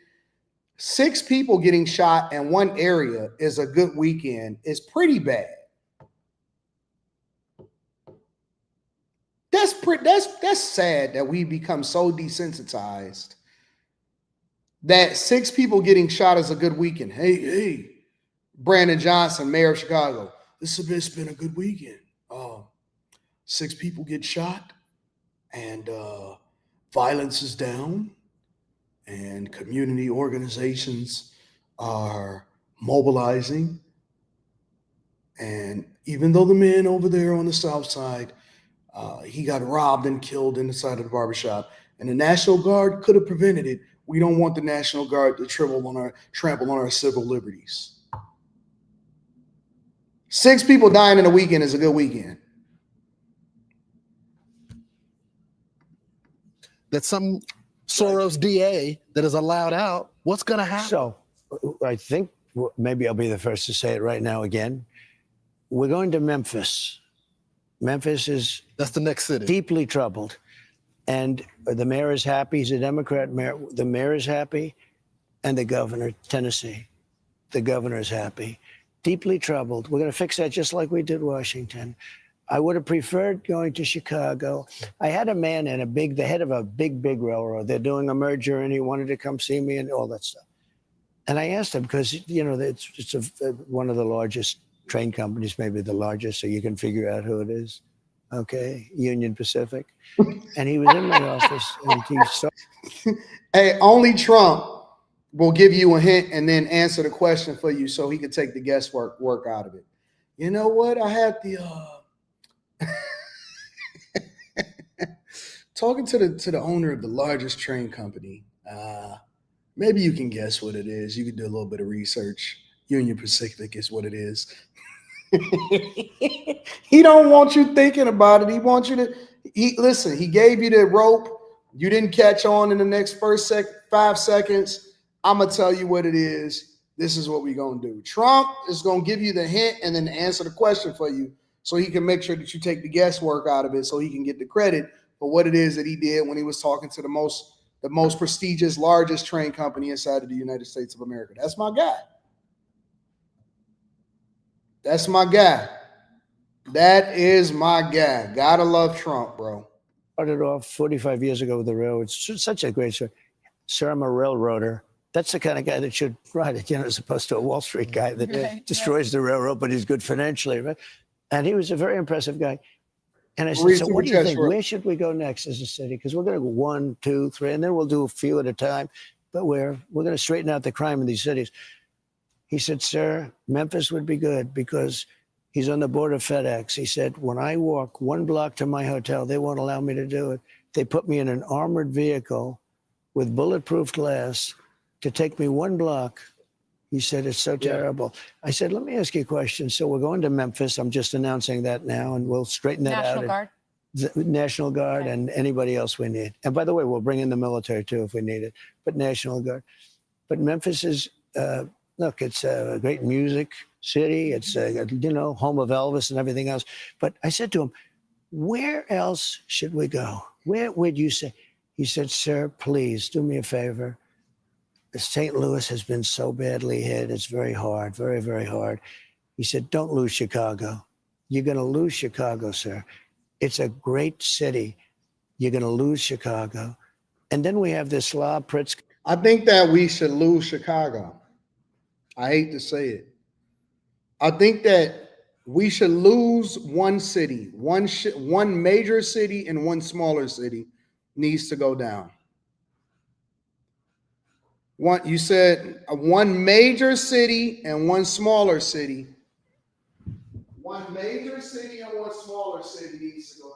6 people getting shot in one area is a good weekend. It's pretty bad. That's sad that we become so desensitized that 6 people getting shot is a good weekend. Hey, Brandon Johnson, mayor of Chicago. This has been a good weekend. 6 people get shot, and violence is down, and community organizations are mobilizing. And even though the man over there on the south side, he got robbed and killed in the side of the barbershop, and the National Guard could have prevented it. We don't want the National Guard to trample on our civil liberties. 6 people dying in a weekend is a good weekend. That some Soros DA that is allowed out, what's going to happen? So I think maybe I'll be the first to say it right now again. we're going to Memphis. Memphis is That's the next city. deeply troubled. And the mayor is happy. He's a Democrat mayor. The mayor is happy. And the governor, Tennessee, the governor is happy. Deeply troubled. We're going to fix that just like we did Washington. I would have preferred going to Chicago. I had a man in the head of a big railroad. They're doing a merger, and he wanted to come see me and all that stuff. And I asked him, because, it's one of the largest train companies, maybe the largest, so you can figure out who it is. Okay, Union Pacific. And he was in my office, and he saw. Hey, only Trump will give you a hint and then answer the question for you so he can take the guesswork out of it. You know what? I had the talking to the owner of the largest train company. Maybe you can guess what it is. You can do a little bit of research. Union Pacific is what it is. He don't want you thinking about it. He wants you to listen. He gave you the rope. You didn't catch on in the next 5 seconds. I'm gonna tell you what it is. This is what we're gonna do. Trump is gonna give you the hint and then answer the question for you, so he can make sure that you take the guesswork out of it, so he can get the credit for what it is that he did when he was talking to the most prestigious, largest train company inside of the United States of America. That's my guy. That's my guy. That is my guy. Gotta love Trump, bro. Started off 45 years ago with the railroad. It's such a great story. Sir, I'm a railroader. That's the kind of guy that should ride it, as opposed to a Wall Street guy that destroys the railroad, but he's good financially, right? And he was a very impressive guy. And I said, so what do you think? Where should we go next as a city? Because we're going to go 1, 2, 3, and then we'll do a few at a time. But we're going to straighten out the crime in these cities. He said, sir, Memphis would be good because he's on the board of FedEx. He said, when I walk 1 block to my hotel, they won't allow me to do it. They put me in an armored vehicle with bulletproof glass to take me 1 block. He said, it's so terrible. I said, let me ask you a question. So we're going to Memphis. I'm just announcing that now, and we'll straighten that out. National Guard. National Guard and anybody else we need. And by the way, we'll bring in the military too if we need it, but National Guard. But Memphis is, look, it's a great music city. It's, home of Elvis and everything else. But I said to him, where else should we go? Where would you say? He said, sir, please do me a favor. St. Louis has been so badly hit. It's very hard, very, very hard. He said, don't lose Chicago. You're going to lose Chicago, sir. It's a great city. You're going to lose Chicago. And then we have this Slav Pritzker. I think that we should lose Chicago. I hate to say it. I think that we should lose one city, one major city and one smaller city needs to go down. You said one major city and one smaller city. One major city and one smaller city needs to go down.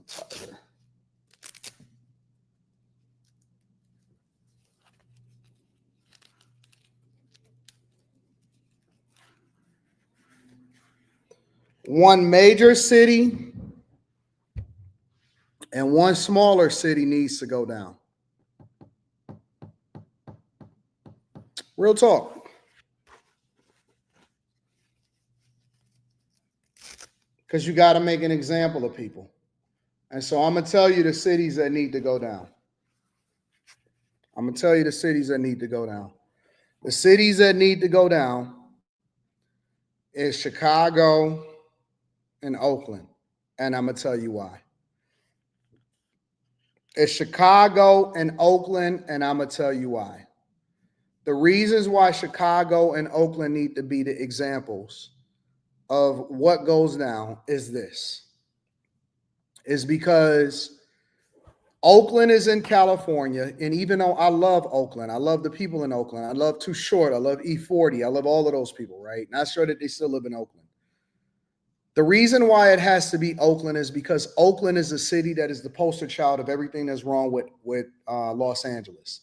Tyler. One major city and one smaller city needs to go down. Real talk. Because you got to make an example of people. And so I'm going to tell you the cities that need to go down. I'm going to tell you the cities that need to go down. The cities that need to go down is Chicago and Oakland. And I'm going to tell you why. It's Chicago and Oakland, and I'm going to tell you why. The reasons why Chicago and Oakland need to be the examples of what goes down is this. Is because Oakland is in California, and even though I love Oakland, I love the people in Oakland, I love Too Short, I love E40, I love all of those people, right? Not sure that they still live in Oakland. The reason why it has to be Oakland is because Oakland is a city that is the poster child of everything that's wrong with Los Angeles,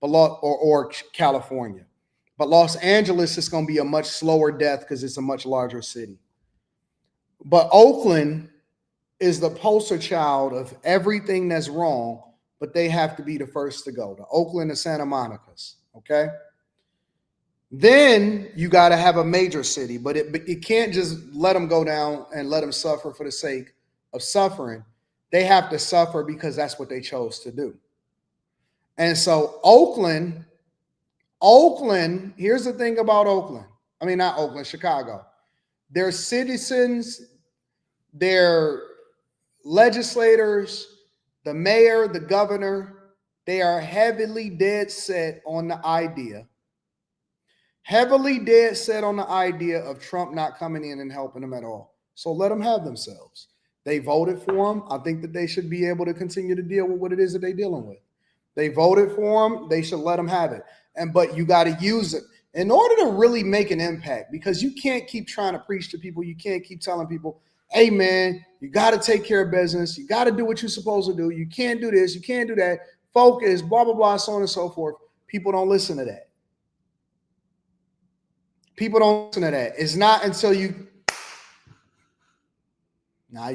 or California. But Los Angeles is going to be a much slower death because it's a much larger city. But Oakland is the poster child of everything that's wrong, but they have to be the first to go. The Oakland and Santa Monica's, okay? Then you got to have a major city, but it can't just let them go down and let them suffer for the sake of suffering. They have to suffer because that's what they chose to do. And so Oakland, here's the thing about Oakland. I mean, not Oakland, Chicago. Their citizens, their legislators, the mayor, the governor, they are heavily dead set on the idea of Trump not coming in and helping them at all. So let them have themselves. They voted for him. I think that they should be able to continue to deal with what it is that they're dealing with. They voted for him. They should let them have it. But you got to use it in order to really make an impact, because you can't keep trying to preach to people. You can't keep telling people, hey, man, you got to take care of business. You got to do what you're supposed to do. You can't do this. You can't do that. Focus, blah, blah, blah, so on and so forth. People don't listen to that. People don't listen to that. It's not until you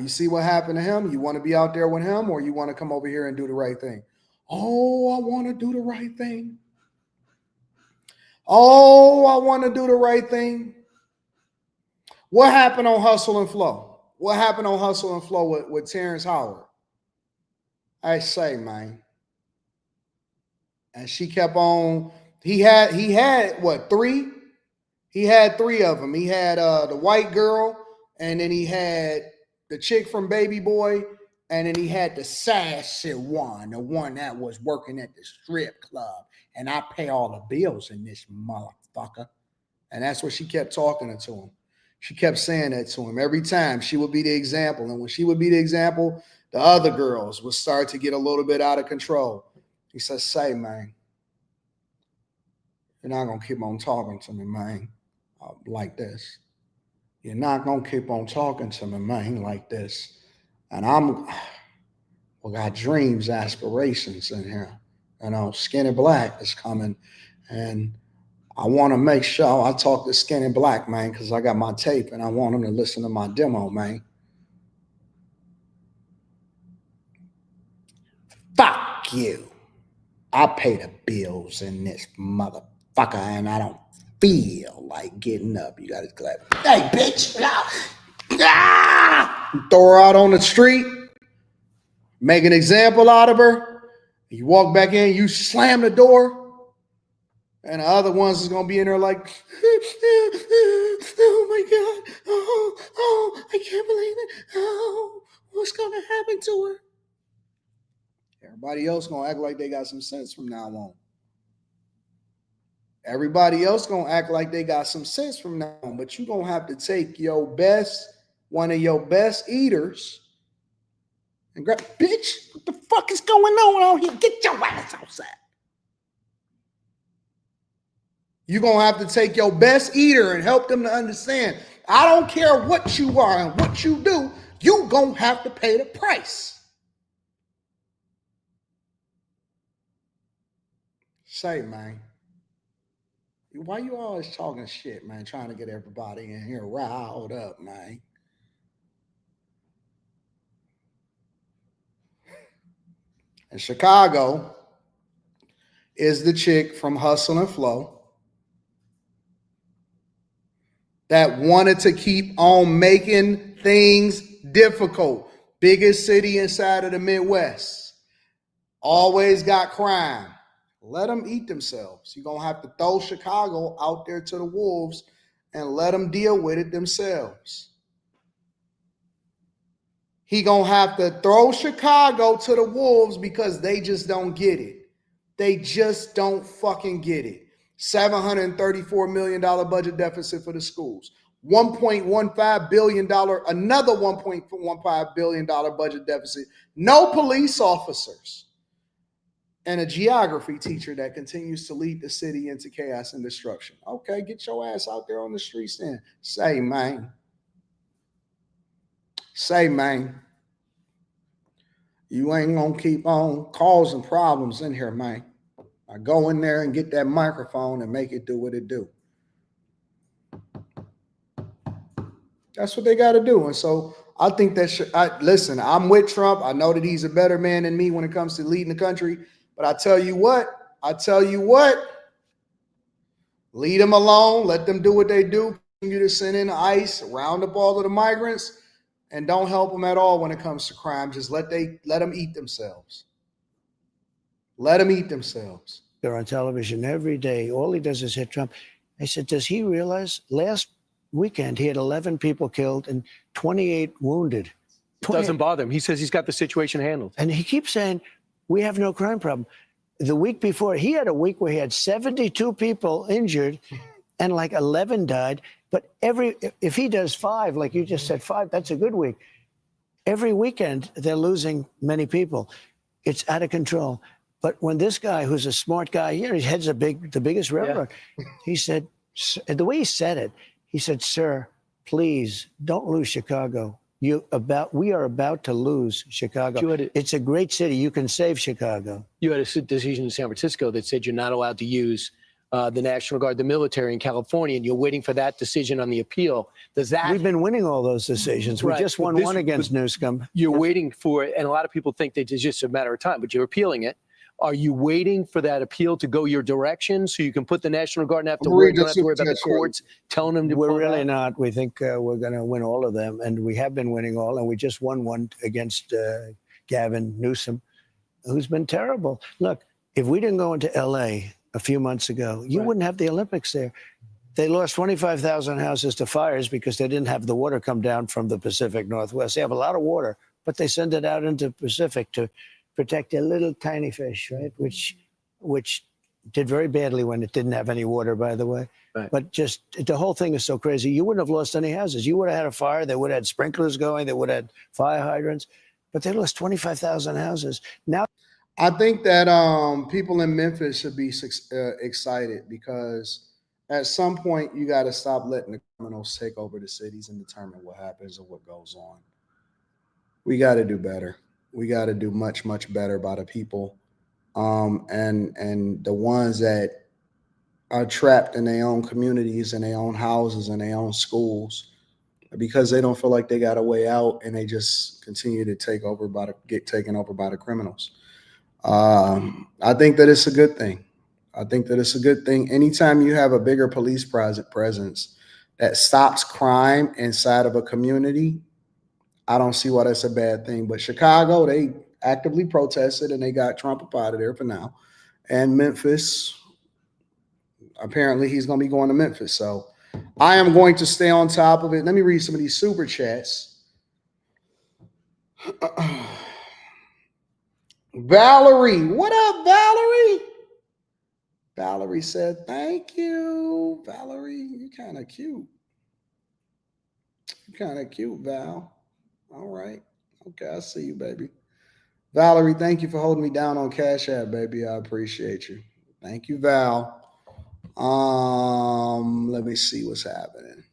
see what happened to him. You want to be out there with him, or you want to come over here and do the right thing? Oh, I want to do the right thing. Oh, I want to do the right thing. What happened on Hustle and Flow? What happened on Hustle and Flow with Terrence Howard? I say, man. And she kept on. He had what, 3? He had 3 of them. He had the white girl, and then he had the chick from Baby Boy, and then he had the sassy one, the one that was working at the strip club. And I pay all the bills in this motherfucker. And that's what she kept talking to him. She kept saying that to him every time. She would be the example. And when she would be the example, the other girls would start to get a little bit out of control. He says, say, man, you're not going to keep on talking to me, man, like this. You're not going to keep on talking to me, man, like this. And we got dreams, aspirations in here. You know, Skinny Black is coming, and I want to make sure I talk to Skinny Black, man, because I got my tape, and I want him to listen to my demo, man. Fuck you. I pay the bills in this motherfucker, and I don't feel like getting up. You got to clap. Hey, bitch. Throw her out on the street. Make an example out of her. You walk back in, you slam the door, and the other ones is going to be in there like, oh my God, oh, I can't believe it. Oh, what's going to happen to her? Everybody else going to act like they got some sense from now on. Everybody else going to act like they got some sense from now on, but you're going to have to take one of your best eaters, and grab, bitch, what the fuck is going on out here? Get your ass outside. You're going to have to take your best eater and help them to understand, I don't care what you are and what you do, you're going to have to pay the price. Say, man, why you always talking shit, man, trying to get everybody in here riled up, man? And Chicago is the chick from Hustle and Flow that wanted to keep on making things difficult. Biggest city inside of the Midwest. Always got crime. Let them eat themselves. You're going to have to throw Chicago out there to the wolves and let them deal with it themselves. He going to have to throw Chicago to the wolves because they just don't get it. They just don't fucking get it. $734 million budget deficit for the schools. $1.15 billion, another $1.15 billion budget deficit. No police officers. and a geography teacher that continues to lead the city into chaos and destruction. Okay, get your ass out there on the streets then. Say, man. Say, man. You ain't gonna keep on causing problems in here, man. I go in there and get that microphone and make it do what it do. That's what they got to do. And so I think that listen, I'm with Trump. I know that he's a better man than me when it comes to leading the country. But I tell you what, lead them alone. Let them do what they do. Continue to send in ICE, round up all of the migrants, and don't help them at all when it comes to crime. Just let them eat themselves. Let them eat themselves. They're on television every day. All he does is hit Trump. I said, does he realize last weekend he had 11 people killed and 28 wounded? Doesn't bother him. He says he's got the situation handled. And he keeps saying, we have no crime problem. The week before, he had a week where he had 72 people injured and like 11 died. But if he does 5, like you just said, 5, that's a good week. Every weekend, they're losing many people. It's out of control. But when this guy, who's a smart guy, he heads the biggest railroad, he said, the way he said it, he said, sir, please don't lose Chicago. We are about to lose Chicago. It's a great city. You can save Chicago. You had a decision in San Francisco that said you're not allowed to use the National Guard, the military in California, and you're waiting for that decision on the appeal. We've been winning all those decisions. We just won one against Newscomb. You're waiting for it, and a lot of people think that it's just a matter of time, but you're appealing it. Are you waiting for that appeal to go your direction so you can put the National Guard and don't have to worry about the courts telling them to We're really not. We think we're going to win all of them, and we have been winning all, and we just won one against Gavin Newsom, who's been terrible. Look, if we didn't go into L.A. a few months ago, you wouldn't have the Olympics there. They lost 25,000 houses to fires because they didn't have the water come down from the Pacific Northwest. They have a lot of water, but they send it out into the Pacific to protect a little tiny fish, right? Which did very badly when it didn't have any water, by the way. Right. But just the whole thing is so crazy. You wouldn't have lost any houses. You would have had a fire. They would have had sprinklers going. They would have had fire hydrants. But they lost 25,000 houses. Now, I think that people in Memphis should be excited because at some point you got to stop letting the criminals take over the cities and determine what happens or what goes on. We got to do better. We got to do much, much better by the people and the ones that are trapped in their own communities, in their own houses, in their own schools because they don't feel like they got a way out and they just continue to get taken over by the criminals. I think that it's a good thing. Anytime you have a bigger police presence that stops crime inside of a community, I don't see why that's a bad thing. But Chicago, they actively protested and they got Trump up out of there for now. And Memphis, apparently he's going to be going to Memphis. So I am going to stay on top of it. Let me read some of these super chats. Valerie, what up, Valerie? Valerie said, thank you. Valerie, you kind of cute. Val. All right. Okay, I see you, baby. Valerie, thank you for holding me down on Cash App, baby. I appreciate you. Thank you, Val. Let me see what's happening.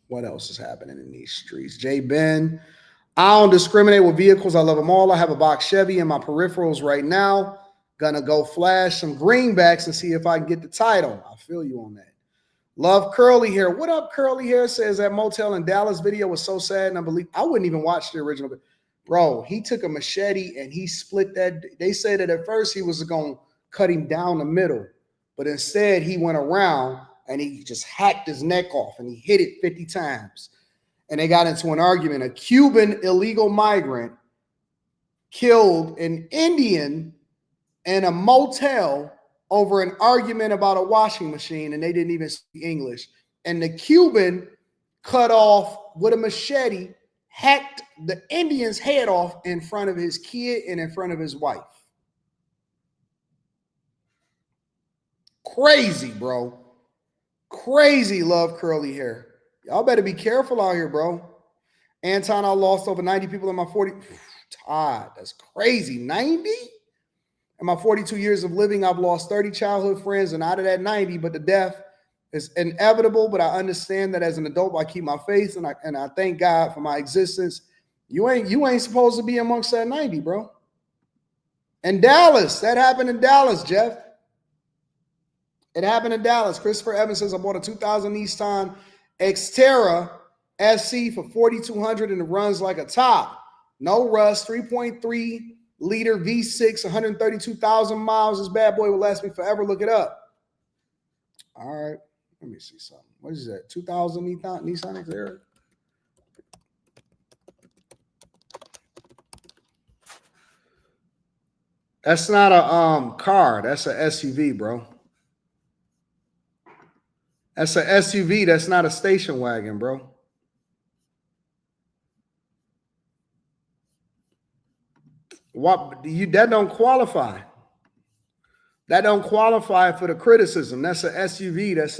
What else is happening in these streets? J. Ben, I don't discriminate with vehicles. I love them all. I have a box Chevy in my peripherals right now. Gonna go flash some greenbacks and see if I can get the title. I feel you on that. Love Curly Hair. What up, Curly Hair? Says that motel in Dallas video was so sad and I wouldn't even watch the original. Bro, he took a machete and he split that. They said that at first he was going to cut him down the middle, but instead he went around and he just hacked his neck off and he hit it 50 times. And they got into an argument. A Cuban illegal migrant killed an Indian in a motel over an argument about a washing machine, and they didn't even speak English. And the Cuban cut off with a machete, hacked the Indian's head off in front of his kid and in front of his wife. Crazy, bro. Crazy. Love Curly Hair. Y'all better be careful out here, bro. Anton, I lost over 90 people in my 40. Todd, that's crazy. 90? In my 42 years of living, I've lost 30 childhood friends, and out of that 90, but the death is inevitable. But I understand that as an adult, I keep my faith, and I thank God for my existence. You ain't supposed to be amongst that 90, bro. And Dallas, that happened in Dallas, Jeff. It happened in Dallas. Christopher Evans says, I bought a 2000 Nissan Xterra SC for $4,200 and it runs like a top. No rust, 3.3 liter V6, 132,000 miles. This bad boy will last me forever. Look it up. All right. Let me see something. What is that? 2000 Nissan Xterra? That's not a car. That's an SUV, bro. That's an SUV. That's not a station wagon, bro. What that don't qualify. That don't qualify for the criticism. That's an SUV. That's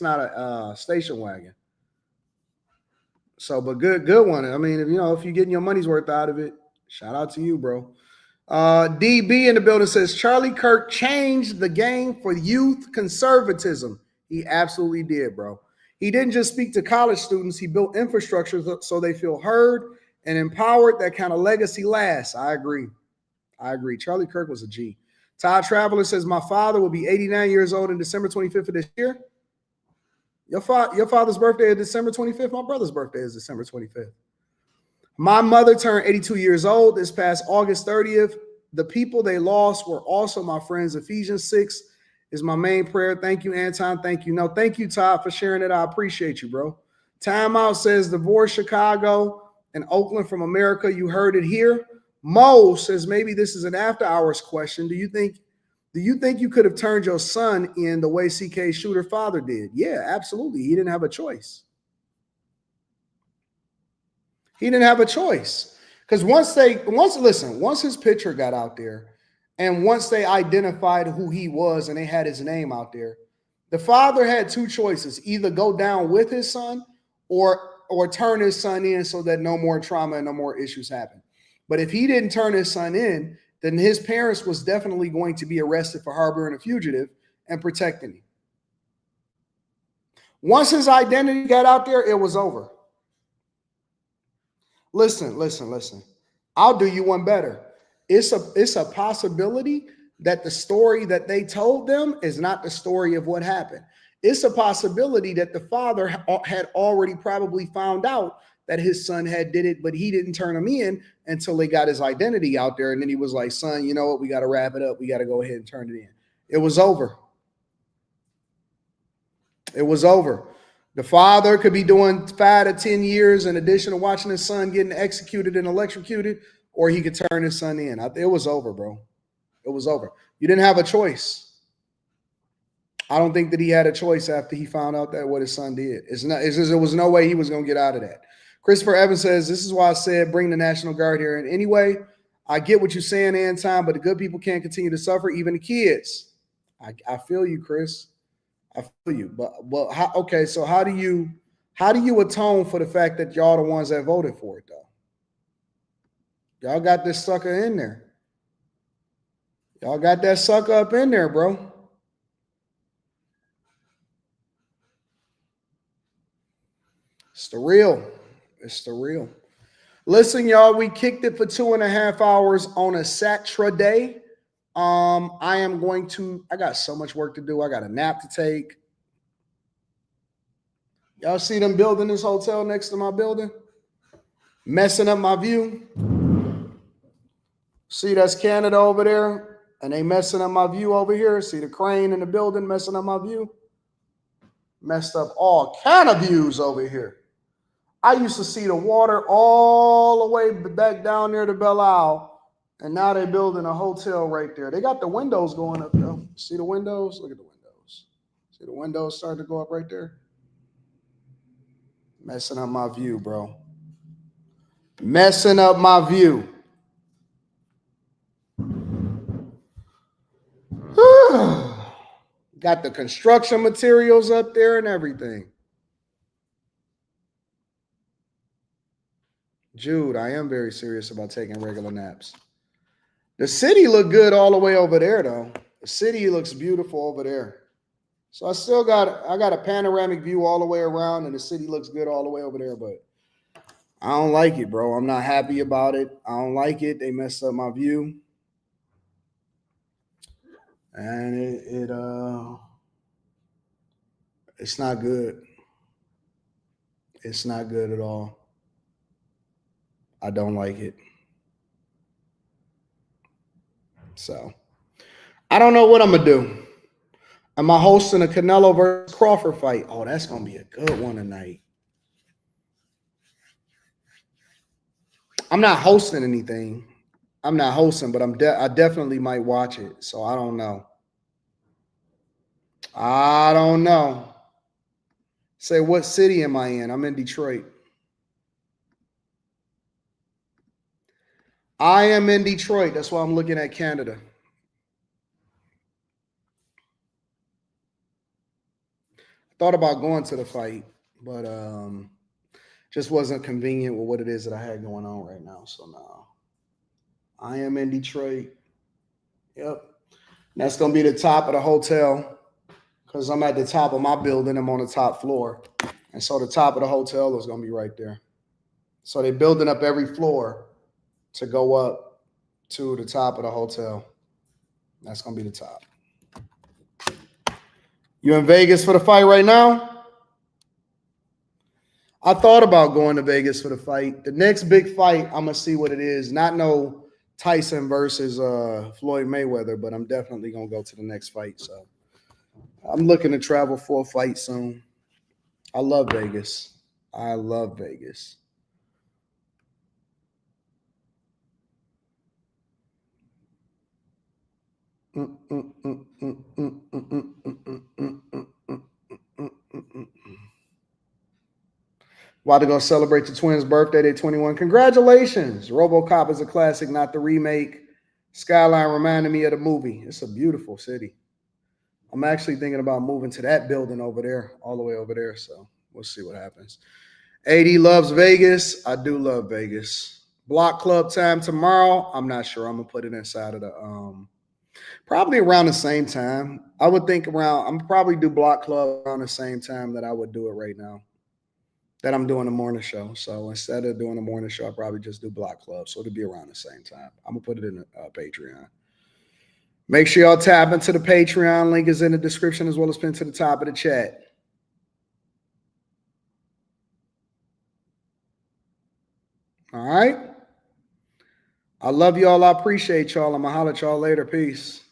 not a station wagon. So, but good one. I mean, if you're getting your money's worth out of it, shout out to you, bro. DB in the building says Charlie Kirk changed the game for youth conservatism. He absolutely did, bro. He didn't just speak to college students. He built infrastructure so they feel heard and empowered. That kind of legacy lasts. I agree. Charlie Kirk was a G. Todd Traveler says my father will be 89 years old in December 25th of this year. Your father's birthday is December 25th. My brother's birthday is December 25th. My mother turned 82 years old this past August 30th. The people they lost were also my friends. Ephesians 6 is my main prayer. Thank you, Anton. Thank you. No, thank you, Todd, for sharing it. I appreciate you, bro. Timeout says divorce Chicago and Oakland from America. You heard it here. Mo says maybe this is an after hours question. Do you think you could have turned your son in the way CK Shooter father did? Yeah, absolutely. He didn't have a choice. He didn't have a choice. Because once his picture got out there and once they identified who he was and they had his name out there, the father had two choices: either go down with his son or turn his son in so that no more trauma and no more issues happen. But if he didn't turn his son in, then his parents was definitely going to be arrested for harboring a fugitive and protecting him. Once his identity got out there, it was over. Listen. I'll do you one better. It's a possibility that the story that they told them is not the story of what happened. It's a possibility that the father had already probably found out that his son had did it, but he didn't turn him in until they got his identity out there. And then he was like, son, you know what? We got to wrap it up. We got to go ahead and turn it in. It was over. It was over. The father could be doing 5 to 10 years in addition to watching his son getting executed and electrocuted, or he could turn his son in. It was over, bro. It was over. You didn't have a choice. I don't think that he had a choice after he found out that what his son did. There was no way he was going to get out of that. Christopher Evans says, this is why I said bring the National Guard here. And anyway, I get what you're saying, Anton, but the good people can't continue to suffer, even the kids. I feel you, Chris. I feel you. But so how do you atone for the fact that y'all the ones that voted for it, though? Y'all got this sucker in there. Y'all got that sucker up in there, bro. It's the real. It's the real. Listen, y'all, we kicked it for 2.5 hours on a Saturday. I got so much work to do. I got a nap to take. Y'all see them building this hotel next to my building? Messing up my view. See, that's Canada over there. And they messing up my view over here. See the crane in the building messing up my view? Messed up all kind of views over here. I used to see the water all the way back down there to Belle Isle, and now they're building a hotel right there. They got the windows going up, though. See the windows? Look at the windows. See the windows starting to go up right there? Messing up my view, bro. Messing up my view. Got the construction materials up there and everything. Jude, I am very serious about taking regular naps. The city look good all the way over there, though. The city looks beautiful over there. So I got a panoramic view all the way around, and the city looks good all the way over there, but I don't like it, bro. I'm not happy about it. I don't like it. They messed up my view. And it's not good. It's not good at all. I don't like it. So I don't know what I'm gonna do. Am I hosting a Canelo versus Crawford fight? Oh, that's gonna be a good one tonight. I'm not hosting anything. I'm not hosting, but I definitely might watch it. So I don't know. I don't know. Say, what city am I in? I'm in Detroit. I am in Detroit. That's why I'm looking at Canada. Thought about going to the fight, but just wasn't convenient with what it is that I had going on right now. So no. I am in Detroit. Yep. That's going to be the top of the hotel because I'm at the top of my building. I'm on the top floor. And so the top of the hotel is going to be right there. So they're building up every floor to go up to the top of the hotel. That's going to be the top. You in Vegas for the fight right now? I thought about going to Vegas for the fight. The next big fight, I'm going to see what it is. Not no Tyson versus Floyd Mayweather, but I'm definitely going to go to the next fight. So I'm looking to travel for a fight soon. I love Vegas. I love Vegas. About to go celebrate the twins' birthday. They're 21. Congratulations. RoboCop is a classic, not the remake. Skyline reminded me of the movie. It's a beautiful city. I'm actually thinking about moving to that building over there, all the way over there. So we'll see what happens. AD loves Vegas. I do love Vegas. Block club time tomorrow. I'm not sure. I'm going to put it inside of the probably around the same time. I would think I'm probably do block club around the same time that I would do it right now, that I'm doing the morning show. So instead of doing the morning show, I'll probably just do block club. So it'll be around the same time. I'm going to put it in the Patreon. Make sure y'all tap into the Patreon. Link is in the description as well as pinned to the top of the chat. All right. I love y'all. I appreciate y'all. I'm going to holler at y'all later. Peace.